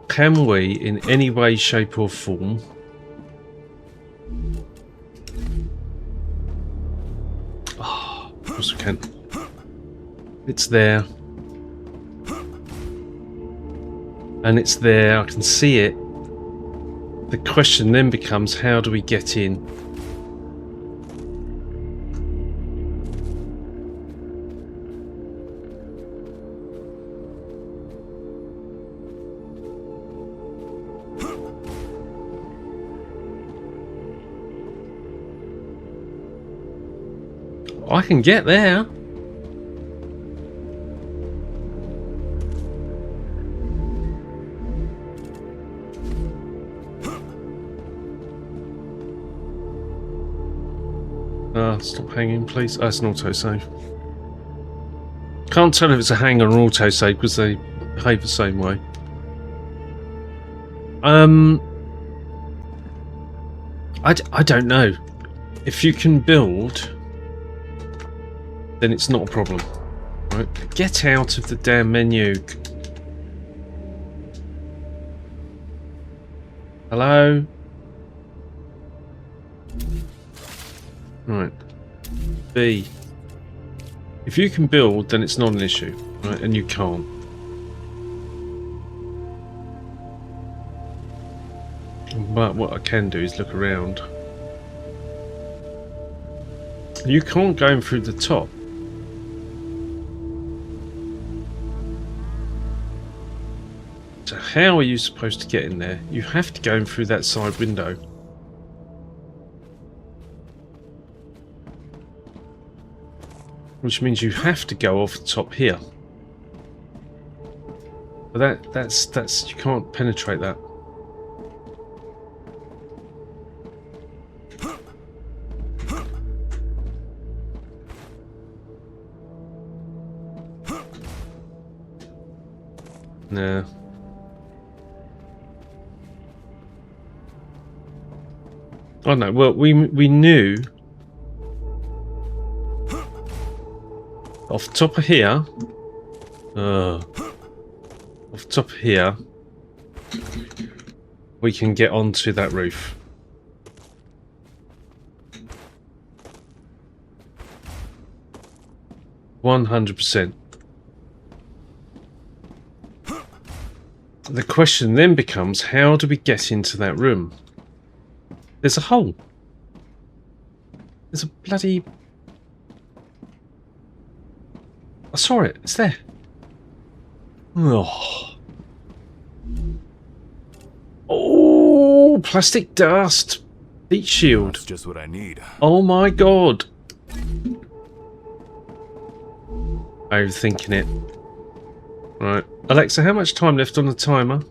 Can we, in any way, shape or form... Oh, of course we can. It's there. And it's there. I can see it. The question then becomes, how do we get in? I can get there. Stop hanging, please. Oh, it's an autosave. Can't tell if it's a hang or an autosave because they behave the same way. I don't know. If you can build, then it's not a problem. Right? Get out of the damn menu. Hello? Right. B. If you can build, then it's not an issue. Right? And you can't. But what I can do is look around. You can't go in through the top. So how are you supposed to get in there? You have to go in through that side window. Which means you have to go off the top here. But that's you can't penetrate that. Nah. Oh no, well we knew off the top of here, off the top of here, we can get onto that roof. %100%. The question then becomes, how do we get into that room? There's a hole. There's a bloody... I saw it. It's there. Oh. Oh, plastic dust. Heat shield. That's just what I need. Oh my god. Overthinking it. Right. Alexa, how much time left on the timer?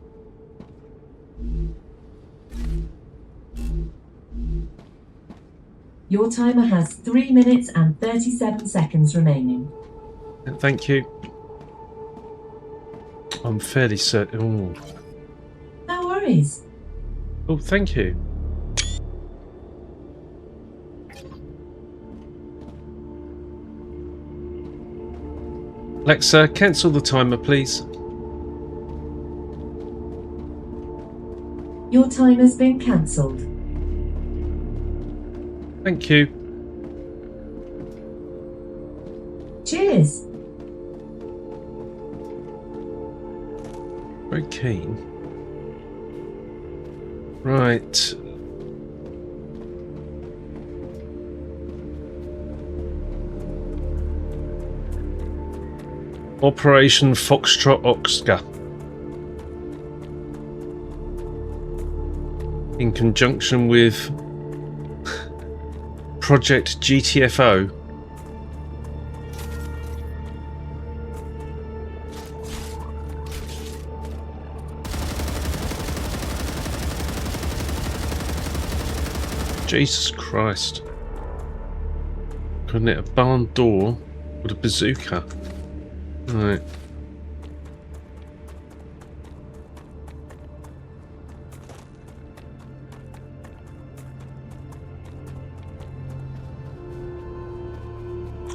Your timer has 3 minutes and 37 seconds remaining. Thank you. I'm fairly certain. Oh. No worries. Oh, thank you. Alexa, cancel the timer, please. Your timer's been cancelled. Thank you. Cheers. Very keen. Right. Operation Foxtrot Oscar. In conjunction with Project GTFO. Jesus Christ. Couldn't hit a barn door with a bazooka. Right.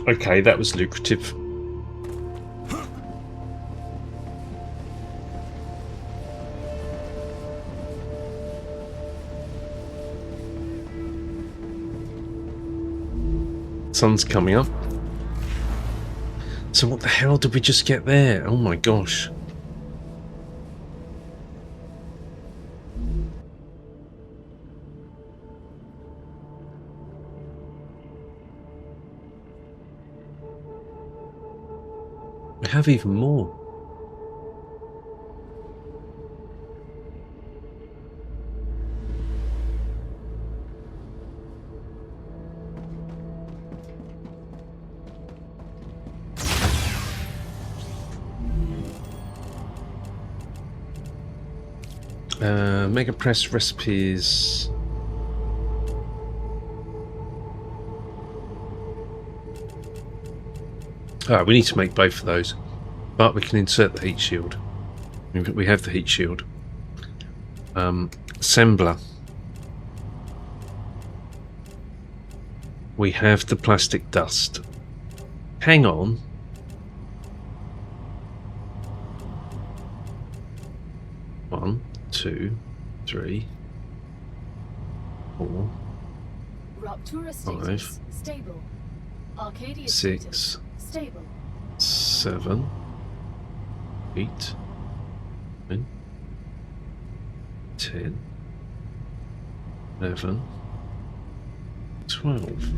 Okay, that was lucrative. Sun's coming up. So what the hell did we just get there? Oh my gosh. We have even more. Mega Press recipes. Ah, we need to make both of those, but we can insert the heat shield. We have the heat shield. Assembler. We have the plastic dust. Hang on. One, two, 3, 4, Raptura 5, status stable. Arcadia 6, status stable. 7, 8, 9, 10, 11, 12.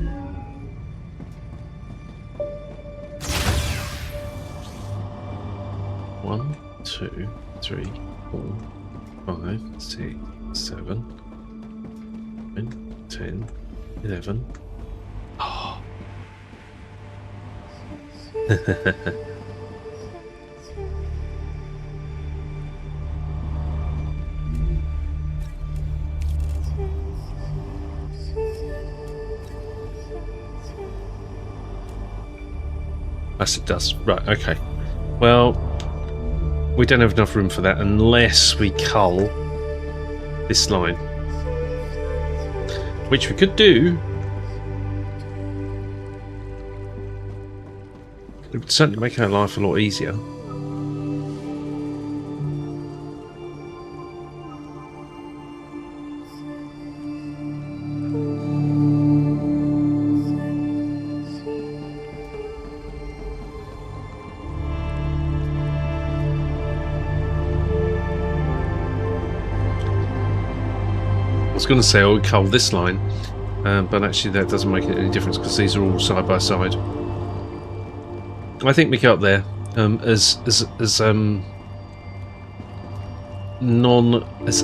One, 2, 3, 4, 5, 6, 7, 10, 11. Oh. Yes, it does. Right, okay. Well, we don't have enough room for that unless we cull this line. Which we could do. It would certainly make our life a lot easier. I was going to say I would cull this line, but actually that doesn't make any difference because these are all side by side. I think we go up there as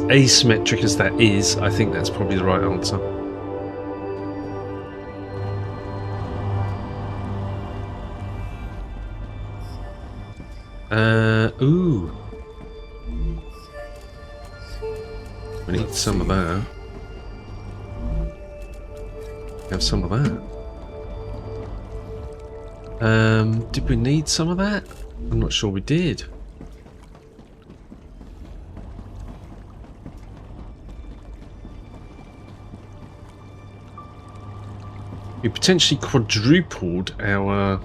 asymmetric as that is. I think that's probably the right answer. Ooh, we need some of that. Have some of that. Did we need some of that? I'm not sure we did. We potentially quadrupled our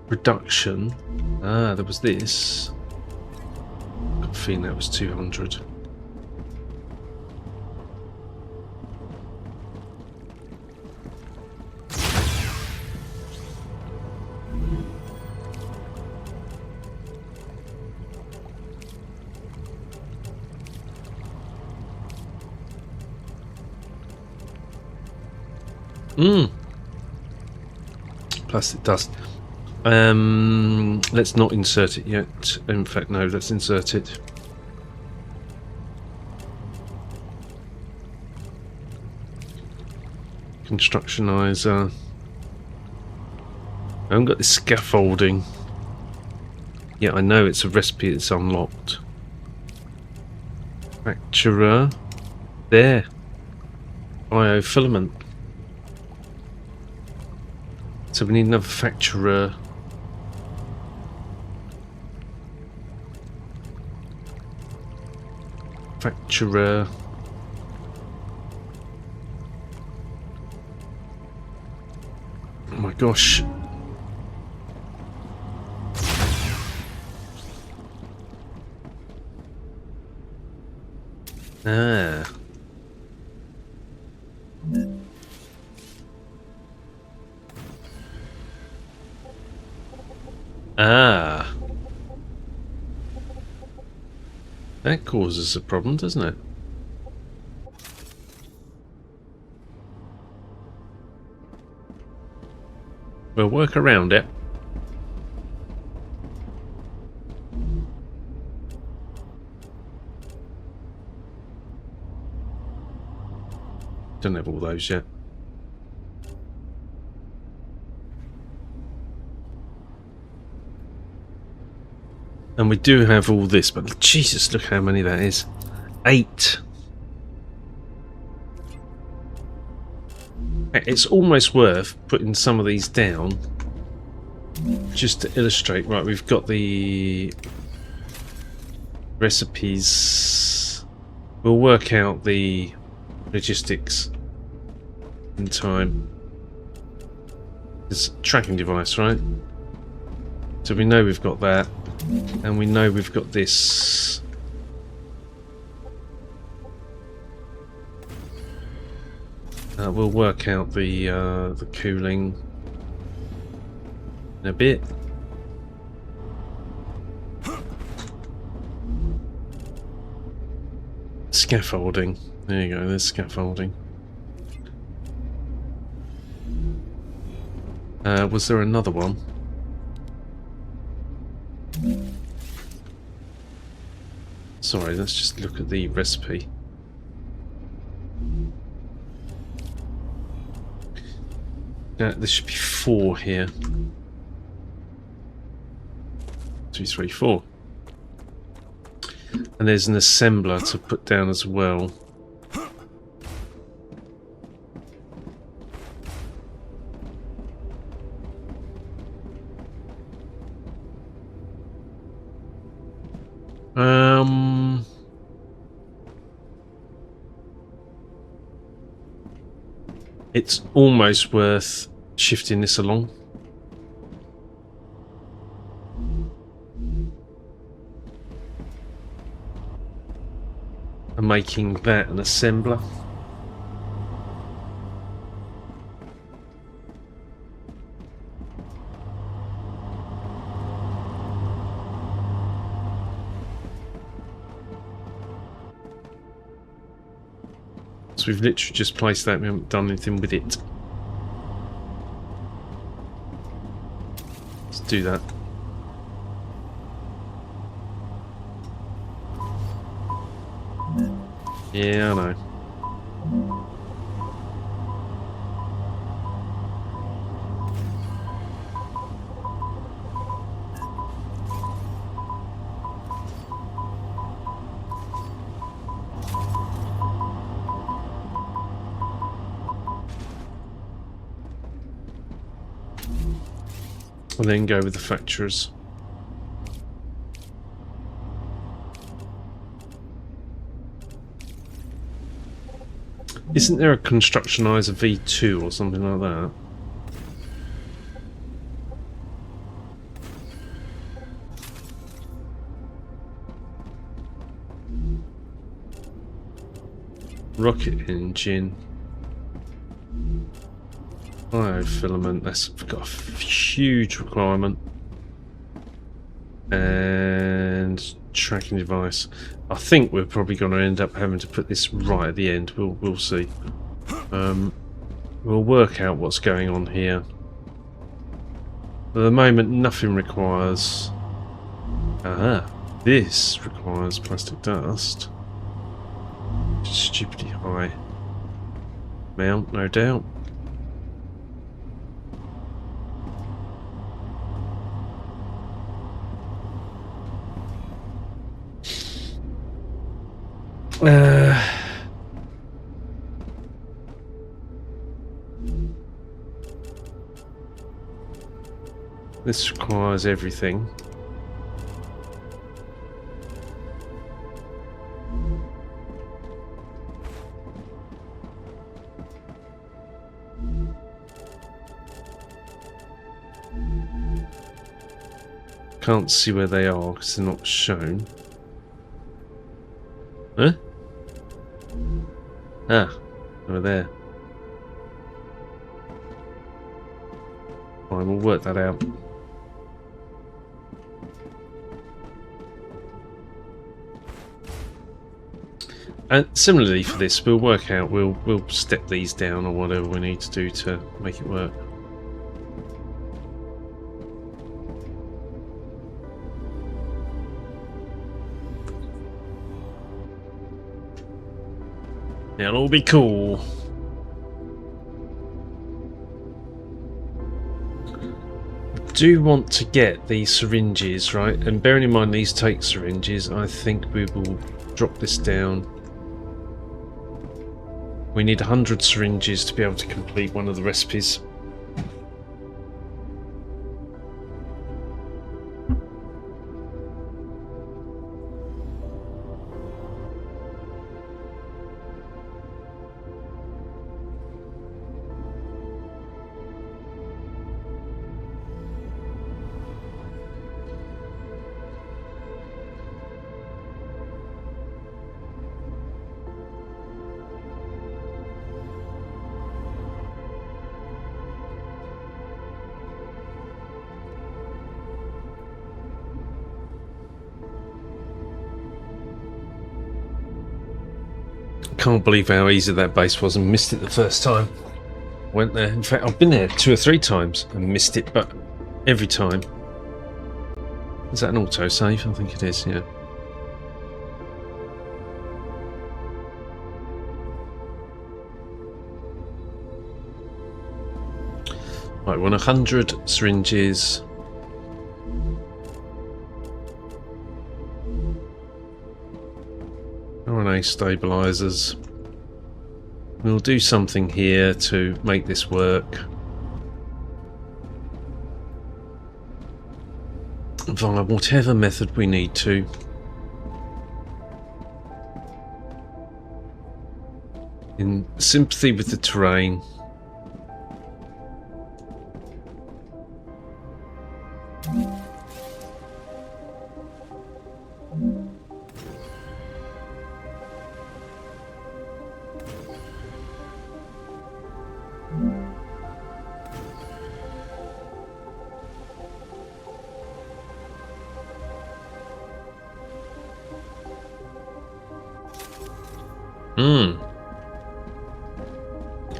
production. Ah, there was this. I've got a feeling that was 200. Plastic dust. Let's not insert it yet. In fact, no, let's insert it. Constructionizer. I haven't got the scaffolding. Yeah, I know it's a recipe that's unlocked. Facturer. There. Biofilament. So we need another facturer. Facturer. Oh my gosh. Ah. Ah. That causes a problem, doesn't it? We'll work around it. Don't have all those yet. And we do have all this, but Jesus, look how many that is. 8. It's almost worth putting some of these down just to illustrate. Right, we've got the recipes. We'll work out the logistics in time. It's a tracking device, right? So we know we've got that, and we know we've got this. We'll work out the cooling in a bit. Scaffolding. There you go. There's scaffolding. Was there another one? Sorry, let's just look at the recipe. There should be 4 here. 2, 3, 4. And there's an assembler to put down as well. It's almost worth shifting this along. And making that an assembler. So we've literally just placed that, we haven't done anything with it. Let's do that. Yeah, I know. And then go with the facturers. Isn't there a constructionizer V2 or something like that? Rocket engine. Biofilament, that's got a huge requirement. And tracking device. I think we're probably going to end up having to put this right at the end. We'll see. We'll work out what's going on here. At the moment, nothing requires... Aha! This requires plastic dust. Stupidly high amount, no doubt. This requires everything. Can't see where they are because they're not shown. Huh? Ah, over there. Fine, we'll work that out. And similarly for this, we'll work out, we'll step these down or whatever we need to do to make it work. It'll all be cool. I do want to get these syringes, right? And bearing in mind these take syringes, I think we will drop this down. We need 100 syringes to be able to complete one of the recipes. Can't believe how easy that base was and missed it the first time. Went there. In fact, I've been there 2 or 3 times and missed it, but every time. Is that an autosave? I think it is, yeah. Right, we want 100 syringes. RNA stabilizers. We'll do something here to make this work via whatever method we need to. In sympathy with the terrain.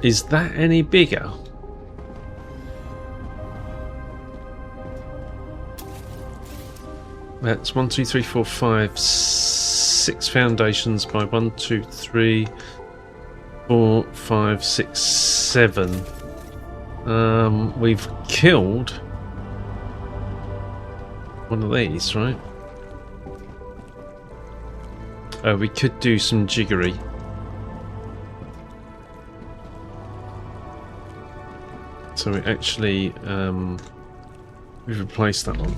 Is that any bigger? That's 1, 2, 3, 4, 5, 6 foundations by 1, 2, 3, 4, 5, 6, 7. We've killed one of these, right? We could do some jiggery. So we actually we've replaced that one.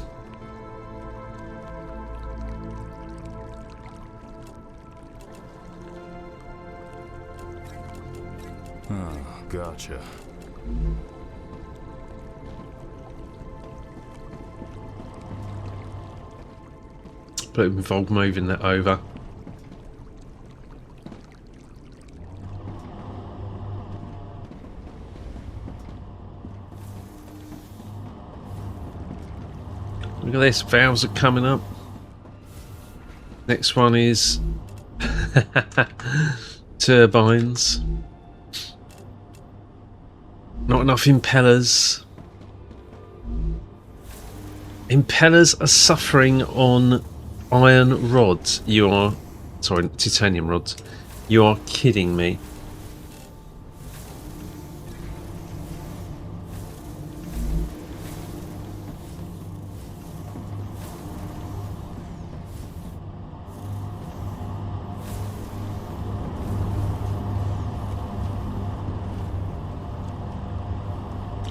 Oh, gotcha. But it involved moving that over. Look at this, valves are coming up. Next one is turbines. Not enough impellers. Impellers are suffering on iron rods. You are... Sorry, titanium rods. You are kidding me.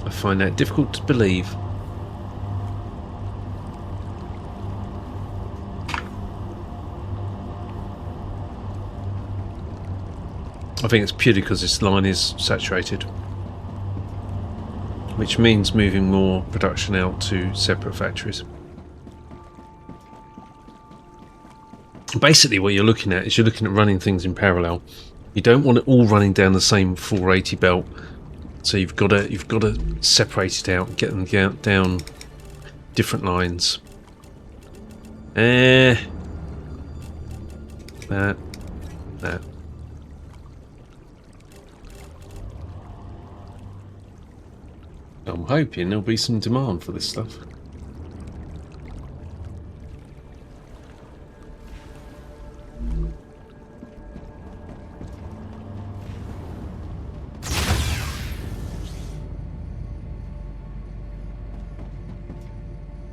I find that difficult to believe. I think it's purely because this line is saturated, which means moving more production out to separate factories. Basically what you're looking at is you're looking at running things in parallel. You don't want it all running down the same 480 belt, so you've got to separate it out and get them down different lines. That. I'm hoping there'll be some demand for this stuff.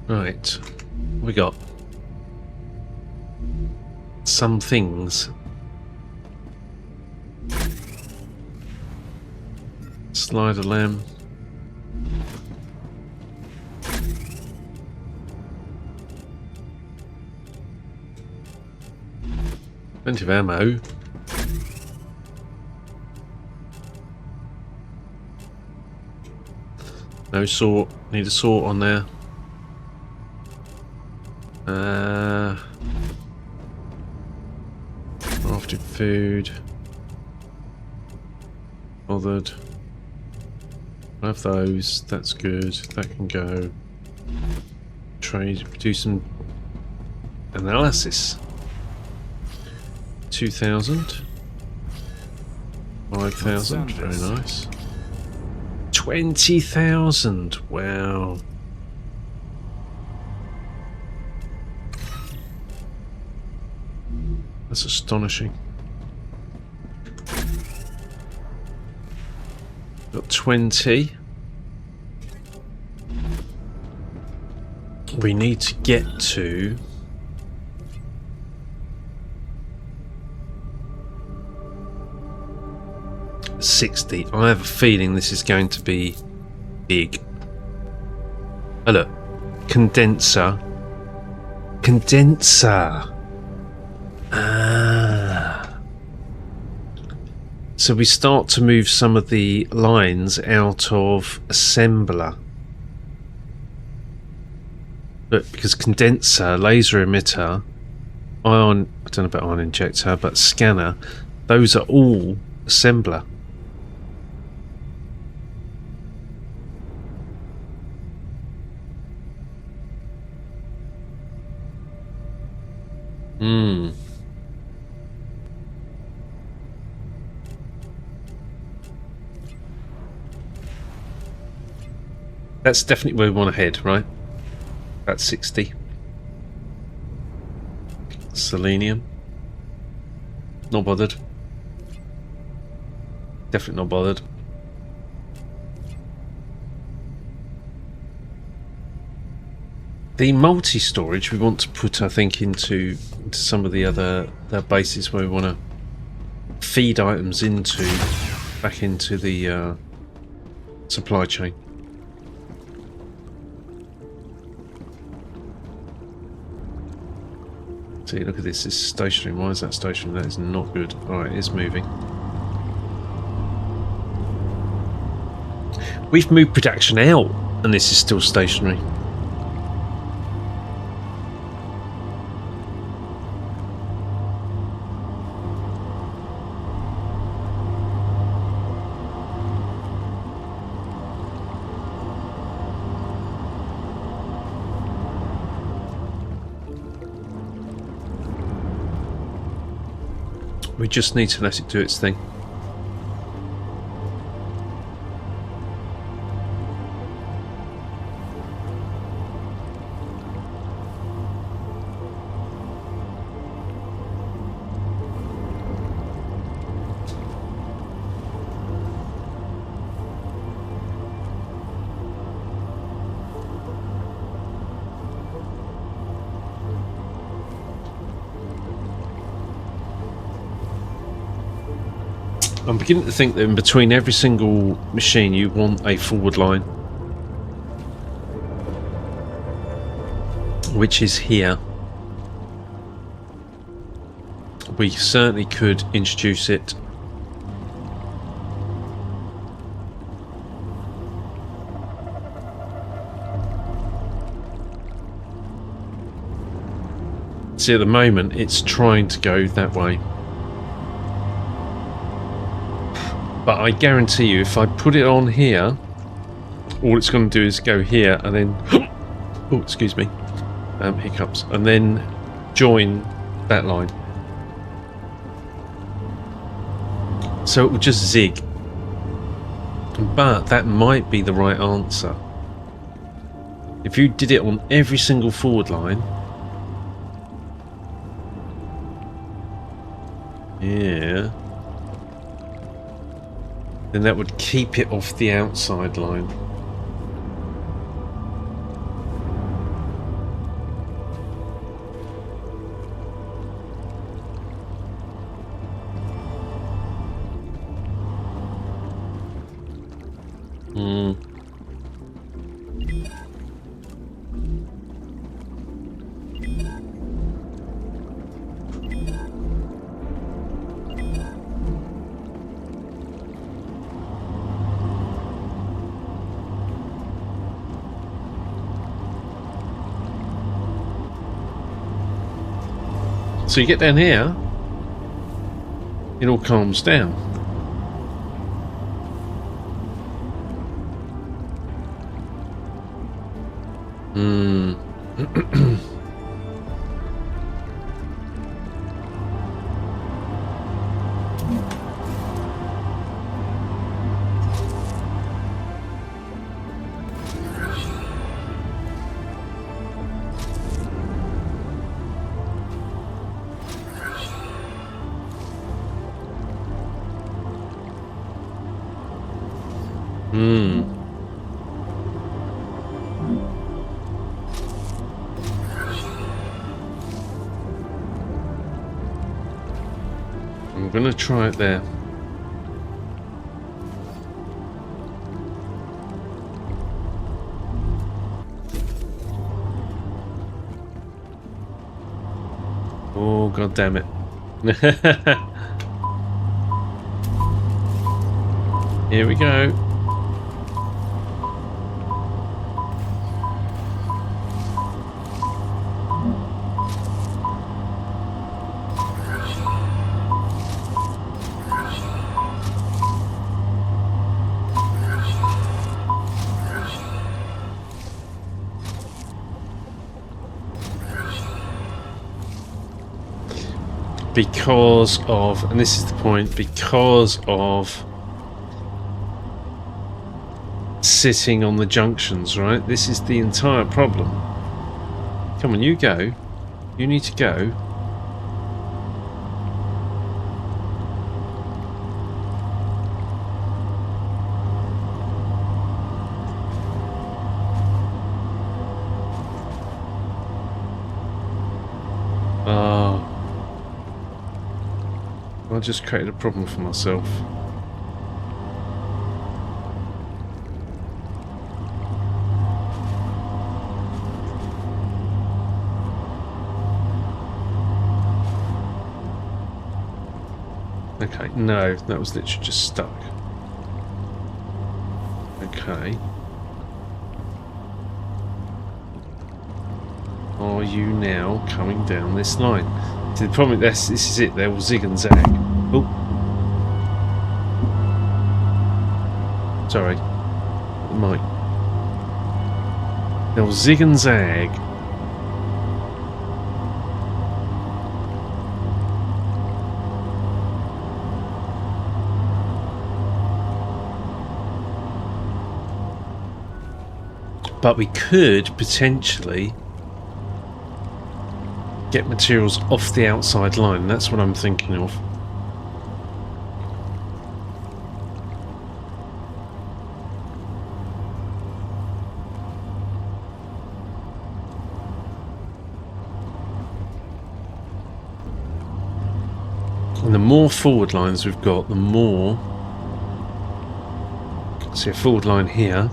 Right, what we got some things. Slider lamb. Plenty of ammo. No sort. Need a sort on there. Crafted food. Bothered. I have those. That's good. That can go. Trade. Do some analysis. 2,000. 5,000. Very nice. 20,000. Wow. That's astonishing. Got 20. We need to get to 60. I have a feeling this is going to be big. Oh look, condenser. So we start to move some of the lines out of assembler. Look, because condenser, laser emitter, ion, I don't know about ion injector, but scanner, those are all assembler. That's definitely where we want to head, right? About 60. Selenium. Not bothered. Definitely not bothered. The multi-storage we want to put, I think, into some of the other bases where we want to feed items back into the supply chain. See, look at this. It's stationary. Why is that stationary? That is not good. Alright, it is moving. We've moved production out, and this is still stationary. We just need to let it do its thing. I'm beginning to think that in between every single machine you want a forward line, which is here. We certainly could introduce it. See, at the moment it's trying to go that way. But I guarantee you, if I put it on here, all it's going to do is go here and then... oh, excuse me. Hiccups. And then join that line. So it will just zig. But that might be the right answer. If you did it on every single forward line... yeah... then that would keep it off the outside line. So you get down here, it all calms down. I'm gonna try it there. Oh, god damn it. Here we go. Because of, and this is the point, because of sitting on the junctions, right? This is the entire problem. Come on, you go. You need to go. I just created a problem for myself. Okay, no, that was literally just stuck. Okay. Are you now coming down this line? See, the problem with this is it, they will zig and zag. Oh. Sorry. The mic. They'll zig and zag. But we could potentially get materials off the outside line. That's what I'm thinking of. And the more forward lines we've got, the more... See a forward line here.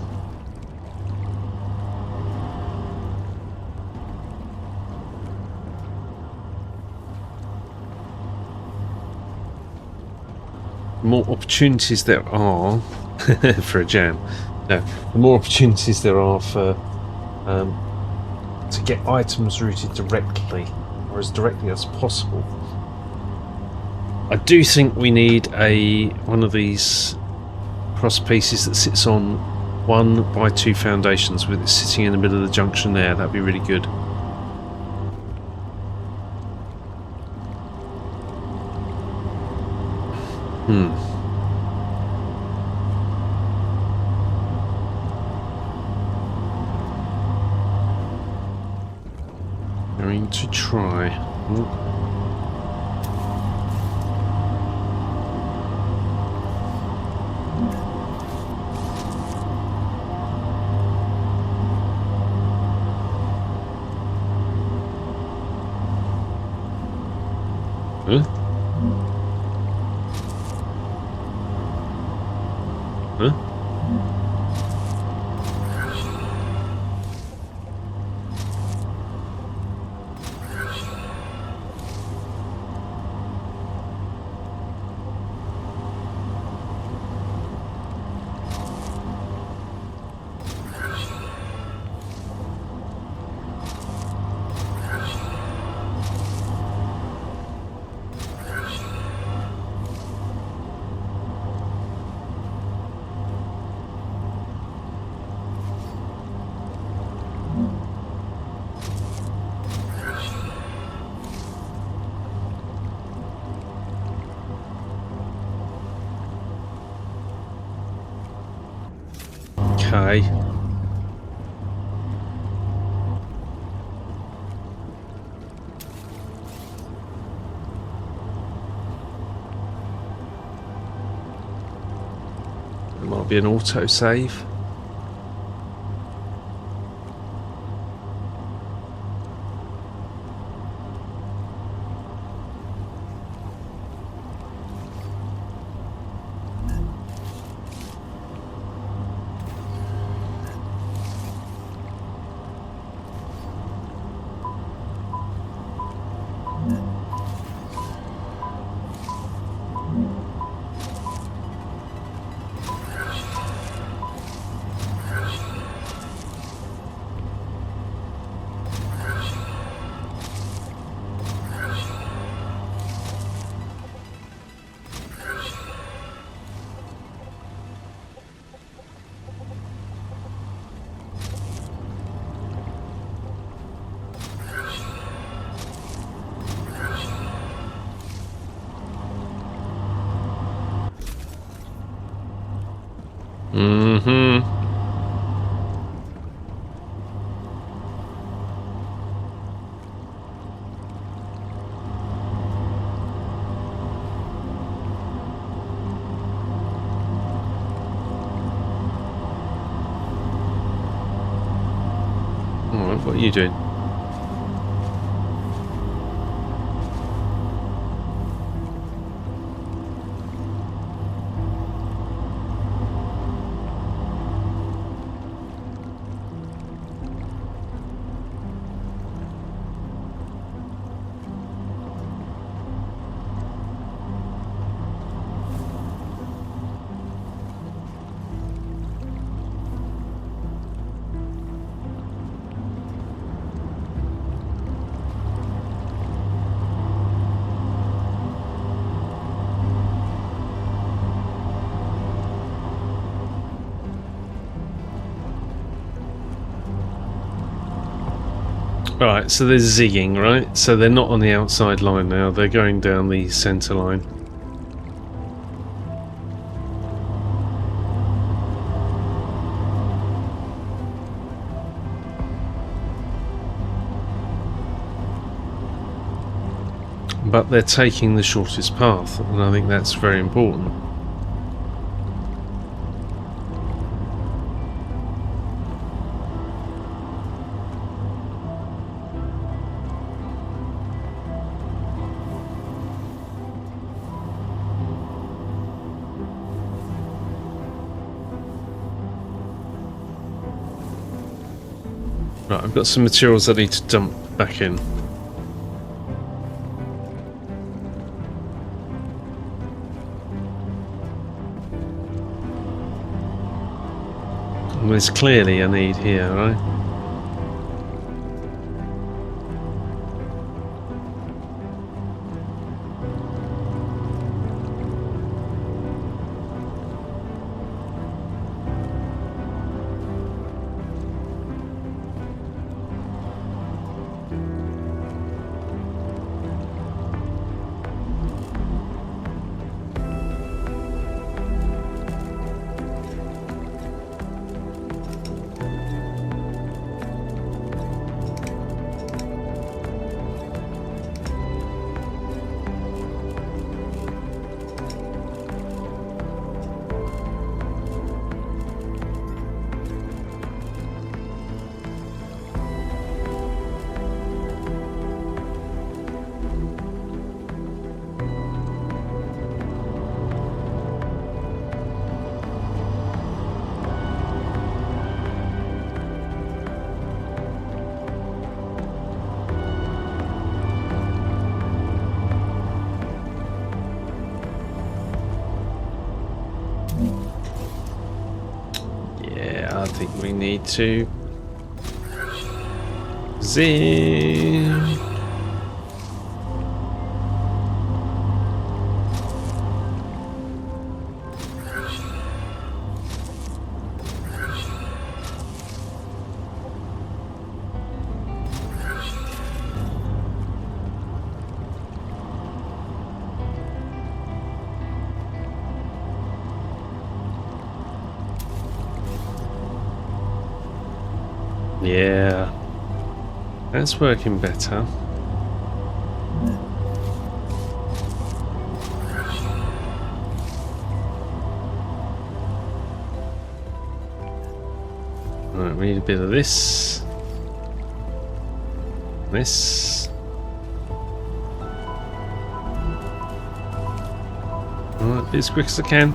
The more opportunities there are for a jam. No, the more opportunities there are for to get items routed directly, or as directly as possible. I do think we need one of these cross pieces that sits on 1x2 foundations, with it sitting in the middle of the junction there. That'd be really good. Going to try. Huh? Huh? Okay. There might be an autosave. Mm-hmm. Alright, what are you doing? Right, so they're zigging, right? So they're not on the outside line now, they're going down the centre line. But they're taking the shortest path, and I think that's very important. Right, I've got some materials I need to dump back in. There's clearly a need here, right? I think we need to zoom. Yeah, that's working better. Right, we need a bit of this. This. Alright, be as quick as I can.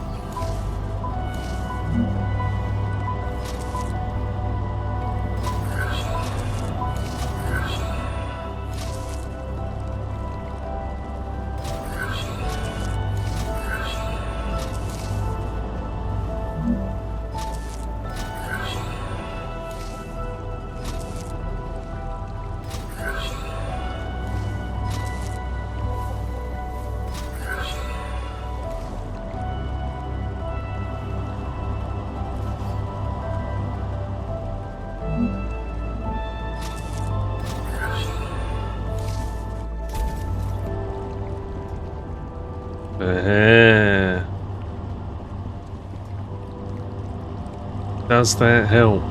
Does that help?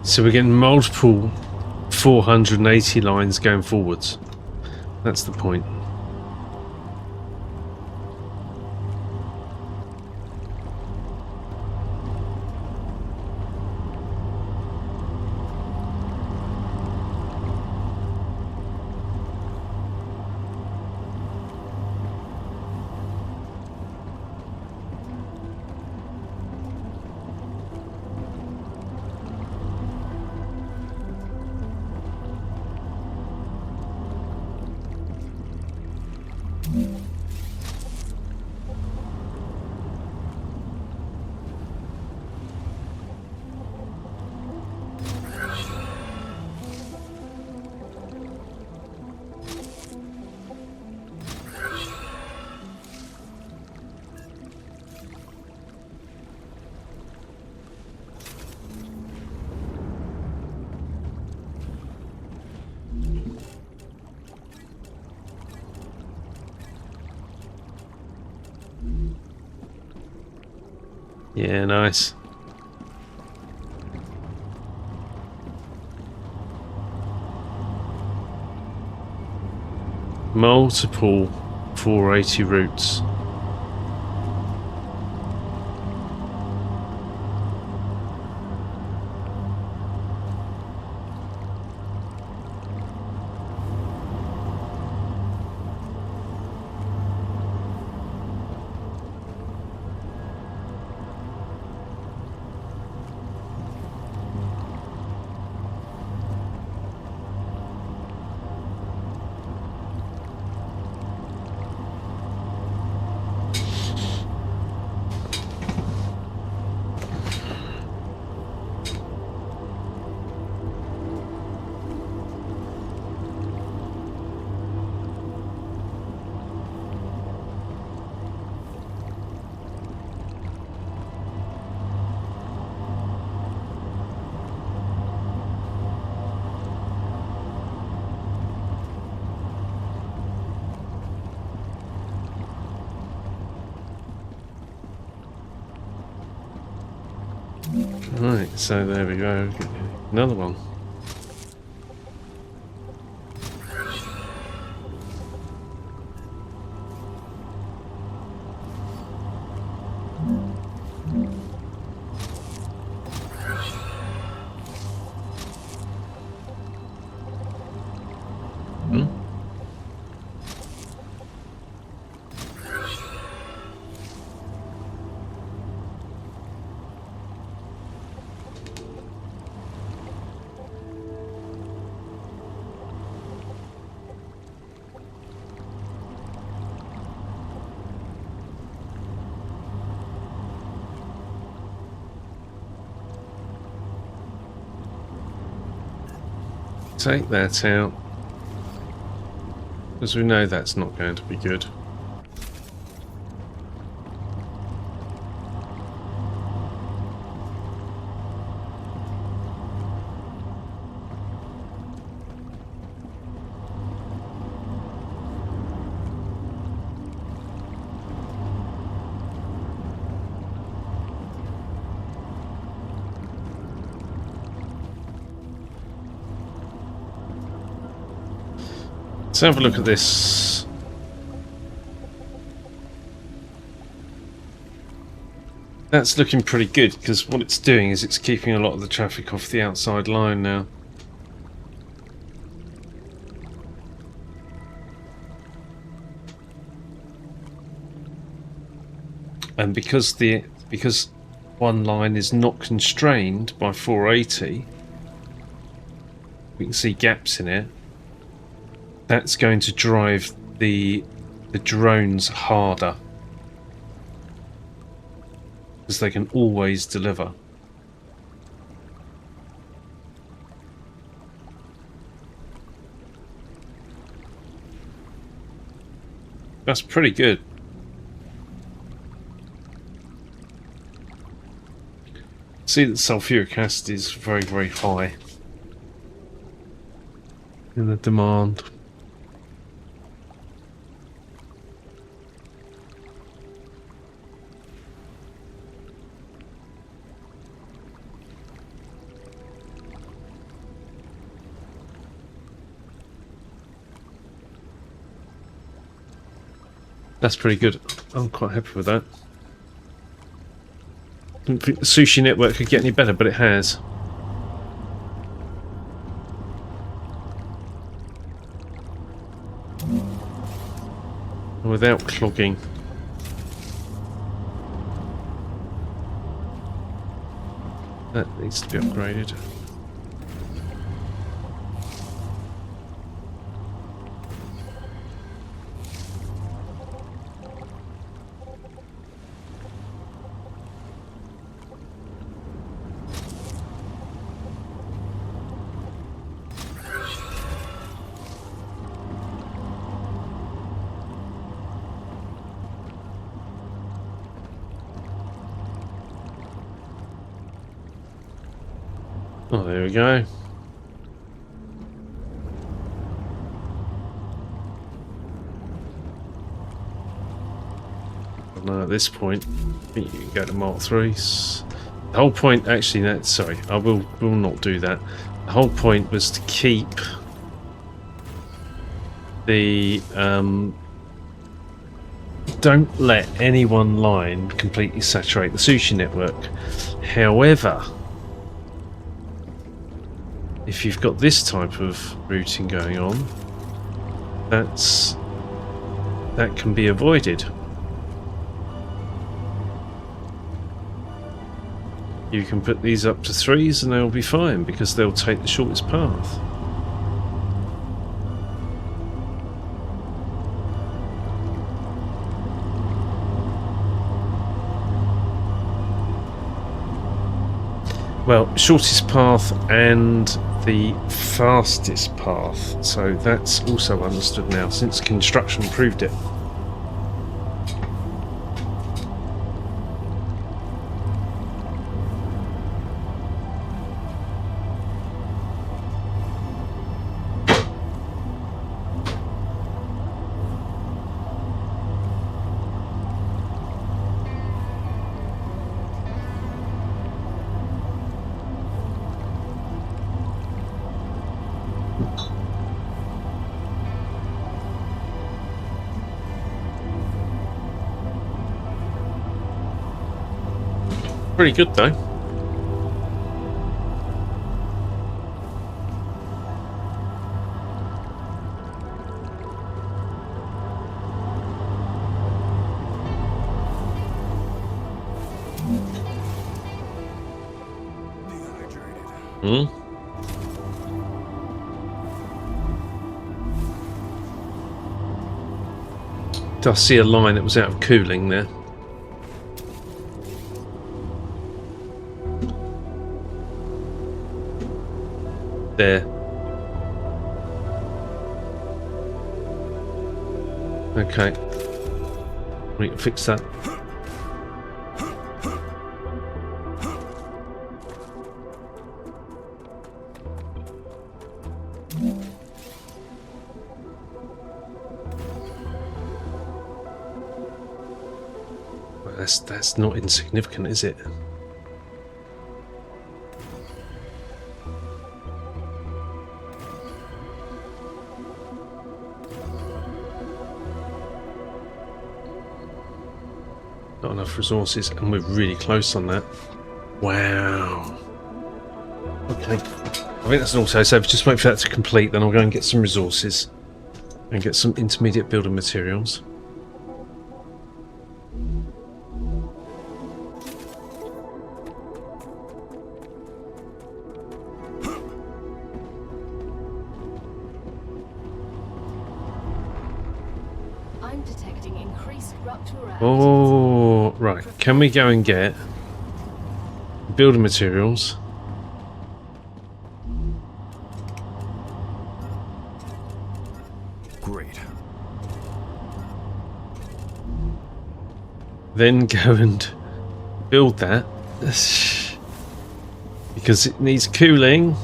So we're getting multiple 480 lines going forwards. That's the point. Yeah, nice. Multiple 480 routes. Right, so there we go. Another one. Hmm? Take that out. Because we know that's not going to be good. Let's have a look at this. That's looking pretty good, because what it's doing is it's keeping a lot of the traffic off the outside line now. And because one line is not constrained by 480, we can see gaps in it. That's going to drive the drones harder, because they can always deliver. That's pretty good. See that sulfuric acid is very, very high in the demand. That's pretty good. I'm quite happy with that. Didn't think the sushi network could get any better, but it has. Without clogging. That needs to be upgraded. Oh, there we go. Now at this point, I think you can go to Mark 3s. The whole point, actually, sorry, I will not do that. The whole point was to keep the don't let any one line completely saturate the sushi network. However, if you've got this type of routing going on, that can be avoided. You can put these up to 3s and they'll be fine, because they'll take the shortest path. Well, shortest path and the fastest path, so that's also understood now since construction proved it. Pretty good though. Hmm. Did I see a line that was out of cooling there? There. Okay. We can fix that. Well, that's not insignificant, is it? Not enough resources, and we're really close on that. Wow. Okay. I think that's an auto save. Just wait for that to complete, then I'll go and get some resources and get some intermediate building materials. I'm detecting increased Ruptura. Oh, right. Can we go and get building materials? Great. Then go and build that. Because it needs cooling.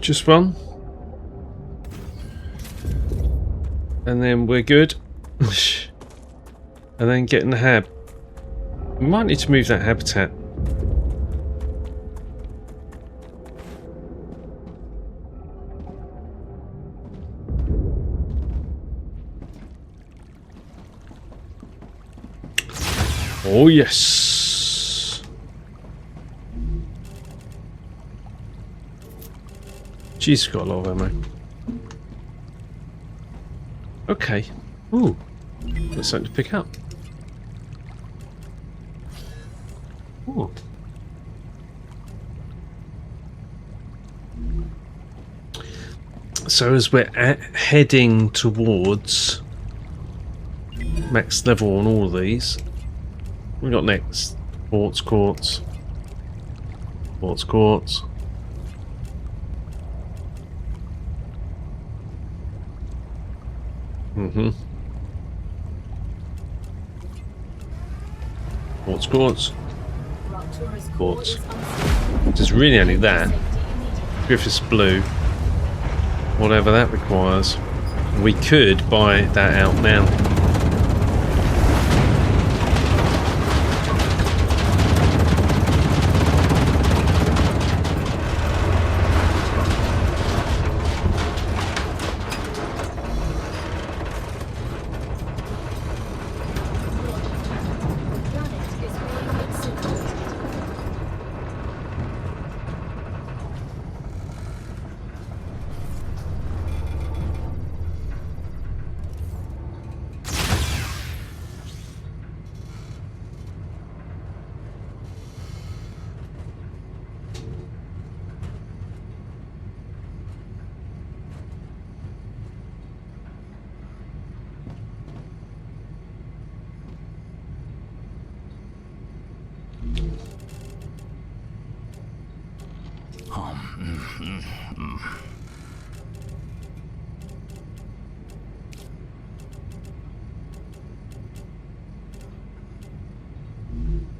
Just one. And then we're good. And then getting the hab. We might need to move that habitat. Oh yes. She's got a lot of ammo. Okay. Ooh. There's something to pick up. Ooh. So as we're heading towards max level on all of these, we got next quartz, quartz, quartz, quartz. Quartz, quartz, quartz. Just really only that. Griffith's blue, whatever that requires. We could buy that out now.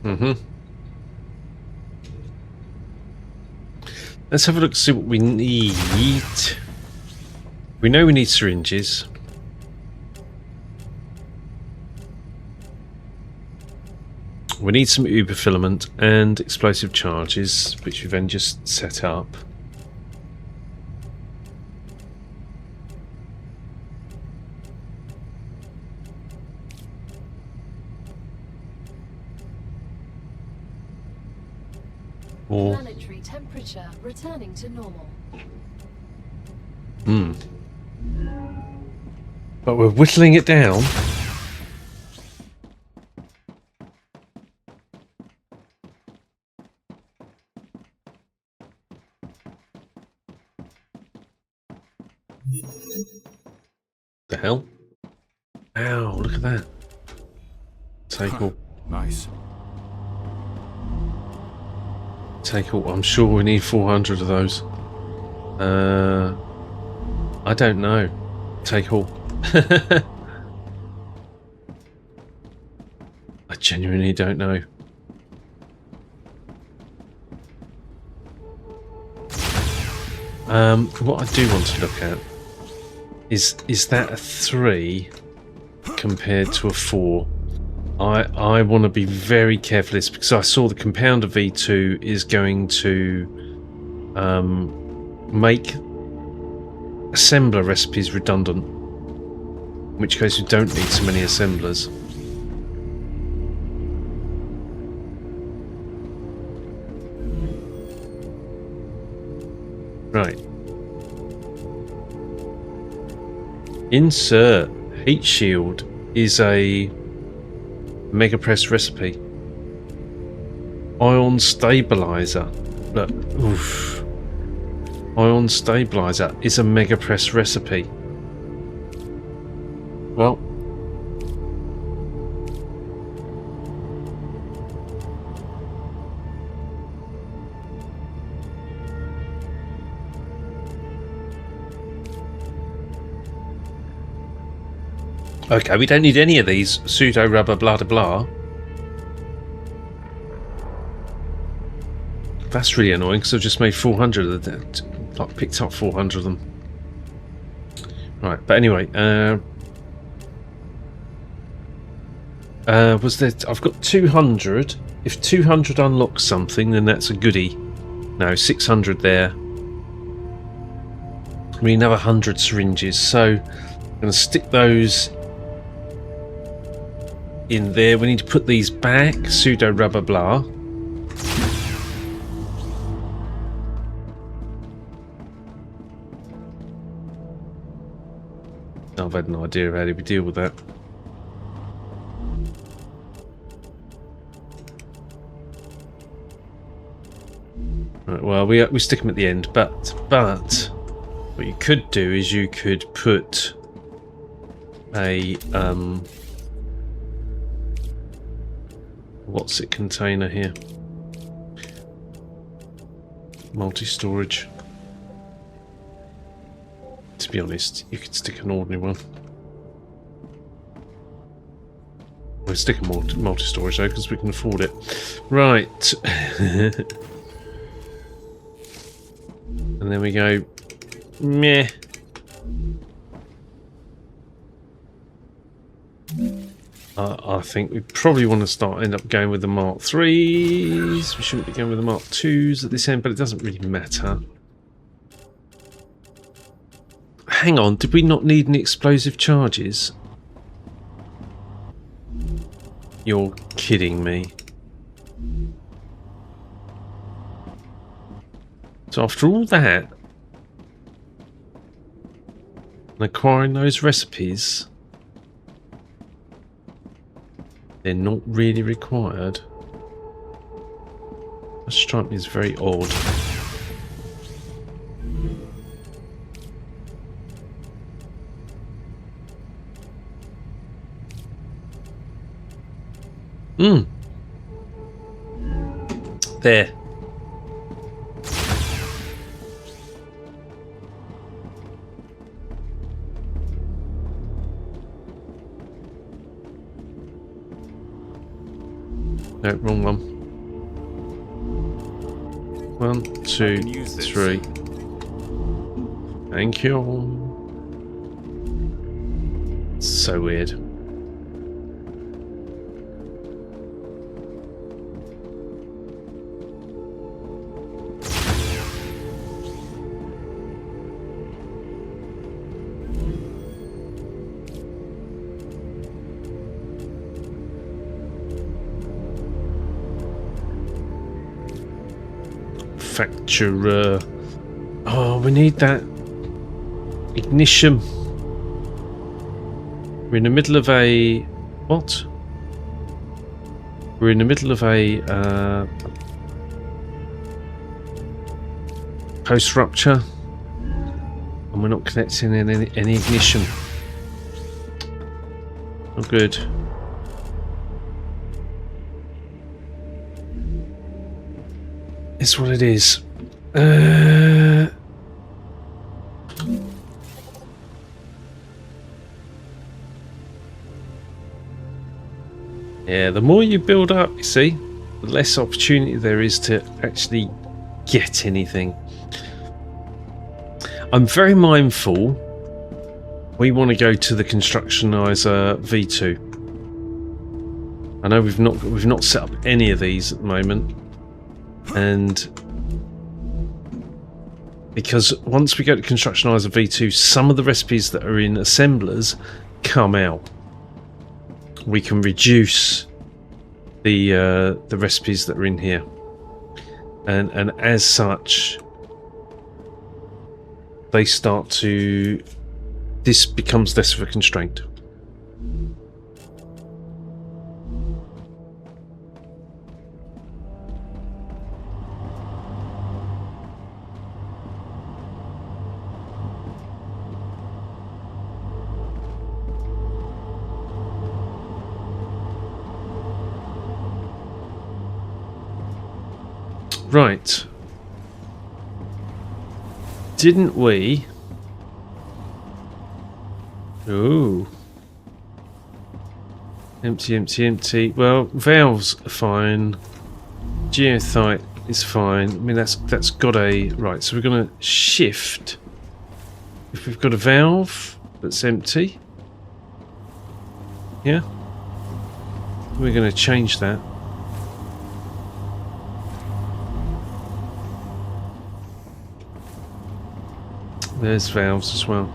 Mm-hmm. Let's have a look, see what we need. We know we need syringes. We need some uber filament and explosive charges, which we then just set up. Or Planetary temperature returning to normal. but we're whittling it down. The hell? Ow, look at that. Take all. Nice. Take all. I'm sure we need 400 of those. I don't know. Take all. I genuinely don't know. What I do want to look at is that a 3 compared to a 4? I want to be very careful of this because I saw the compounder V2 is going to make assembler recipes redundant, in which case we don't need so many assemblers. Right. Insert heat shield is a mega press recipe. Ion stabilizer. Look, oof. Ion stabilizer is a mega press recipe. Well, okay, we don't need any of these pseudo rubber blah blah blah. That's really annoying because I've just made 400 of that. Like, picked up 400 of them. Right, but anyway, was there? I've got 200. If 200 unlocks something, then that's a goodie. No, 600 there. We need another 100 syringes, so I'm going to stick those in there. We need to put these back. Pseudo rubber blah. I've had no idea how do we deal with that. Right, well, we stick them at the end, but what you could do is you could put a what's it container here? Multi-storage. To be honest, you could stick an ordinary one. We'll stick a multi-storage though, because we can afford it. Right. And then we go, meh. I think we probably want to end up going with the Mark 3s. We shouldn't be going with the Mark 2s at this end, but it doesn't really matter. Hang on, did we not need any explosive charges? You're kidding me. So after all that, and acquiring those recipes, they're not really required. That strike me as very odd. There. No, wrong one. 1, 2, can use this. 3. Thank you. So weird. Manufacturer. Oh, we need that ignition. We're in the middle of a what? We're in the middle of a post-rupture, and we're not connecting in any ignition. Not good. It's what it is. Yeah, the more you build up, you see, the less opportunity there is to actually get anything. I'm very mindful. We want to go to the Constructionizer V2. I know we've not set up any of these at the moment. And because once we go to Constructionizer V2, some of the recipes that are in assemblers come out. We can reduce the recipes that are in here, and as such, they start to. This becomes less of a constraint. Right. Didn't we? Ooh. Empty, empty, empty. Well, valves are fine. Geothite is fine. I mean, that's got a... Right, so we're going to shift. If we've got a valve that's empty. Yeah. We're going to change that. There's valves as well.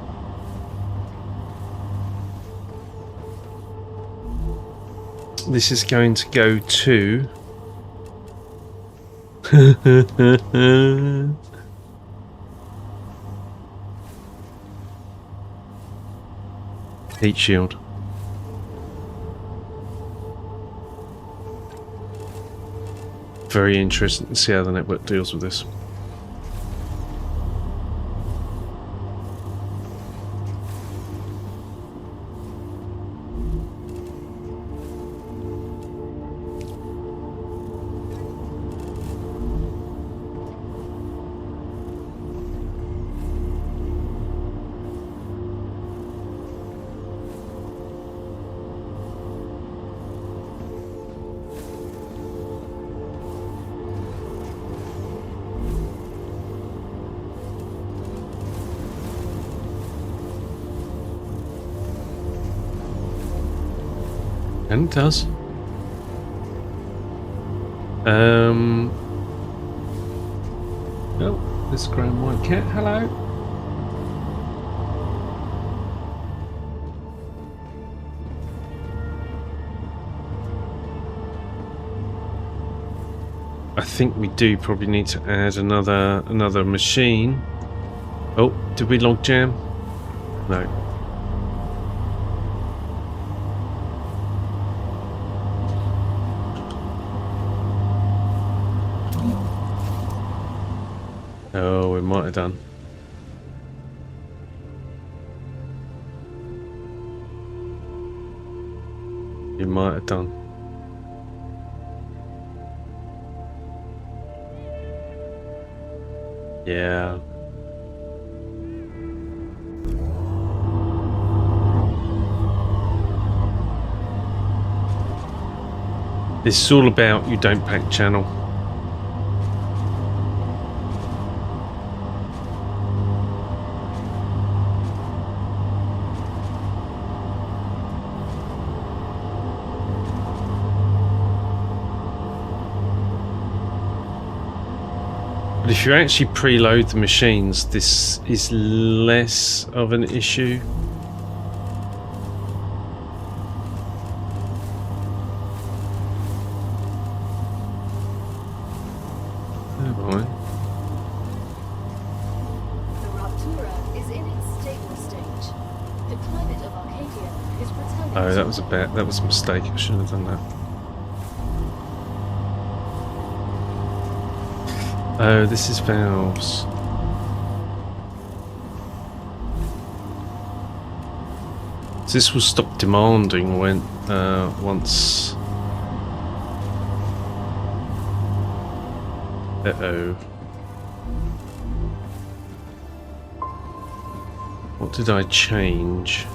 This is going to go to... heat shield. Very interesting to see how the network deals with this. And it does. Oh, this grand white cat. Hello. I think we do probably need to add another machine. Oh, did we log jam? No. Oh, we might have done. You might have done. Yeah. This is all about you don't pack channel. But if you actually preload the machines, this is less of an issue. The Raptura is in its stable stage. The climate of Arcadia is returning. Oh, that was a mistake. I shouldn't have done that. Oh, this is valves. This will stop demanding when once. Uh-oh. What did I change?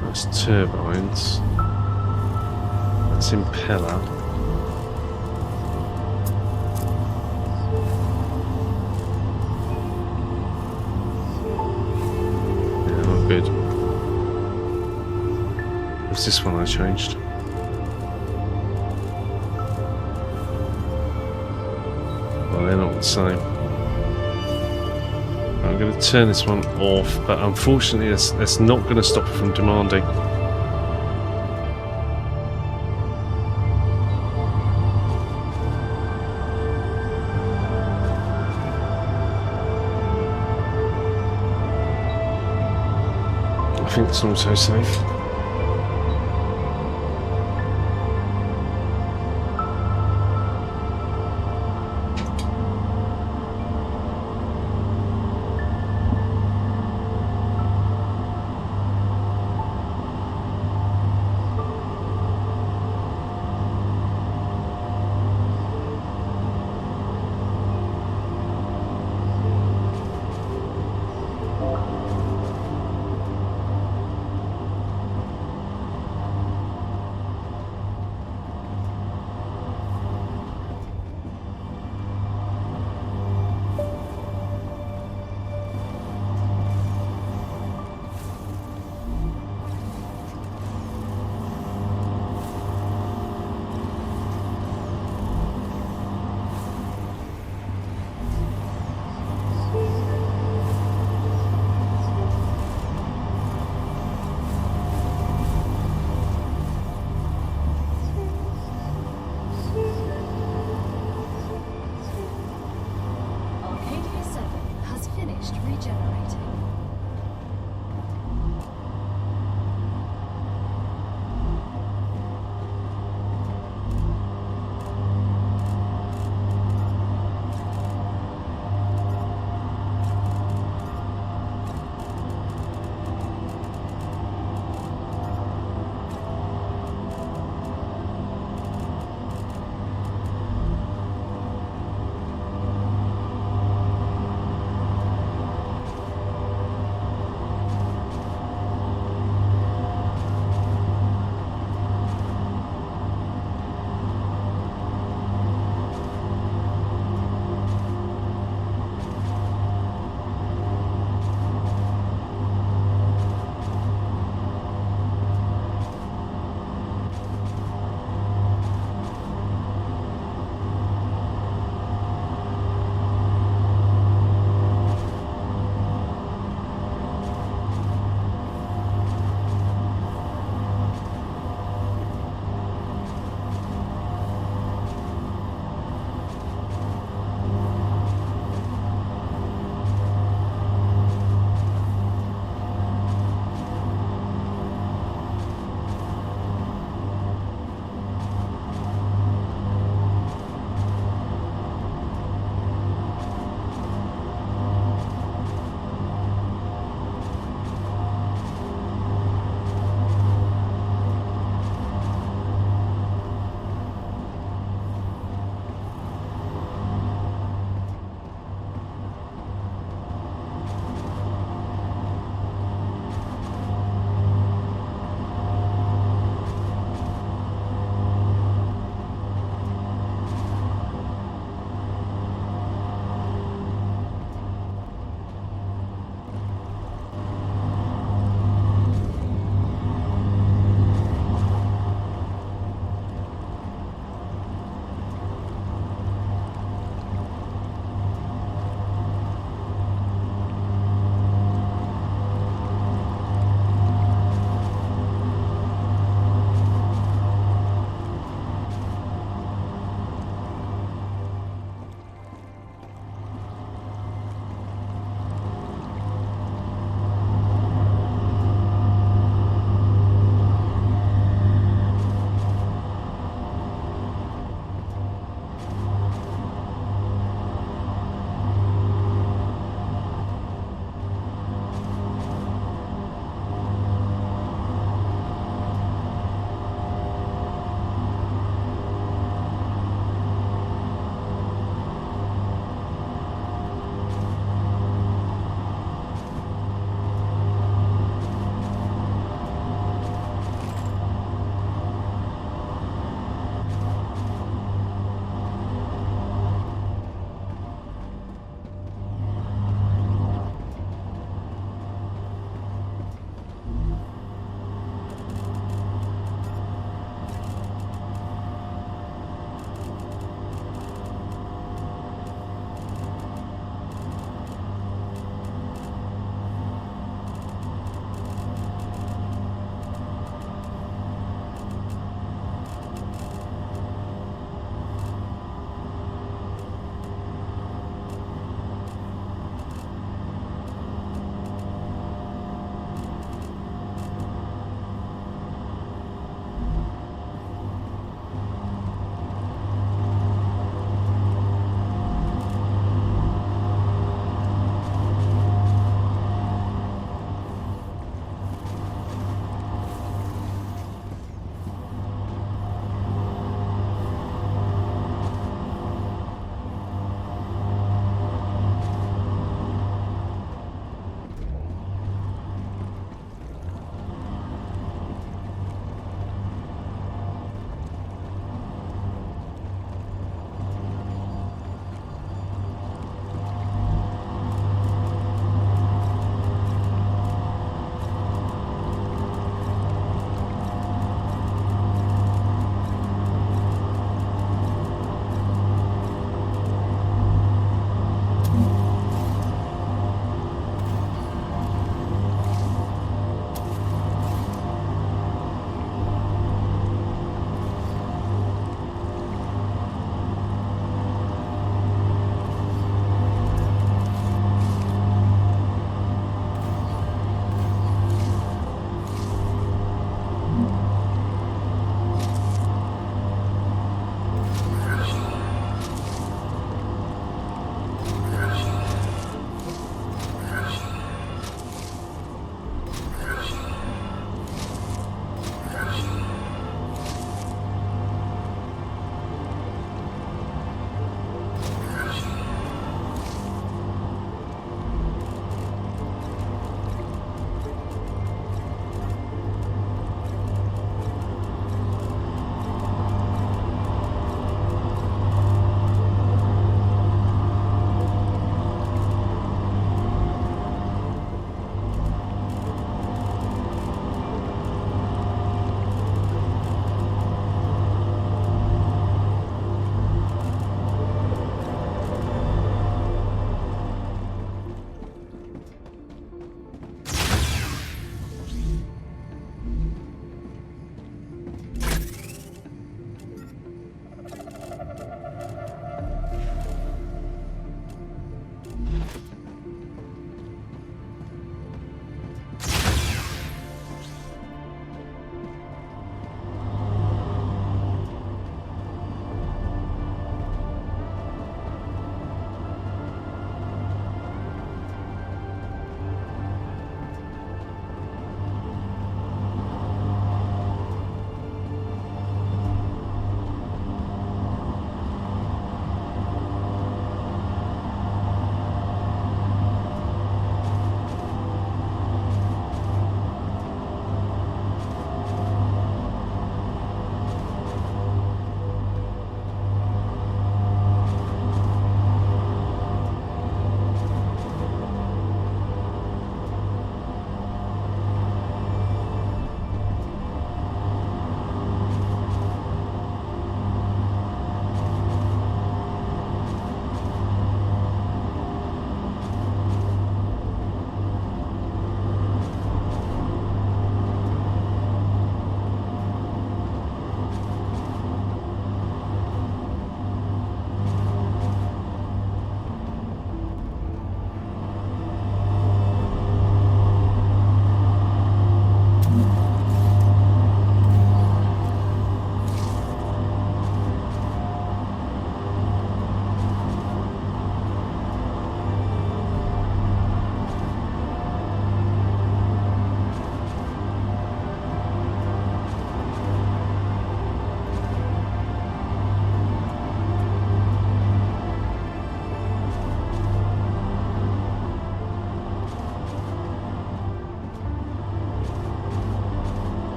That's turbines. That's impeller. Yeah, I'm good. What's this one I changed? Well, they're not the same. I'm going to turn this one off, but unfortunately that's not going to stop it from demanding. I think it's also safe.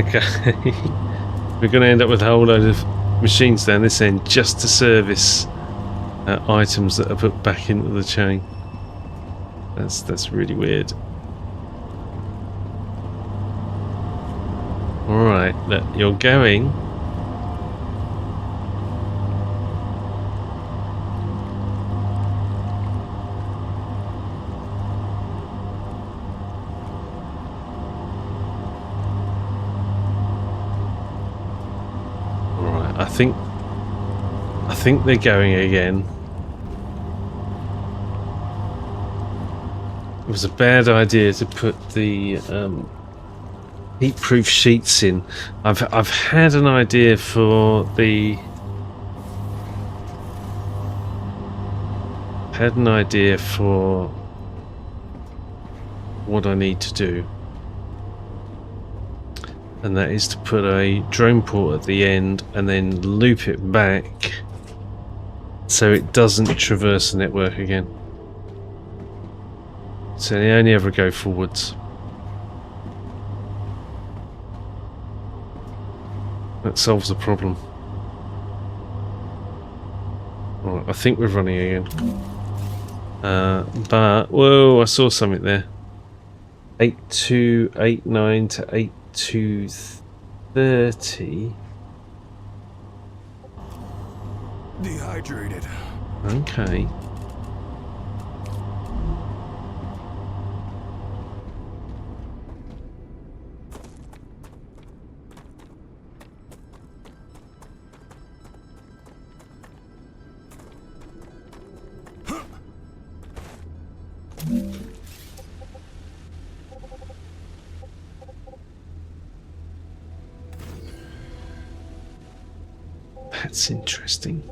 Okay. We're going to end up with a whole load of machines down this end just to service items that are put back into the chain. That's really weird. Alright, look, you're going. Alright, I think they're going again. It was a bad idea to put the heat-proof sheets in. I've had an idea for the what I need to do, and that is to put a drone port at the end and then loop it back so it doesn't traverse the network again. So they only ever go forwards. That solves the problem. Alright, I think we're running again. But, whoa, I saw something there. 8289 to 8230. Dehydrated. Okay. That's interesting.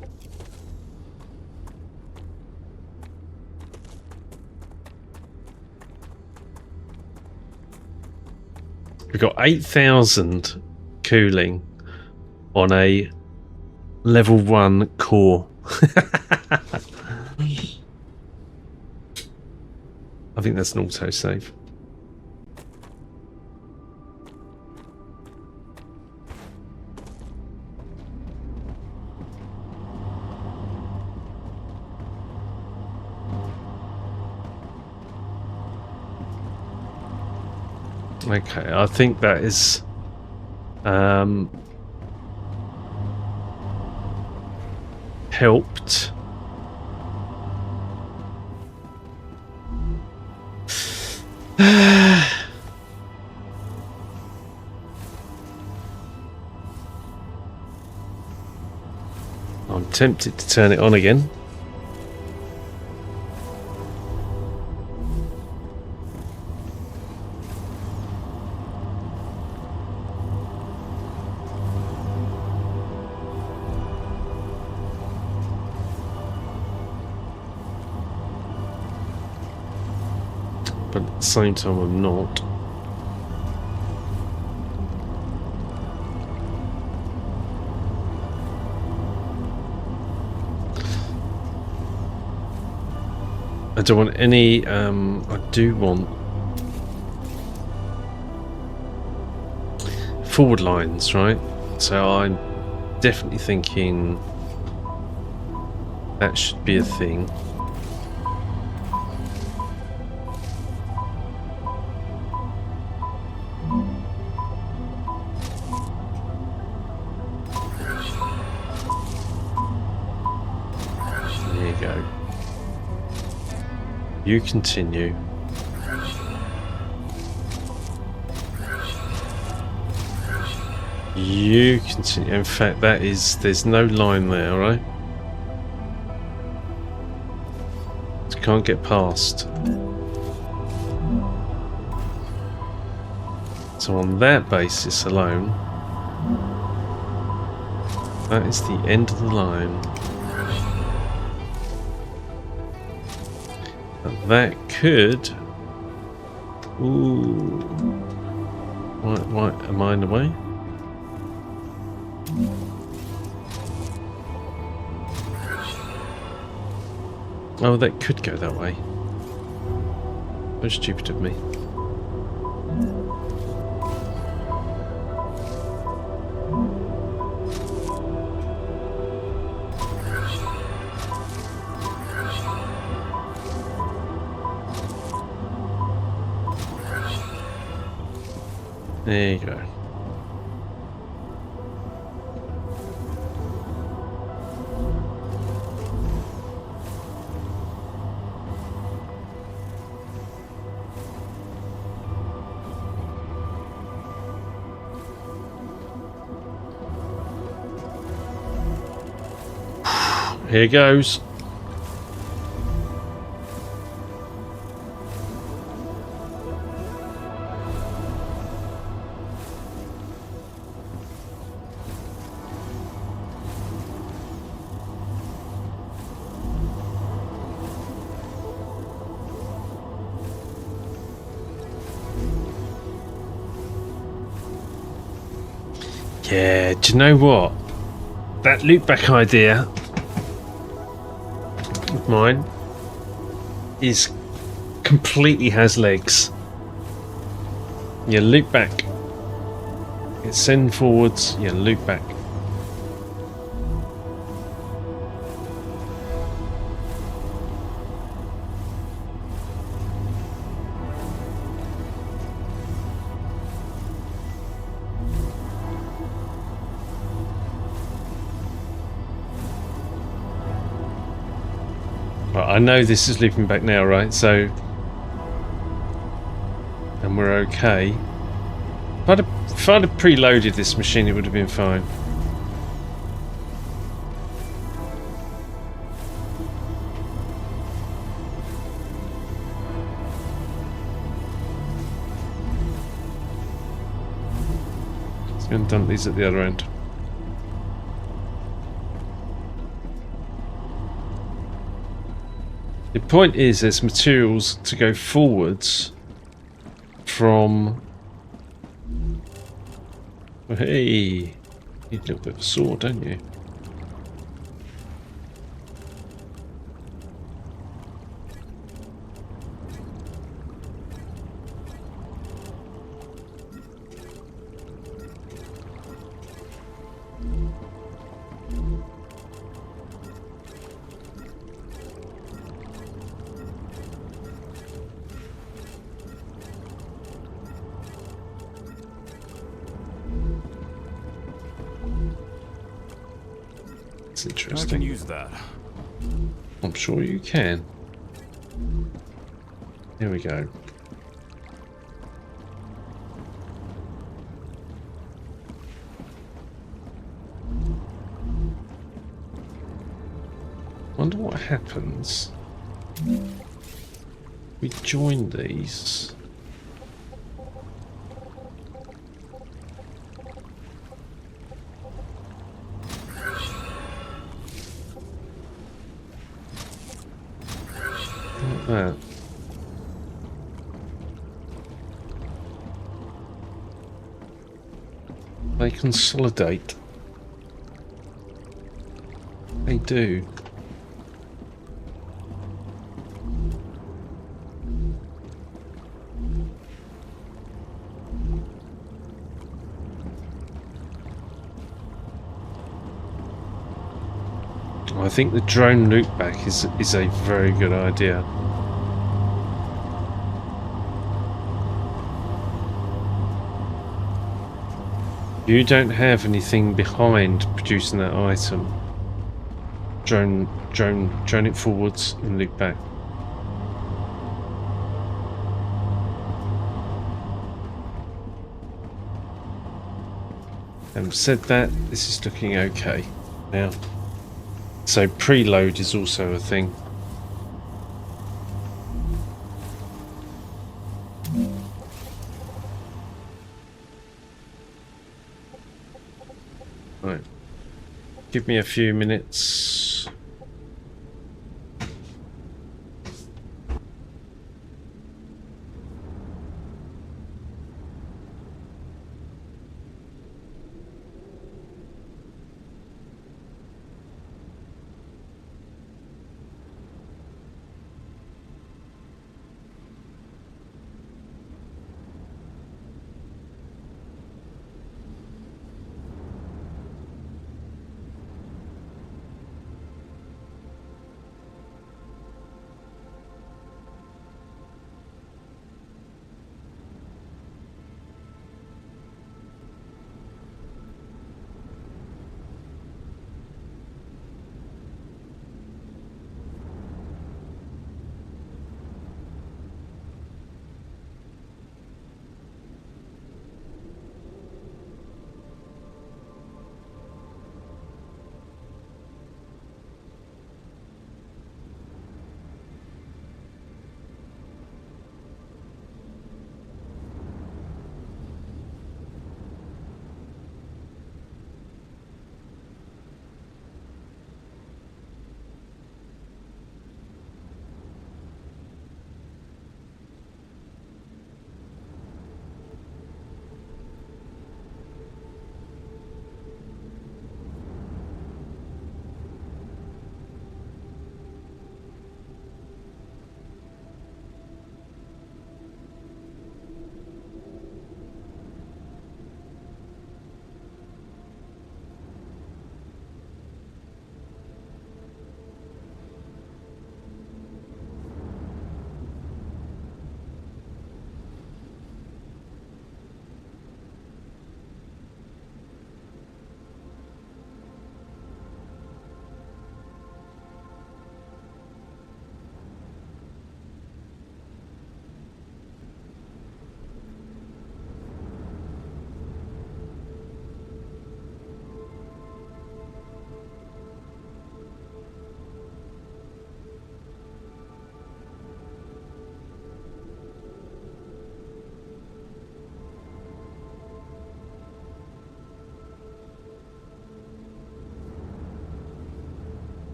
We've got 8,000 cooling on a level 1 core. I think that's an autosave. Okay, I think that is helped. I'm tempted to turn it on again. But at the same time I'm not. I don't want any, I do want forward lines, right? So I'm definitely thinking that should be a thing. There you go. You continue. You continue. In fact, that is, there's no line there, right? You can't get past. So on that basis alone, that is the end of the line. That could... Ooh. Why, am I in the way? Oh, that could go that way. So stupid of me. There you go. Here goes. Yeah, do you know what? That loop back idea of mine is completely has legs. You loop back, you send forwards, you loop back. I know this is looping back now, right? So, and we're okay. If I'd have preloaded this machine, it would have been fine. Let's go and dump these at the other end. The point is, there's materials to go forwards from. Oh, hey, you need a little bit of a saw, don't you? It's I can interesting. use that. I'm sure you can. Here we go. Wonder what happens. We join these. Like that. They consolidate. They do. I think the drone loopback is a very good idea. You don't have anything behind producing that item. Drone it forwards and loop back. Having said that, this is looking okay now. So preload is also a thing. Right. Give me a few minutes.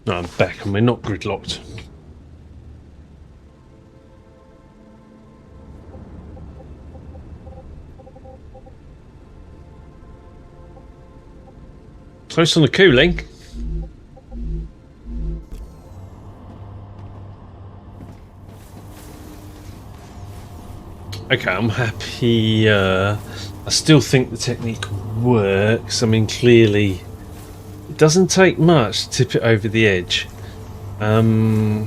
No, I'm back and we're not gridlocked. Close on the cooling. Okay, I'm happy. I still think the technique works. I mean, clearly, it doesn't take much to tip it over the edge. The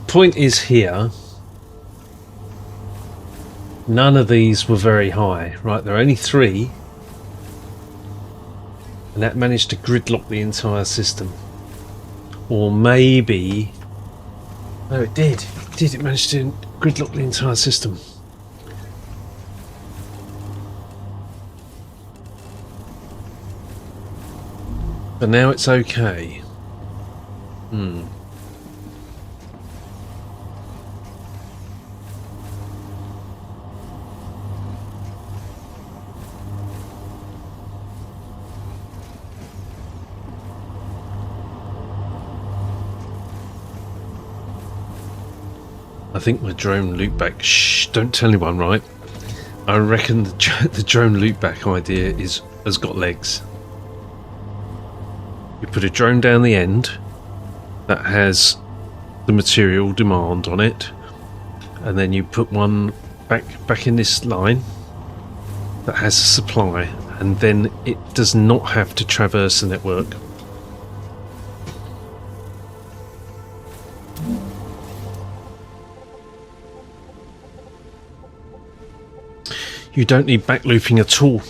point is here, none of these were very high, right? There are only 3. And that managed to gridlock the entire system. Or maybe... No, it did. It did. It managed to gridlock the entire system. But now it's okay. I think my drone loopback... Shh, don't tell anyone, right? I reckon the drone loopback idea has got legs. You put a drone down the end that has the material demand on it, and then you put one back in this line that has a supply, and then it does not have to traverse the network. You don't need back looping at all.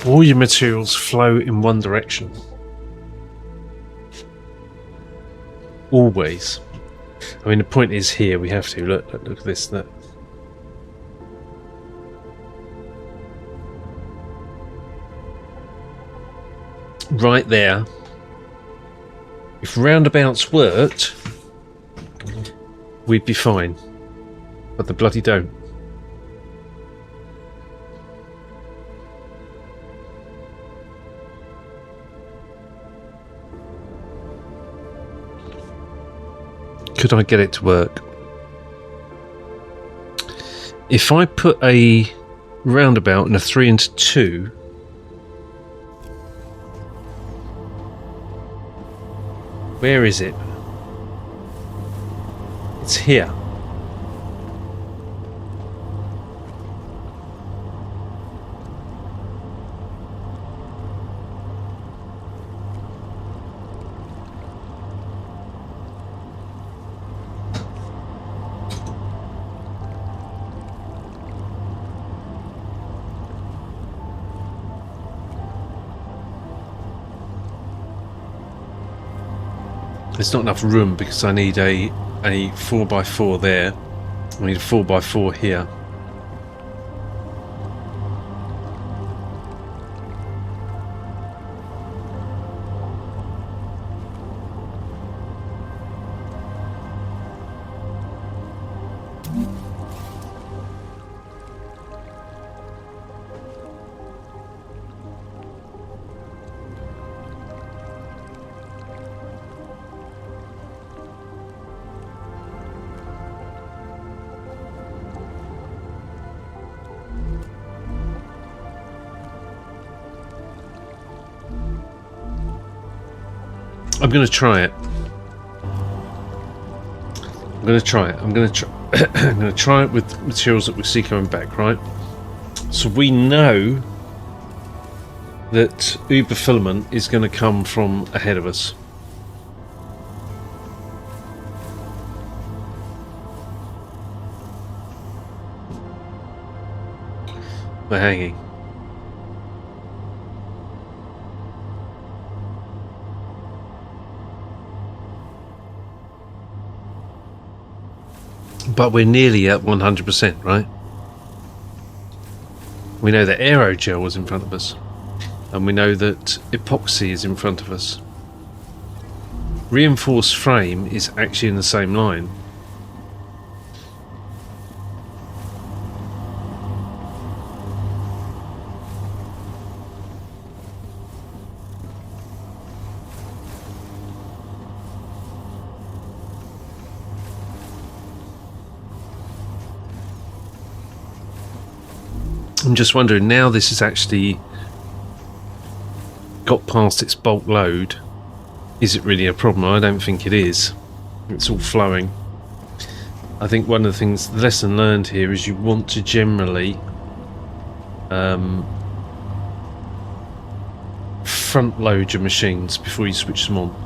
All your materials flow in one direction. Always. I mean, the point is here we have to look at this. Look. Right there. If roundabouts worked, we'd be fine. But they bloody don't. Could I get it to work? If I put a roundabout and a 3 into 2, where is it? It's here. There's not enough room because I need a 4x4 there. I need a 4x4 here. I'm going to try it. I'm going to try it. I'm going to try it with materials that we see coming back, right? So we know that uber filament is going to come from ahead of us. We're hanging. But we're nearly at 100%, right? We know that aerogel was in front of us. And we know that epoxy is in front of us. Reinforced frame is actually in the same line. I'm just wondering, now this has actually got past its bulk load, is it really a problem? I don't think it is. It's all flowing. I think one of the things, the lesson learned here is you want to generally front load your machines before you switch them on.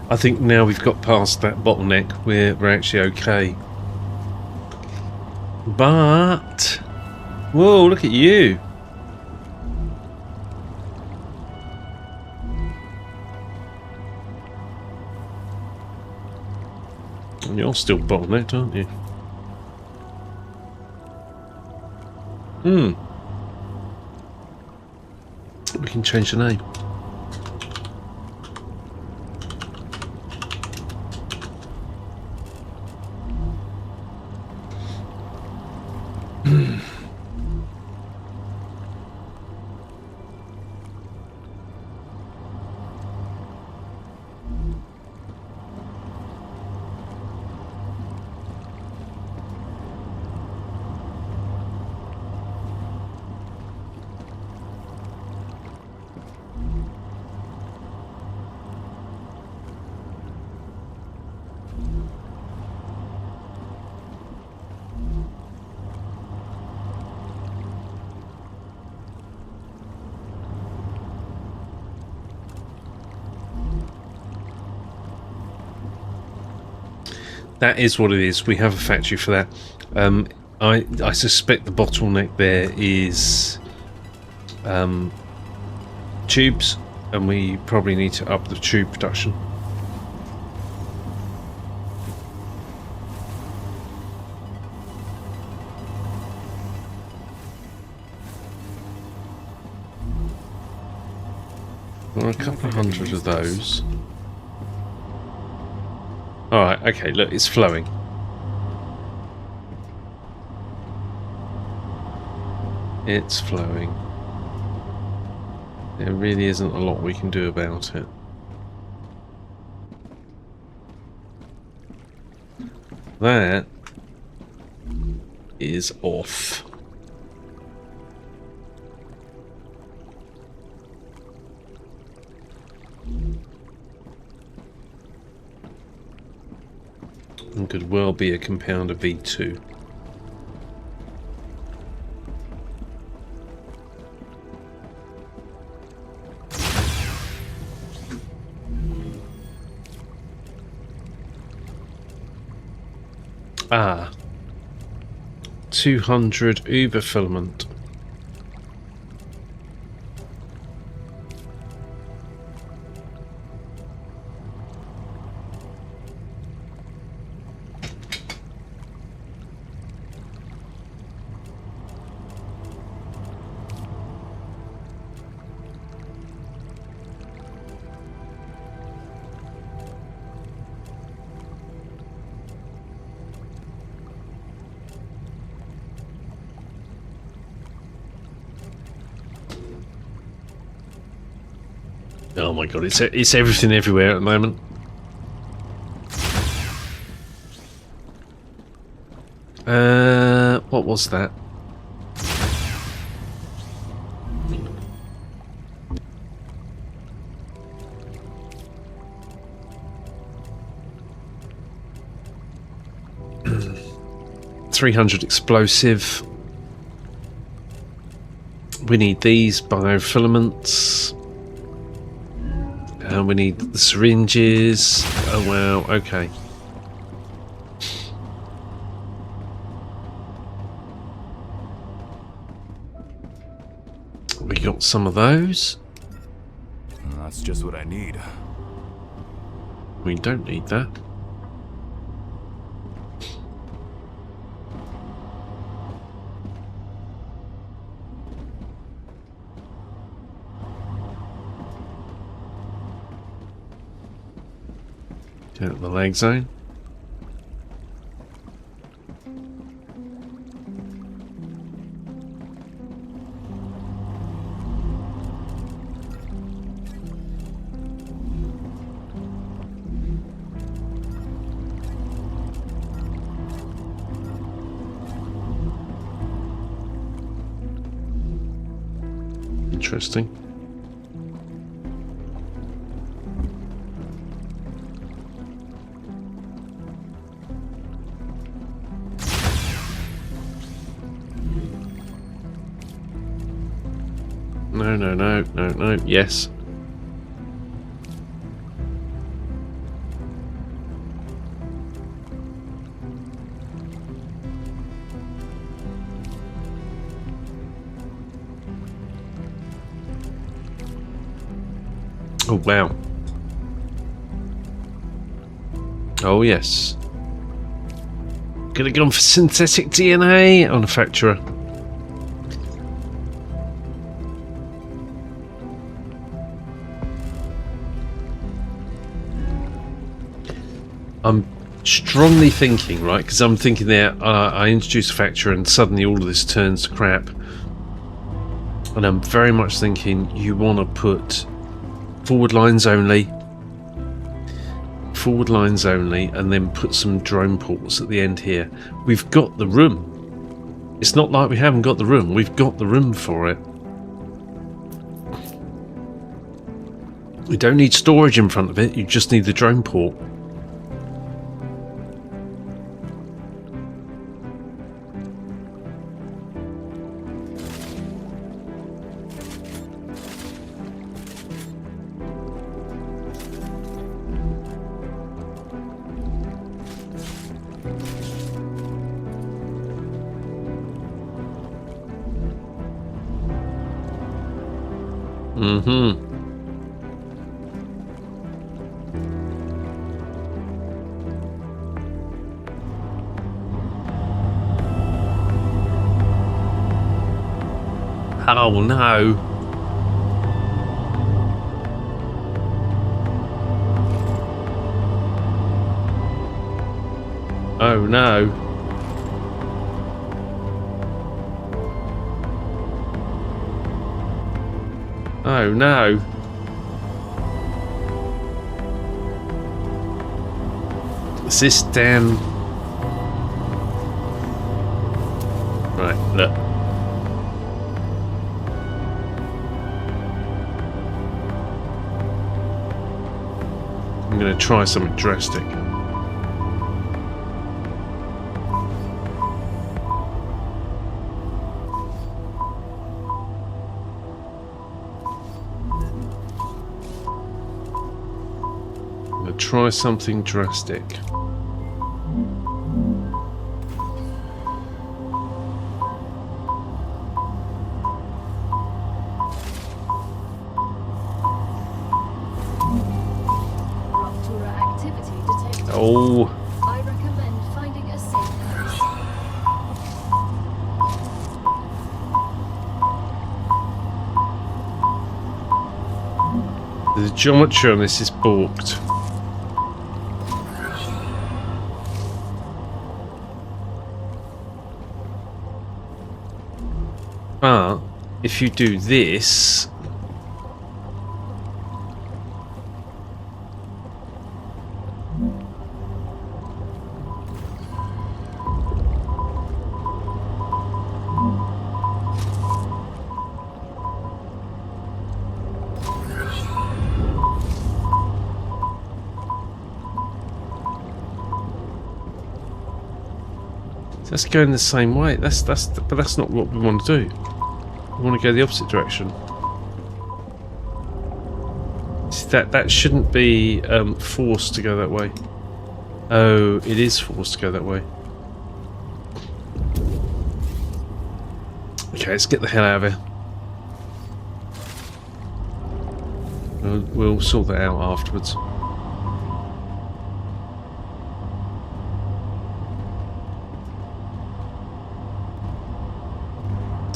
I think now we've got past that bottleneck, we're actually okay. But whoa, look at you. And you're still bottlenecked, aren't you? We can change the name. That is what it is. We have a factory for that. I suspect the bottleneck there is tubes, and we probably need to up the tube production. There are a couple of hundred of those. Alright, okay, look, it's flowing. It's flowing. There really isn't a lot we can do about it. That is off. And could well be a compounder V2. Ah, 200 Uber filament. Oh my god, it's everything everywhere at the moment. What was that? $300 explosive. We need these biofilaments. We need the syringes. Oh wow, okay. We got some of those. That's just what I need. We don't need that. Get out the lag zone. Interesting. No, yes. Oh, wow. Oh, yes. Gonna go on for synthetic DNA manufacturer. I'm strongly thinking, right, because I'm thinking there, I introduce a factor and suddenly all of this turns to crap. And I'm very much thinking you want to put forward lines only, and then put some drone ports at the end here. We've got the room. It's not like we haven't got the room. We've got the room for it. We don't need storage in front of it. You just need the drone port. Mm-hmm. Oh no. Oh no. Oh no. Is this damn... Right, look. I'm going to try something drastic. Try something drastic. Raptura activity detected. Oh. I recommend finding a safe place. The geometry on this is balked. But if you do this, Let's go in the same way. But that's not what we want to do. We want to go the opposite direction. That shouldn't be forced to go that way. Oh, it is forced to go that way. Okay, let's get the hell out of here. We'll sort that out afterwards.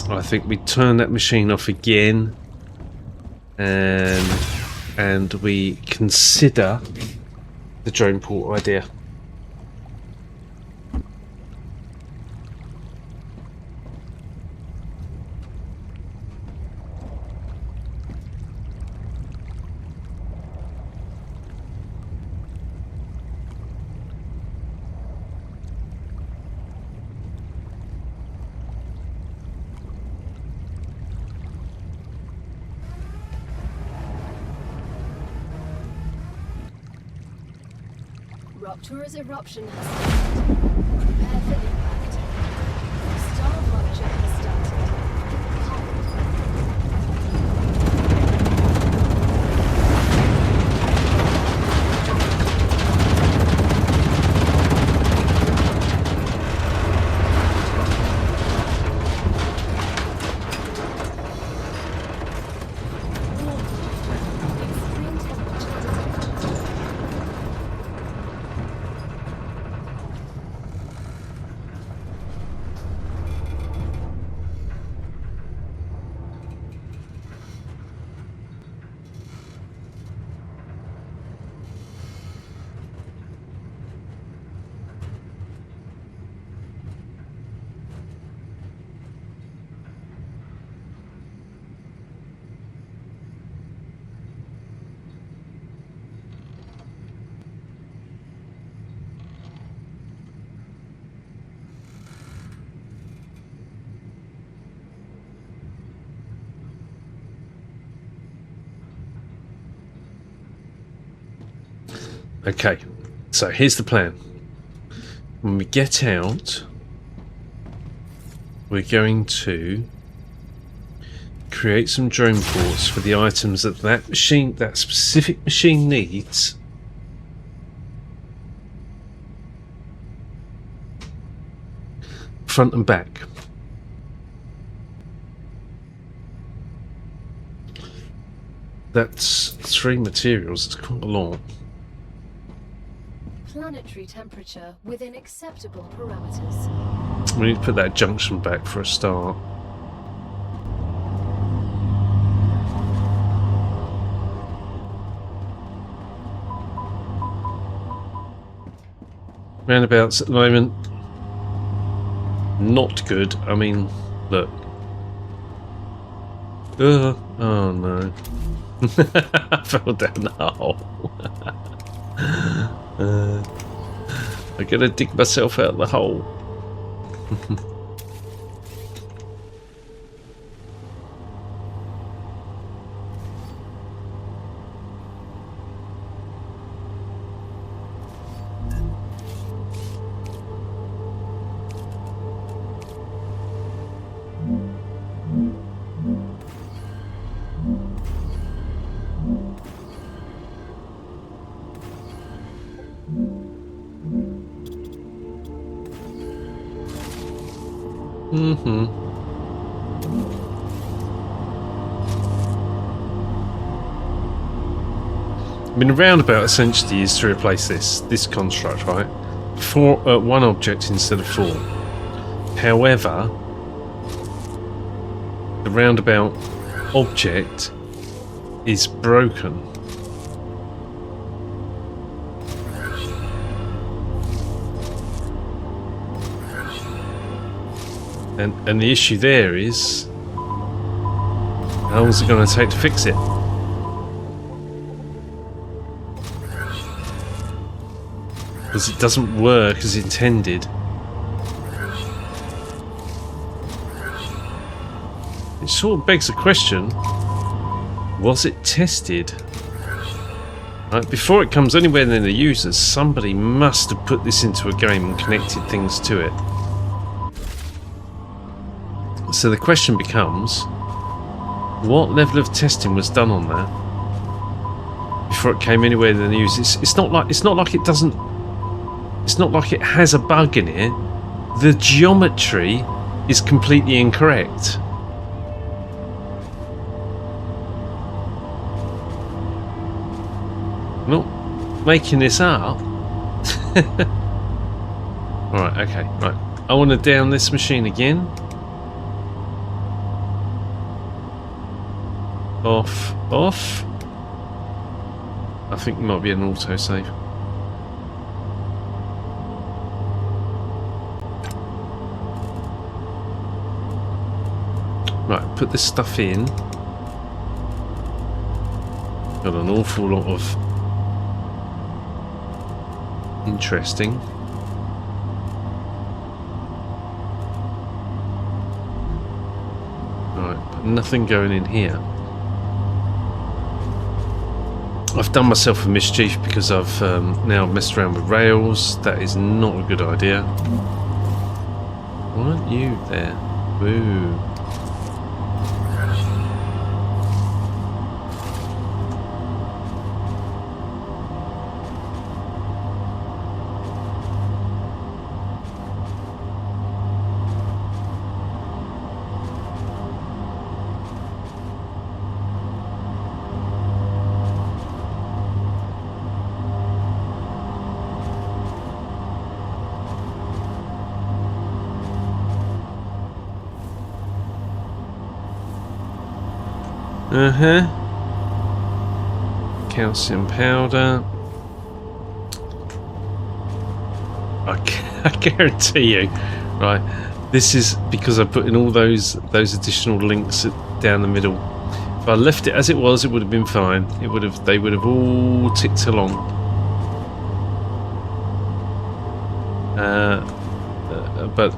I think we turn that machine off again, and we consider the drone port idea. Rupture's eruption has started. Prepare for impact. StarRupture has started. Extreme temperature detected. Okay, so here's the plan. When we get out, we're going to create some drone ports for the items that that specific machine needs. Front and back. That's 3 materials, it's quite a lot. Planetary temperature within acceptable parameters. We need to put that junction back for a start. Roundabouts at the moment, not good. I mean, look. Oh no. I fell down the hole. I'm gonna dig myself out of the hole. I mean, a roundabout essentially is to replace this construct, right? One object instead of 4. However, the roundabout object is broken. And the issue there is, how long is it going to take to fix it? Because it doesn't work as intended. It sort of begs the question, was it tested? Right, before it comes anywhere near the users, somebody must have put this into a game and connected things to it. So the question becomes, what level of testing was done on that before it came anywhere in the news? It's not like it doesn't. It's not like it has a bug in it. The geometry is completely incorrect. I'm not making this up. Alright, okay, right. I want to down this machine again. Off, off. I think it might be an autosave. Right, put this stuff in. Got an awful lot of interesting. Right, but nothing going in here. I've done myself a mischief because I've now messed around with rails. That is not a good idea. Why aren't you there? Woo. Calcium powder. I guarantee you, right? This is because I put in all those additional links down the middle. If I left it as it was, it would have been fine. They would have all ticked along. But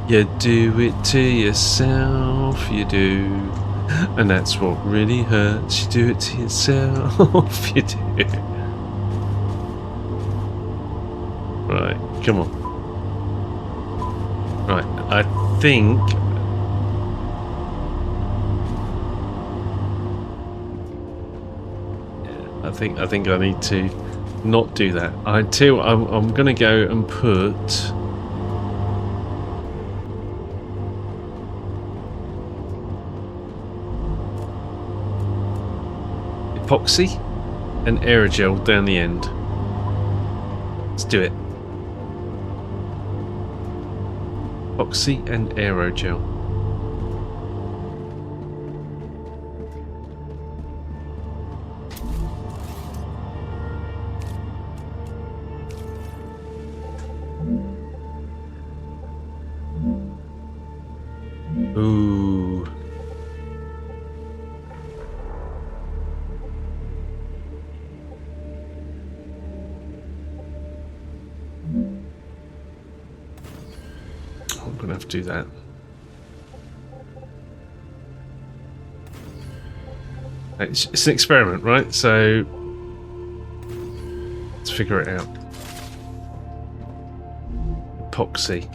you do it to yourself, you do. And that's what really hurts. You do it to yourself. You do. Right, come on. Right, I think. I think I need to not do that. I'm going to go and put. Epoxy and aerogel down the end. Let's do it. Epoxy and aerogel. Ooh. I'm gonna have to do that. It's an experiment, right? So let's figure it out. Epoxy.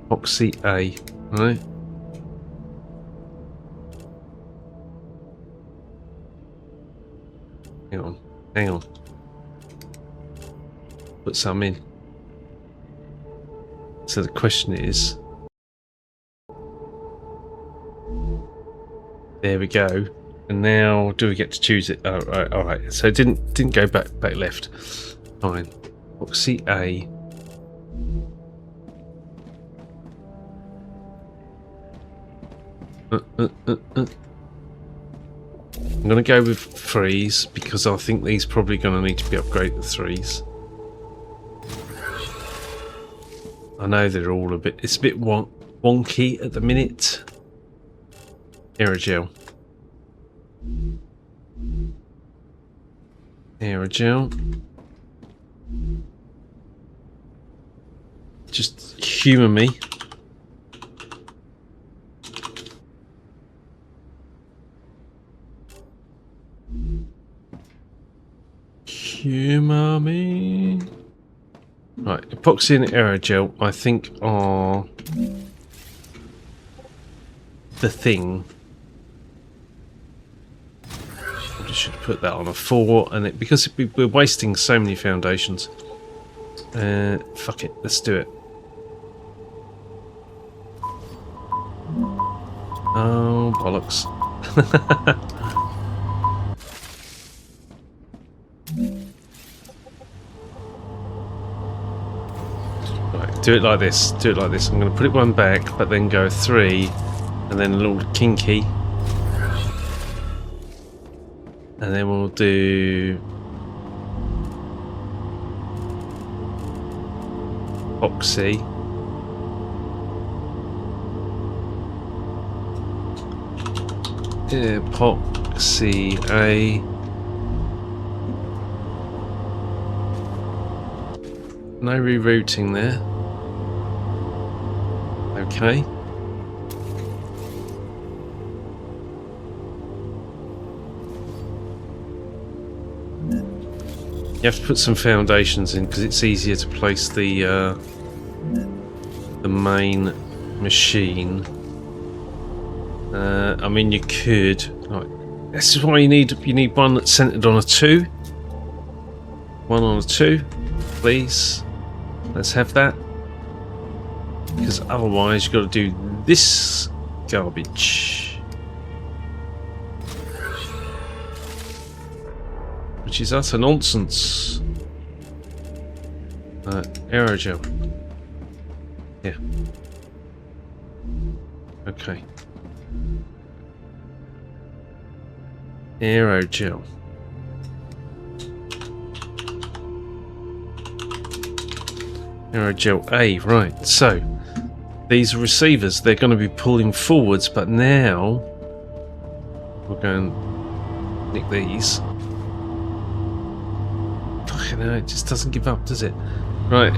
Epoxy A, right? Hang on. Put some in. So the question is, there we go. And now, do we get to choose it? Oh, right, all right. So it didn't go back left. Fine. Epoxy A. I'm going to go with 3s because I think these probably going to need to be upgraded to 3s. I know they're all it's a bit wonky at the minute. Aerogel. Aerogel. Just humour me. Humour me. Right, epoxy and aerogel, I think, are the thing. I should put that on a 4, and because we're wasting so many foundations. Fuck it, let's do it. Oh, bollocks. Right, do it like this. Do it like this. I'm going to put it one back, but then go 3, and then a little kinky. And then we'll do epoxy. Epoxy A. No rerouting there. Okay. You have to put some foundations in because it's easier to place the main machine. I mean, you could. Right, this is why you need one that's centered on a 2. One on a 2, please. Let's have that. Because otherwise, you've got to do this garbage, which is utter nonsense. Aerogel. Yeah. Okay. Aerogel. Aerogel A, right. So, these receivers, they're going to be pulling forwards, but now we're going to nick these. Fucking hell, it just doesn't give up, does it? Right.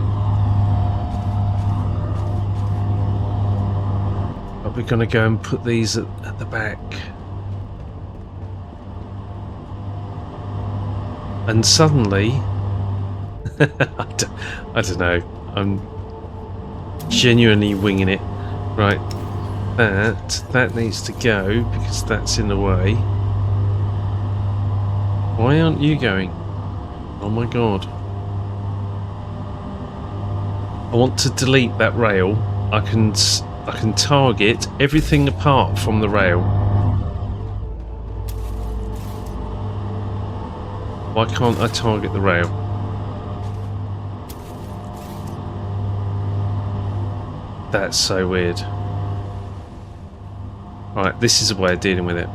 But we're going to go and put these at the back. And suddenly, I don't know, I'm genuinely winging it. Right, that needs to go because that's in the way. Why aren't you going? Oh my god. I want to delete that rail. I can target everything apart from the rail. Why can't I target the rail? That's so weird. Right, this is a way of dealing with it.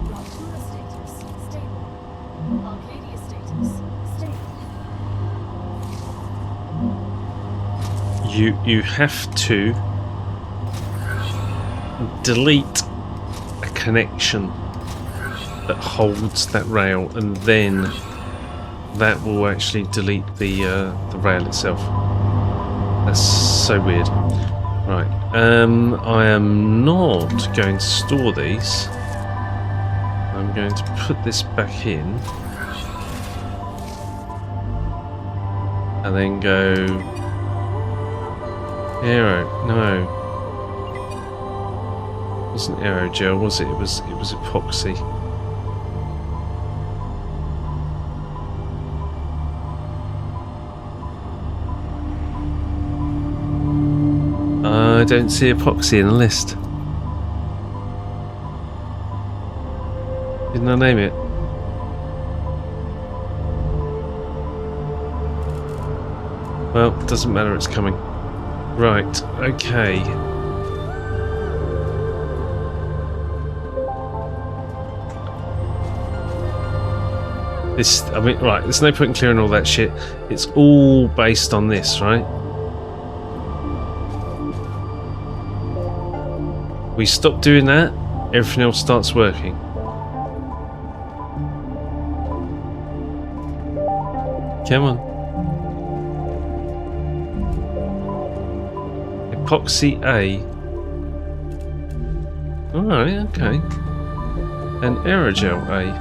Raptura status stable. Arcadia status stable. You have to delete a connection that holds that rail, and then that will actually delete the rail itself. That's so weird. Right, I am not going to store these. I'm going to put this back in, and then go aero. No, it wasn't aerogel, was it? It was epoxy. I don't see epoxy in the list. Didn't I name it? Well, it doesn't matter, it's coming. Right, okay. This, I mean, right, there's no point in clearing all that shit. It's all based on this, right? We stop doing that, everything else starts working. Come on. Epoxy A. Alright, okay. And aerogel A.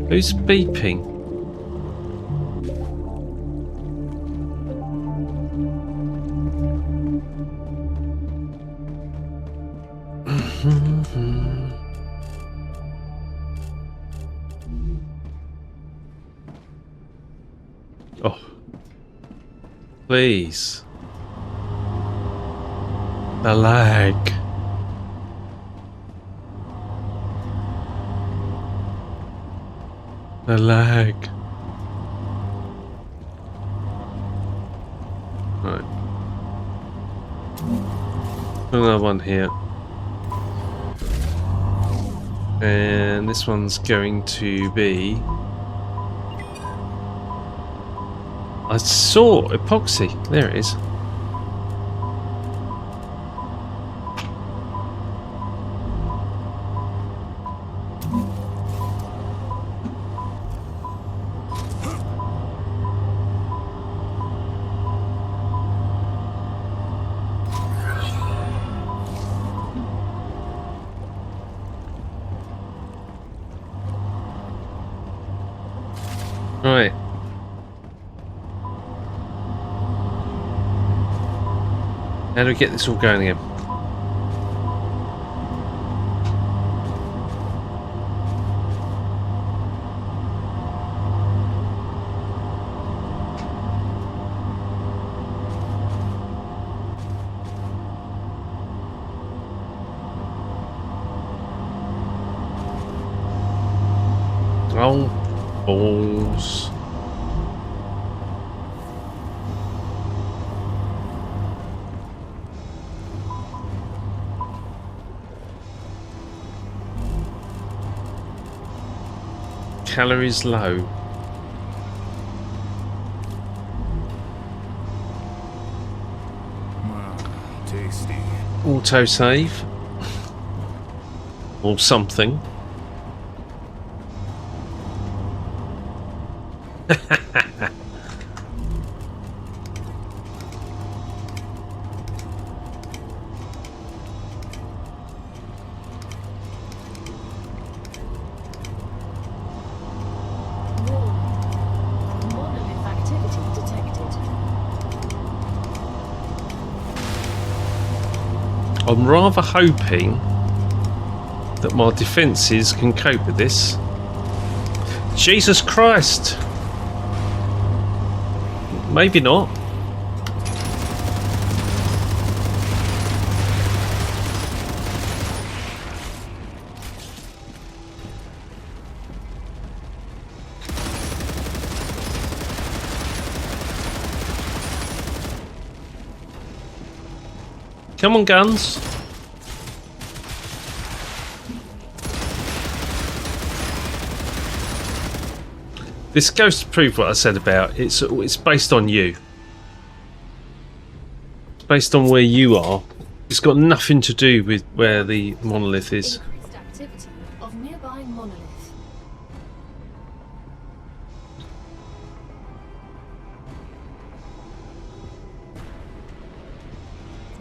Who's beeping? Oh. Please. The lag. The lag. Right. Another one here. And this one's going to be... I saw epoxy. There it is. Right. How do we get this all going again? Oh, balls. Calories low. Wow, tasty. Autosave. Or something. Monolith activity detected. I'm rather hoping that my defences can cope with this. Jesus Christ! Maybe not. Come on, guns. This goes to prove what I said about it's based on you. It's based on where you are. It's got nothing to do with where the monolith is. Increased activity of nearby monolith.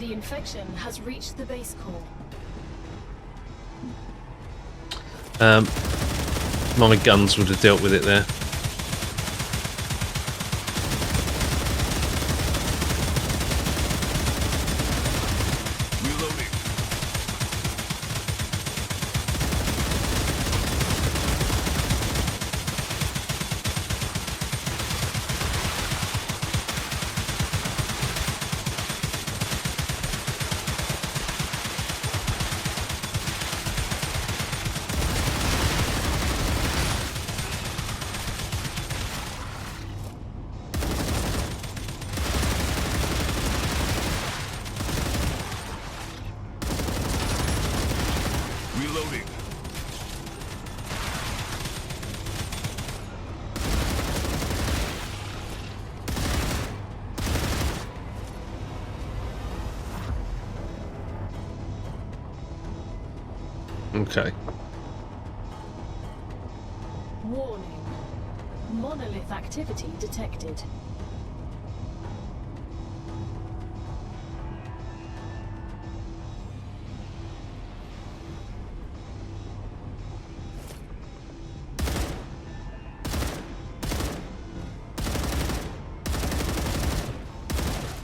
The infection has reached the base core. My guns would have dealt with it there. Reloading. Reloading. Okay. Warning. Monolith activity detected.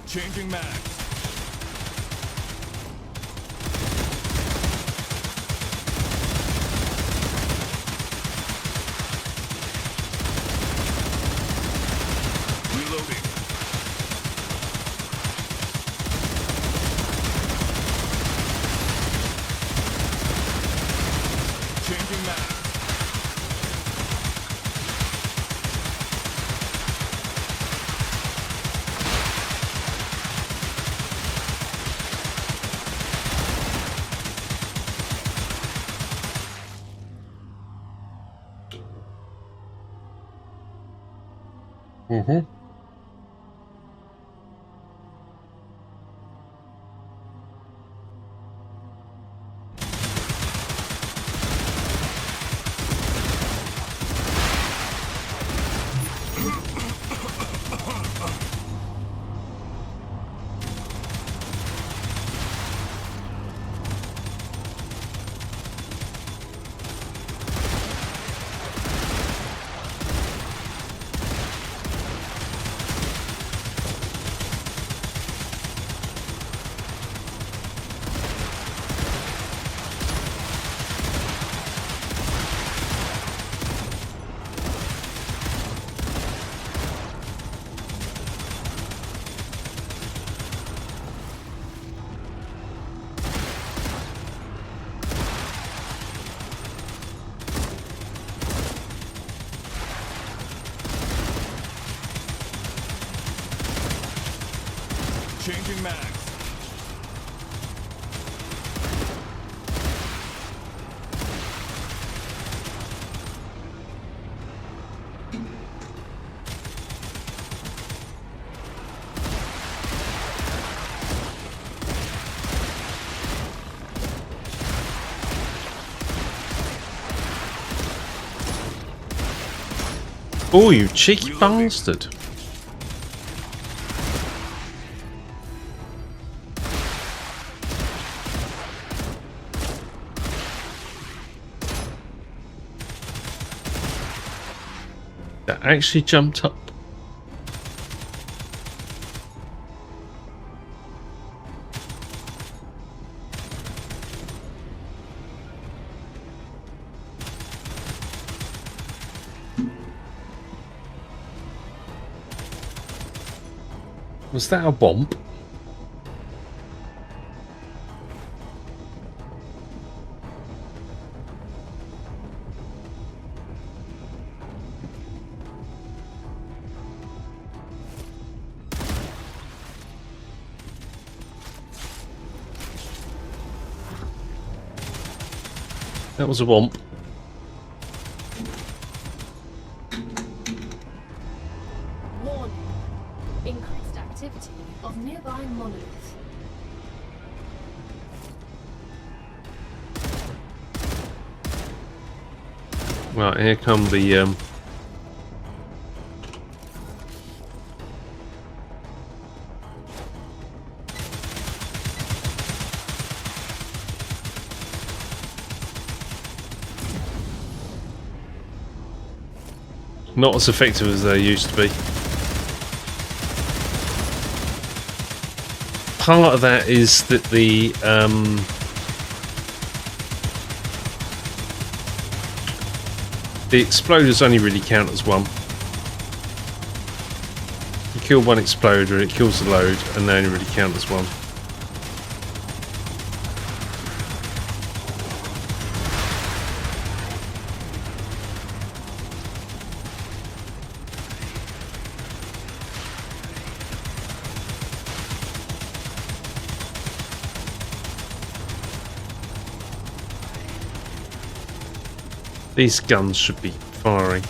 Changing mags. Reloading. Changing mags. Mm-hmm. Changing mags. Oh, you cheeky bastard. That actually jumped up. Was that a womp? That was a womp. Warning. Increased activity of nearby monolith. Right, here come the not as effective as they used to be. Part of that is that the exploders only really count as one. You kill one exploder, it kills the load, and they only really count as one. These guns should be firing.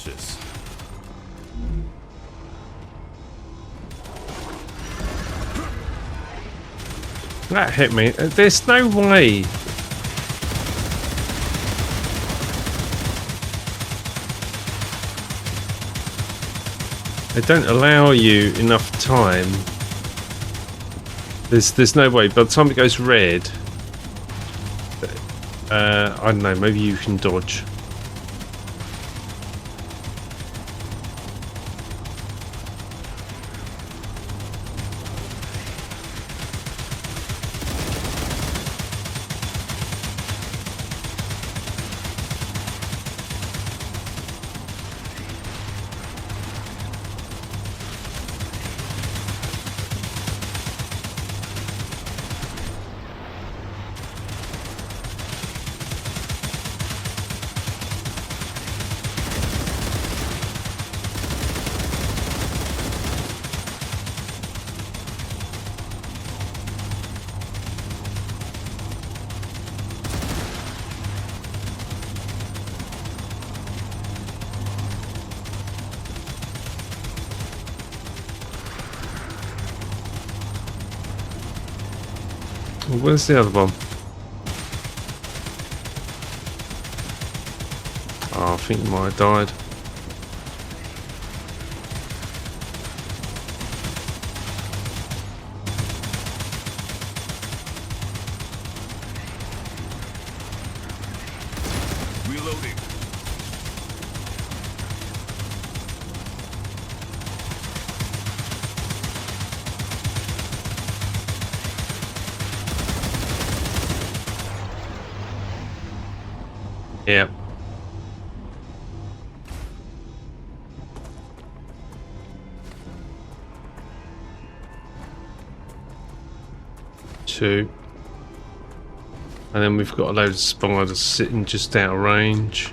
cautious. That hit me. There's no way. They don't allow you enough time. There's no way. By the time it goes red, I don't know. Maybe you can dodge. Where's the other one? Oh, I think he might have died. Reloading. Yep. Two. And then we've got a load of spiders sitting just out of range.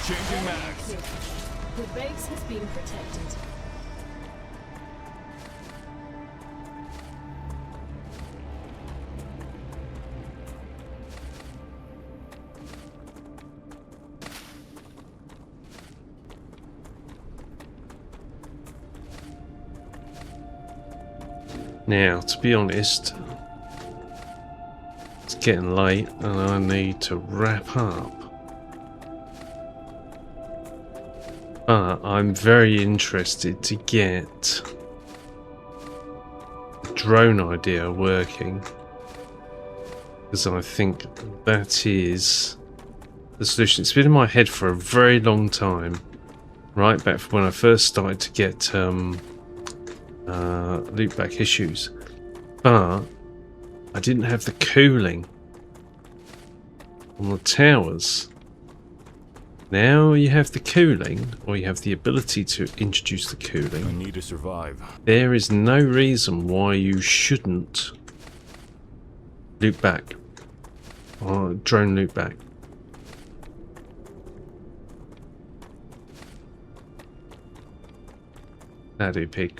Changing mags. The base has been protected. Now, to be honest, it's getting late and I need to wrap up. But I'm very interested to get the drone idea working, because I think that is the solution. It's been in my head for a very long time, right back from when I first started to get loop back issues, but I didn't have the cooling on the towers. Now you have the cooling, or you have the ability to introduce the I cooling. need to survive. There is no reason why you shouldn't loop back, or drone loop back. That'll do, pig.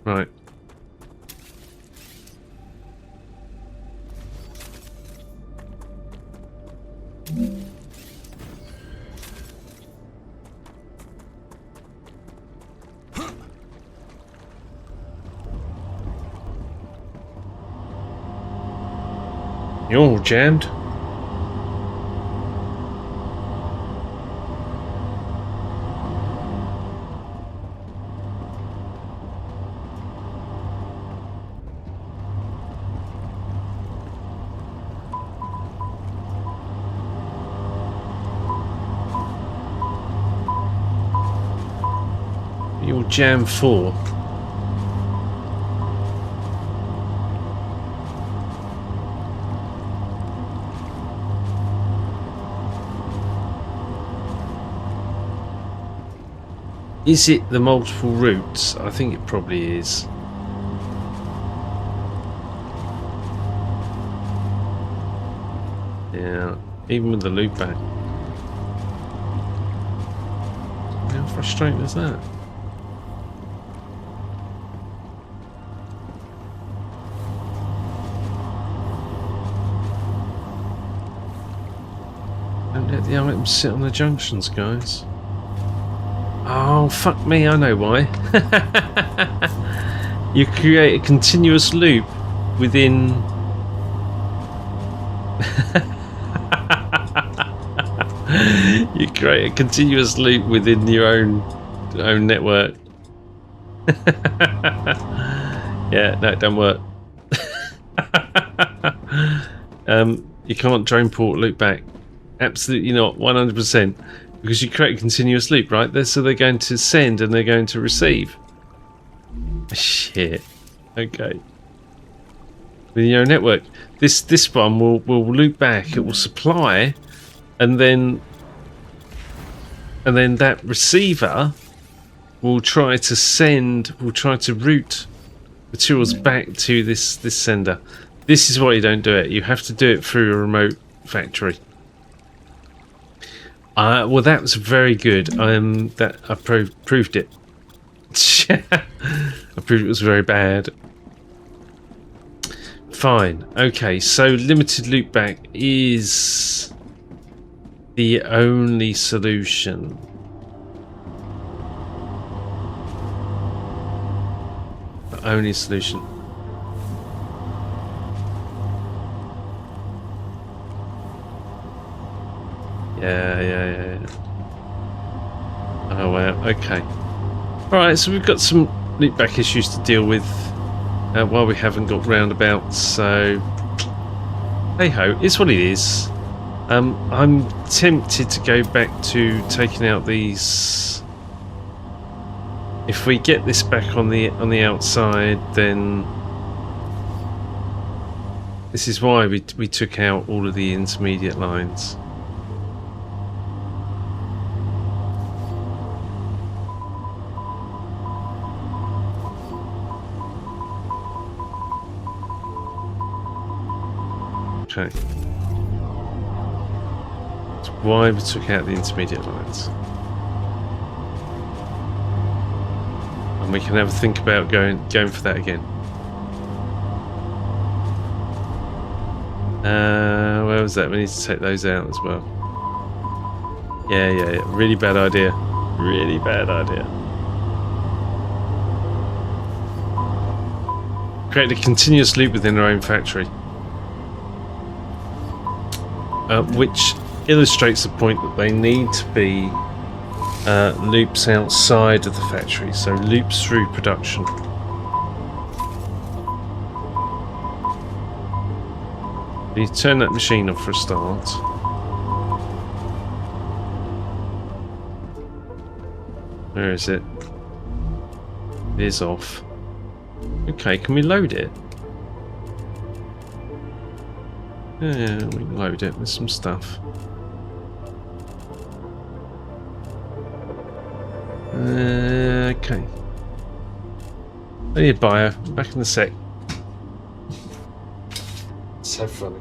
Right. You're all jammed. You're jam 4. Is it the multiple routes? I think it probably is. Yeah, even with the loop back. How frustrating is that? Don't let the items sit on the junctions, guys. Oh, fuck me, I know why. You create a continuous loop within... You create a continuous loop within your own network. Yeah, no, it don't work. You can't drone port loop back. Absolutely not, 100%. Because you create a continuous loop, right? So they're going to send and they're going to receive. Shit. Okay. With your network, this one will loop back. It will supply, and then that receiver will try to send. Will try to route materials back to this sender. This is why you don't do it. You have to do it through a remote factory. Well, that was very good. That I proved it. I proved it was very bad. Fine. Okay, so limited loopback is the only solution. The only solution. Yeah. Oh wow, okay. Alright, so we've got some loopback issues to deal with while we haven't got roundabouts, so hey ho, it's what it is. I'm tempted to go back to taking out these. If we get this back on the outside, then this is why we took out all of the intermediate lines. Okay. That's why we took out the intermediate lines. And we can have a think about going for that again. Where was that? We need to take those out as well. Yeah. Really bad idea. Really bad idea. Create a continuous loop within our own factory. Which illustrates the point that they need to be loops outside of the factory, so loops through production. You turn that machine off for a start. Where is it? It is off. Okay, can we load it? Yeah, we can load it with some stuff. Okay. I need a bio. Back in a sec. So funny.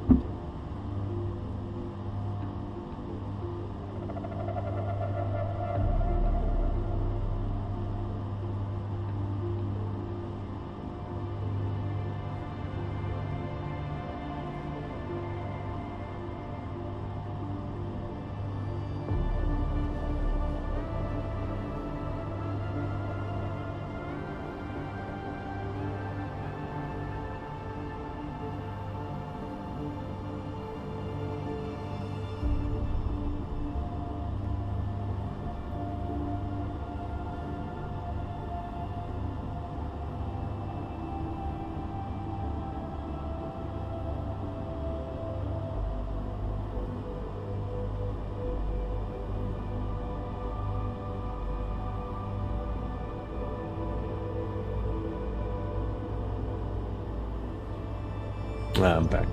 I'm back.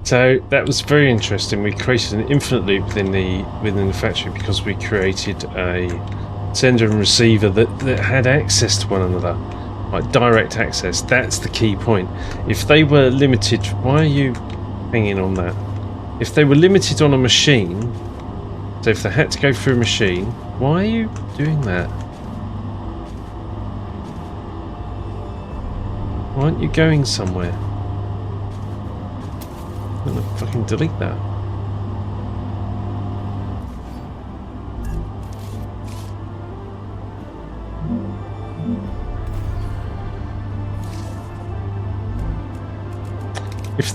So that was very interesting. We created an infinite loop within the factory because we created a sender and receiver that had access to one another, like direct access. That's the key point. If they were limited, why are you hanging on that? If they were limited on a machine, so if they had to go through a machine, why are you doing that? Why aren't you going somewhere? I'm gonna fucking delete that.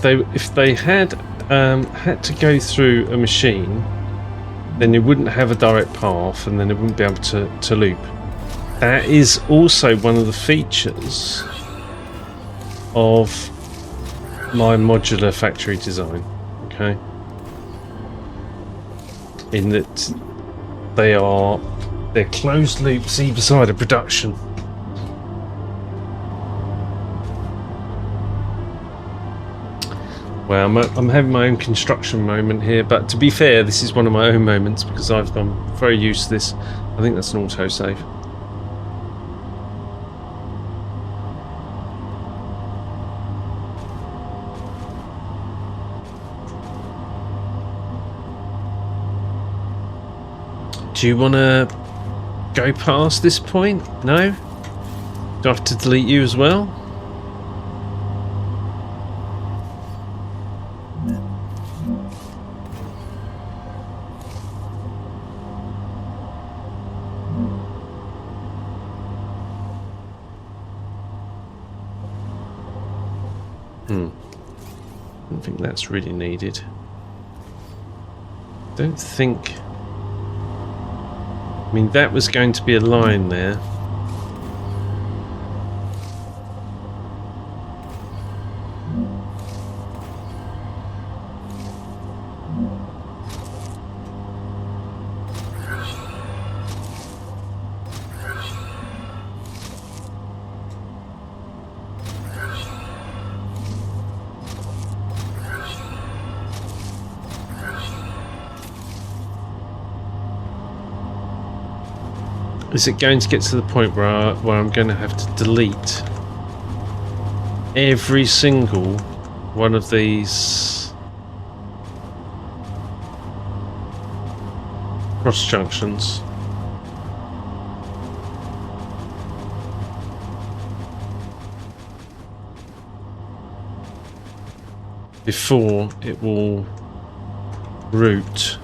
they had to go through a machine, then they wouldn't have a direct path, and then they wouldn't be able to loop. That is also one of the features of my modular factory design. Okay, in that they're closed loops either side of production. Well, I'm having my own construction moment here, but to be fair, this is one of my own moments because I'm very used to this. I think that's an autosave. Do you want to go past this point? No? Do I have to delete you as well? I don't think that's really needed. Don't think... I mean, that was going to be a line there. Is it going to get to the point where I'm going to have to delete every single one of these cross junctions? Before it will route.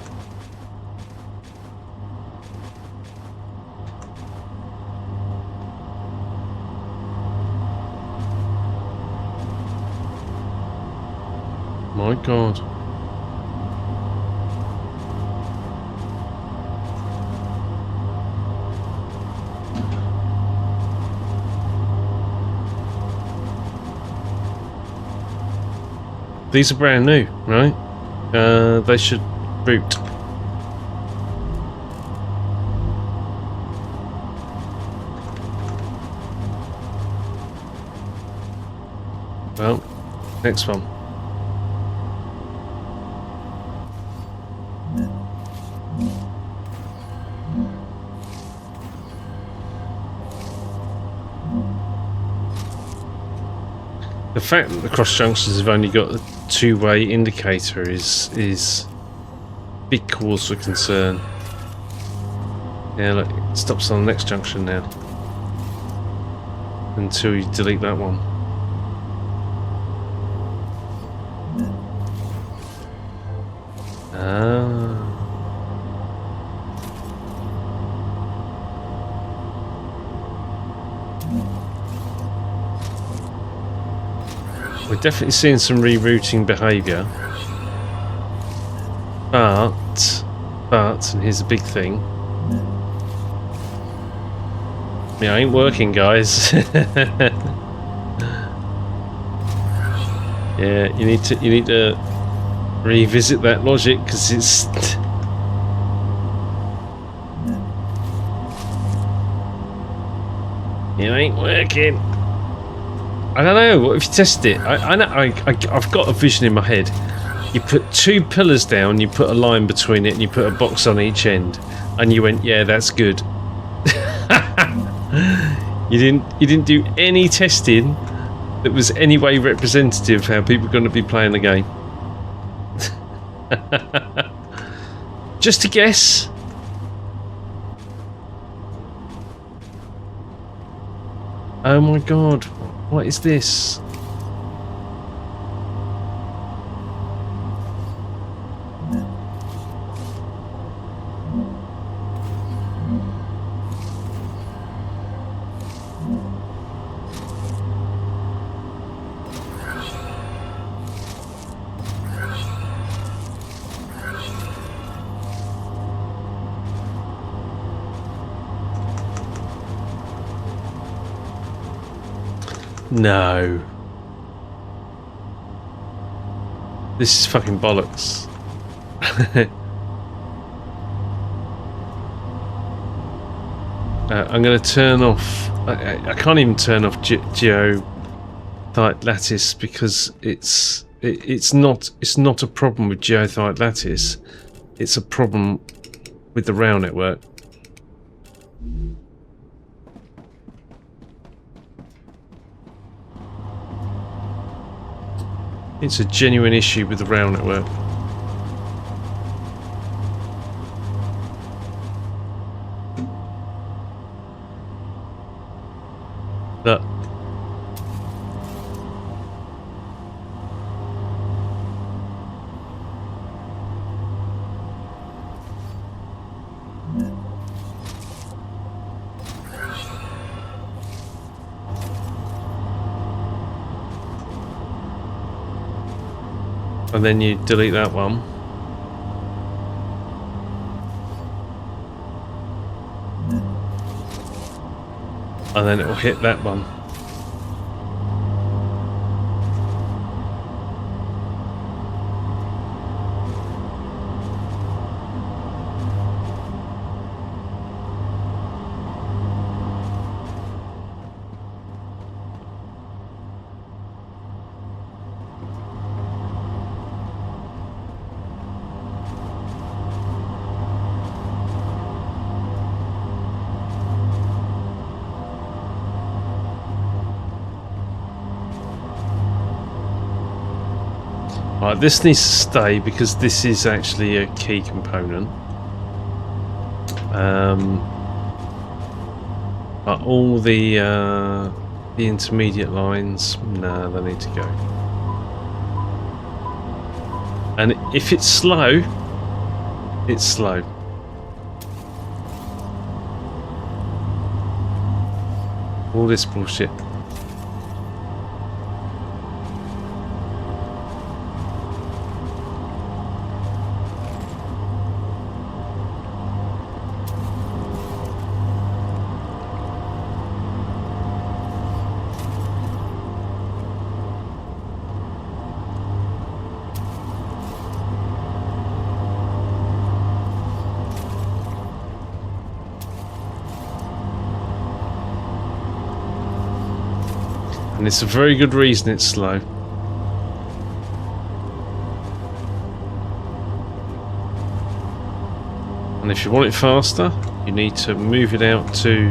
My God. These are brand new, right? They should root. Well, next one. The fact that the cross junctions have only got a two-way indicator is big cause for concern. Yeah, look, it stops on the next junction now. Until you delete that one. We're definitely seeing some rerouting behaviour, but, and here's a big thing. Yeah, ain't working, guys. Yeah, you need to revisit that logic because it's. It ain't working. I don't know. What if you test it? I know. I've got a vision in my head. You put two pillars down, you put a line between it, and you put a box on each end, and you went, "Yeah, that's good." You didn't do any testing that was any way representative of how people are going to be playing the game. Just a guess. Oh my God. What is this? No. This is fucking bollocks. I'm going to turn off... I can't even turn off geothermal lattice because it's not a problem with geothermal lattice. It's a problem with the rail network. It's a genuine issue with the rail network. Look. And then you delete that one. And then it will hit that one. Right, this needs to stay because this is actually a key component. But all the intermediate lines, no, they need to go. And if it's slow, it's slow. All this bullshit. And it's a very good reason it's slow. And if you want it faster, you need to move it out to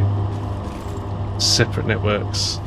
separate networks.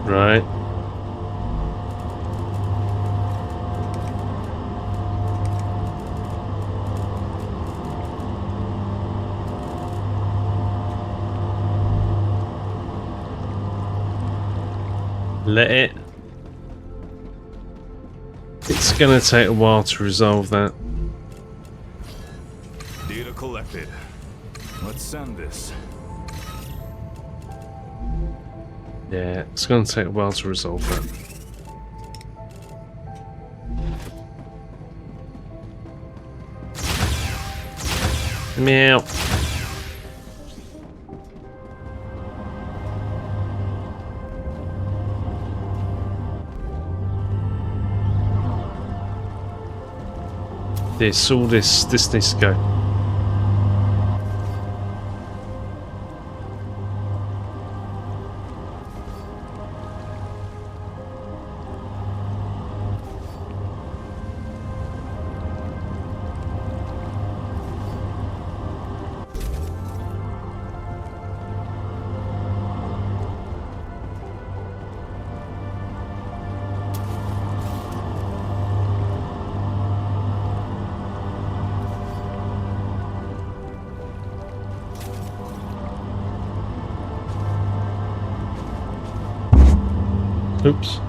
Right. Let it. It's going to take a while to resolve that. Data collected. Let's send this. Yeah, it's going to take a while to resolve that. Meow. All this needs to go. Oops.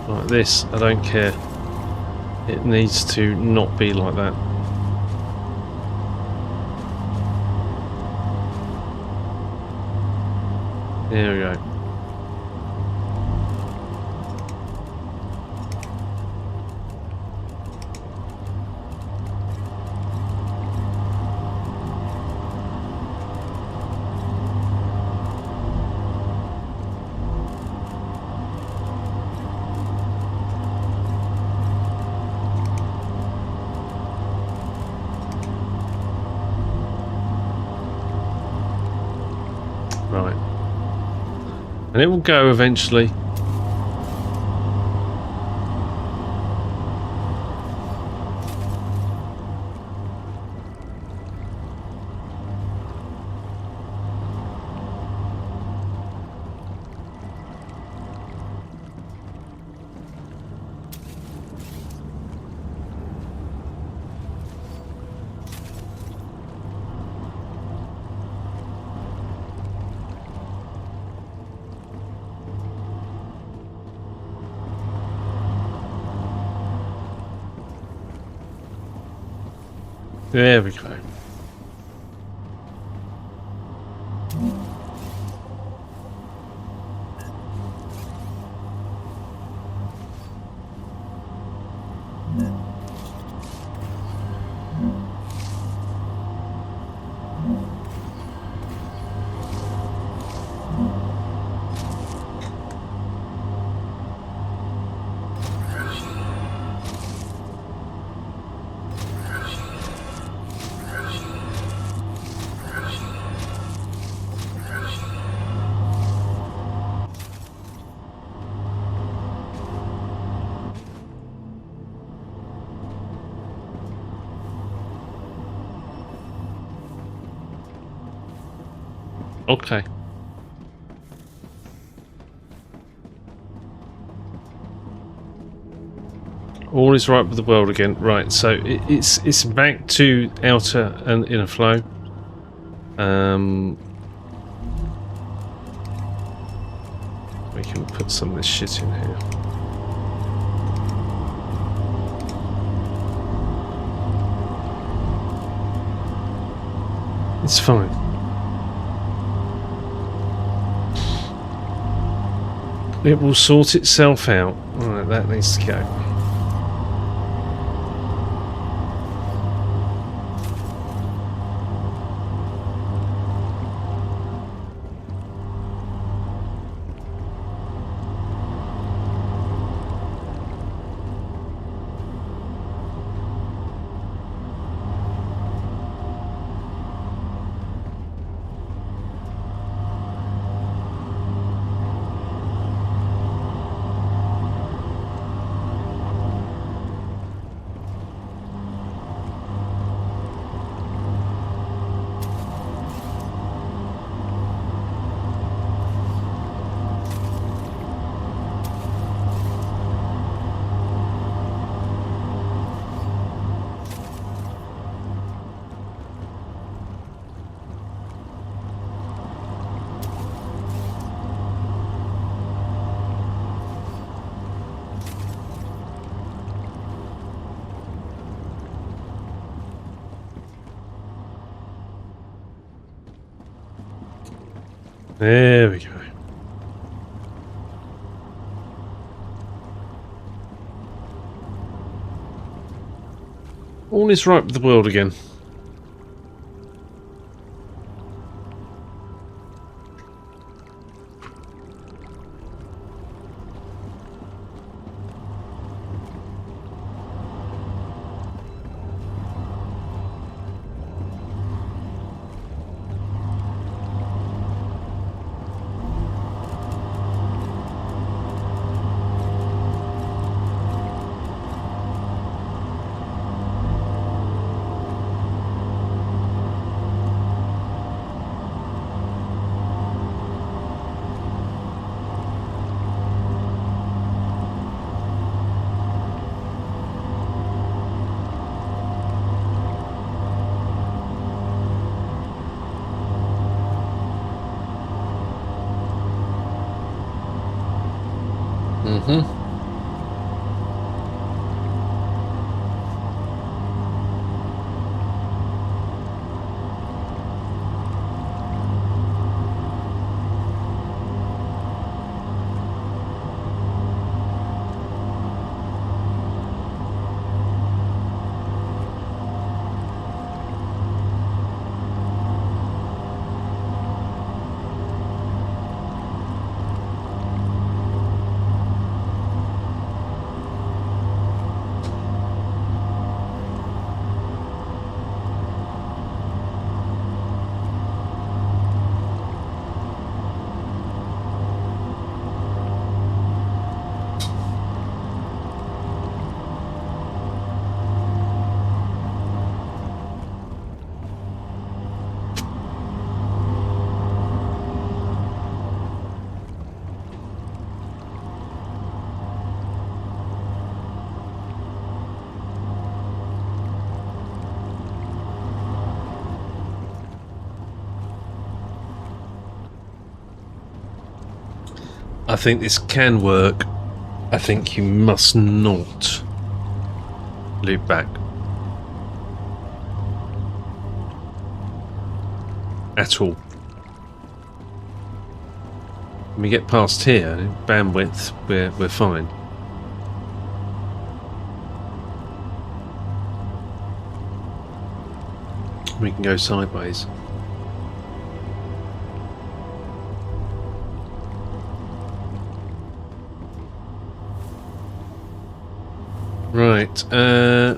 Like this, I don't care. It needs to not be like that. There we go. Right. And it will go eventually. There we go. Okay. All is right with the world again. Right, so it's back to outer and inner flow. We can put some of this shit in here. It's fine. It will sort itself out. Alright, that needs to go. There we go. All is right with the world again. Mm-hmm. I think this can work. I think you must not loop back at all. When we get past here, bandwidth, we're fine. We can go sideways. Right, I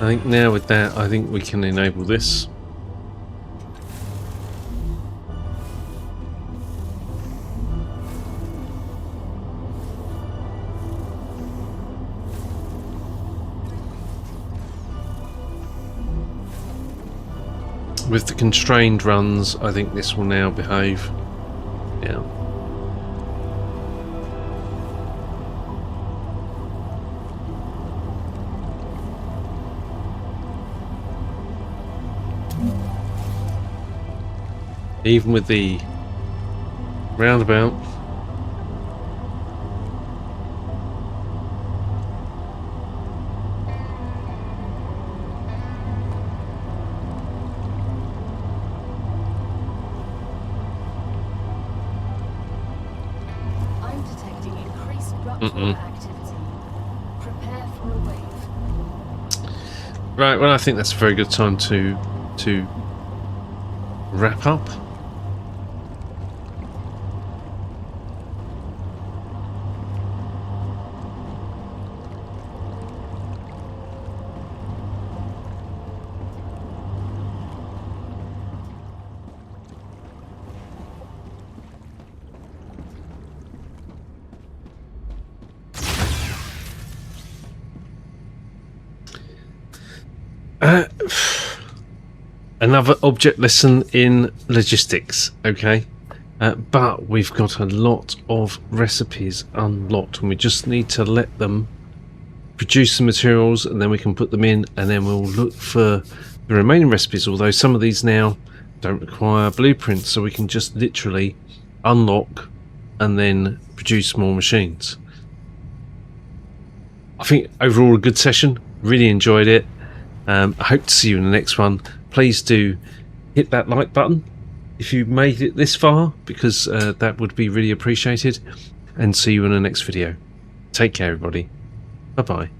think now with that, I think we can enable this. With the constrained runs, I think this will now behave. Yeah. Even with the roundabout. I'm detecting increased rupture activity. Prepare for a wave. Right, well I think that's a very good time to wrap up. Another object lesson in logistics, okay? But we've got a lot of recipes unlocked and we just need to let them produce some materials and then we can put them in and then we'll look for the remaining recipes, although some of these now don't require blueprints, so we can just literally unlock and then produce more machines. I think overall a good session, really enjoyed it. I hope to see you in the next one. Please do hit that like button if you made it this far, because that would be really appreciated, and see you in the next video. Take care everybody. Bye bye.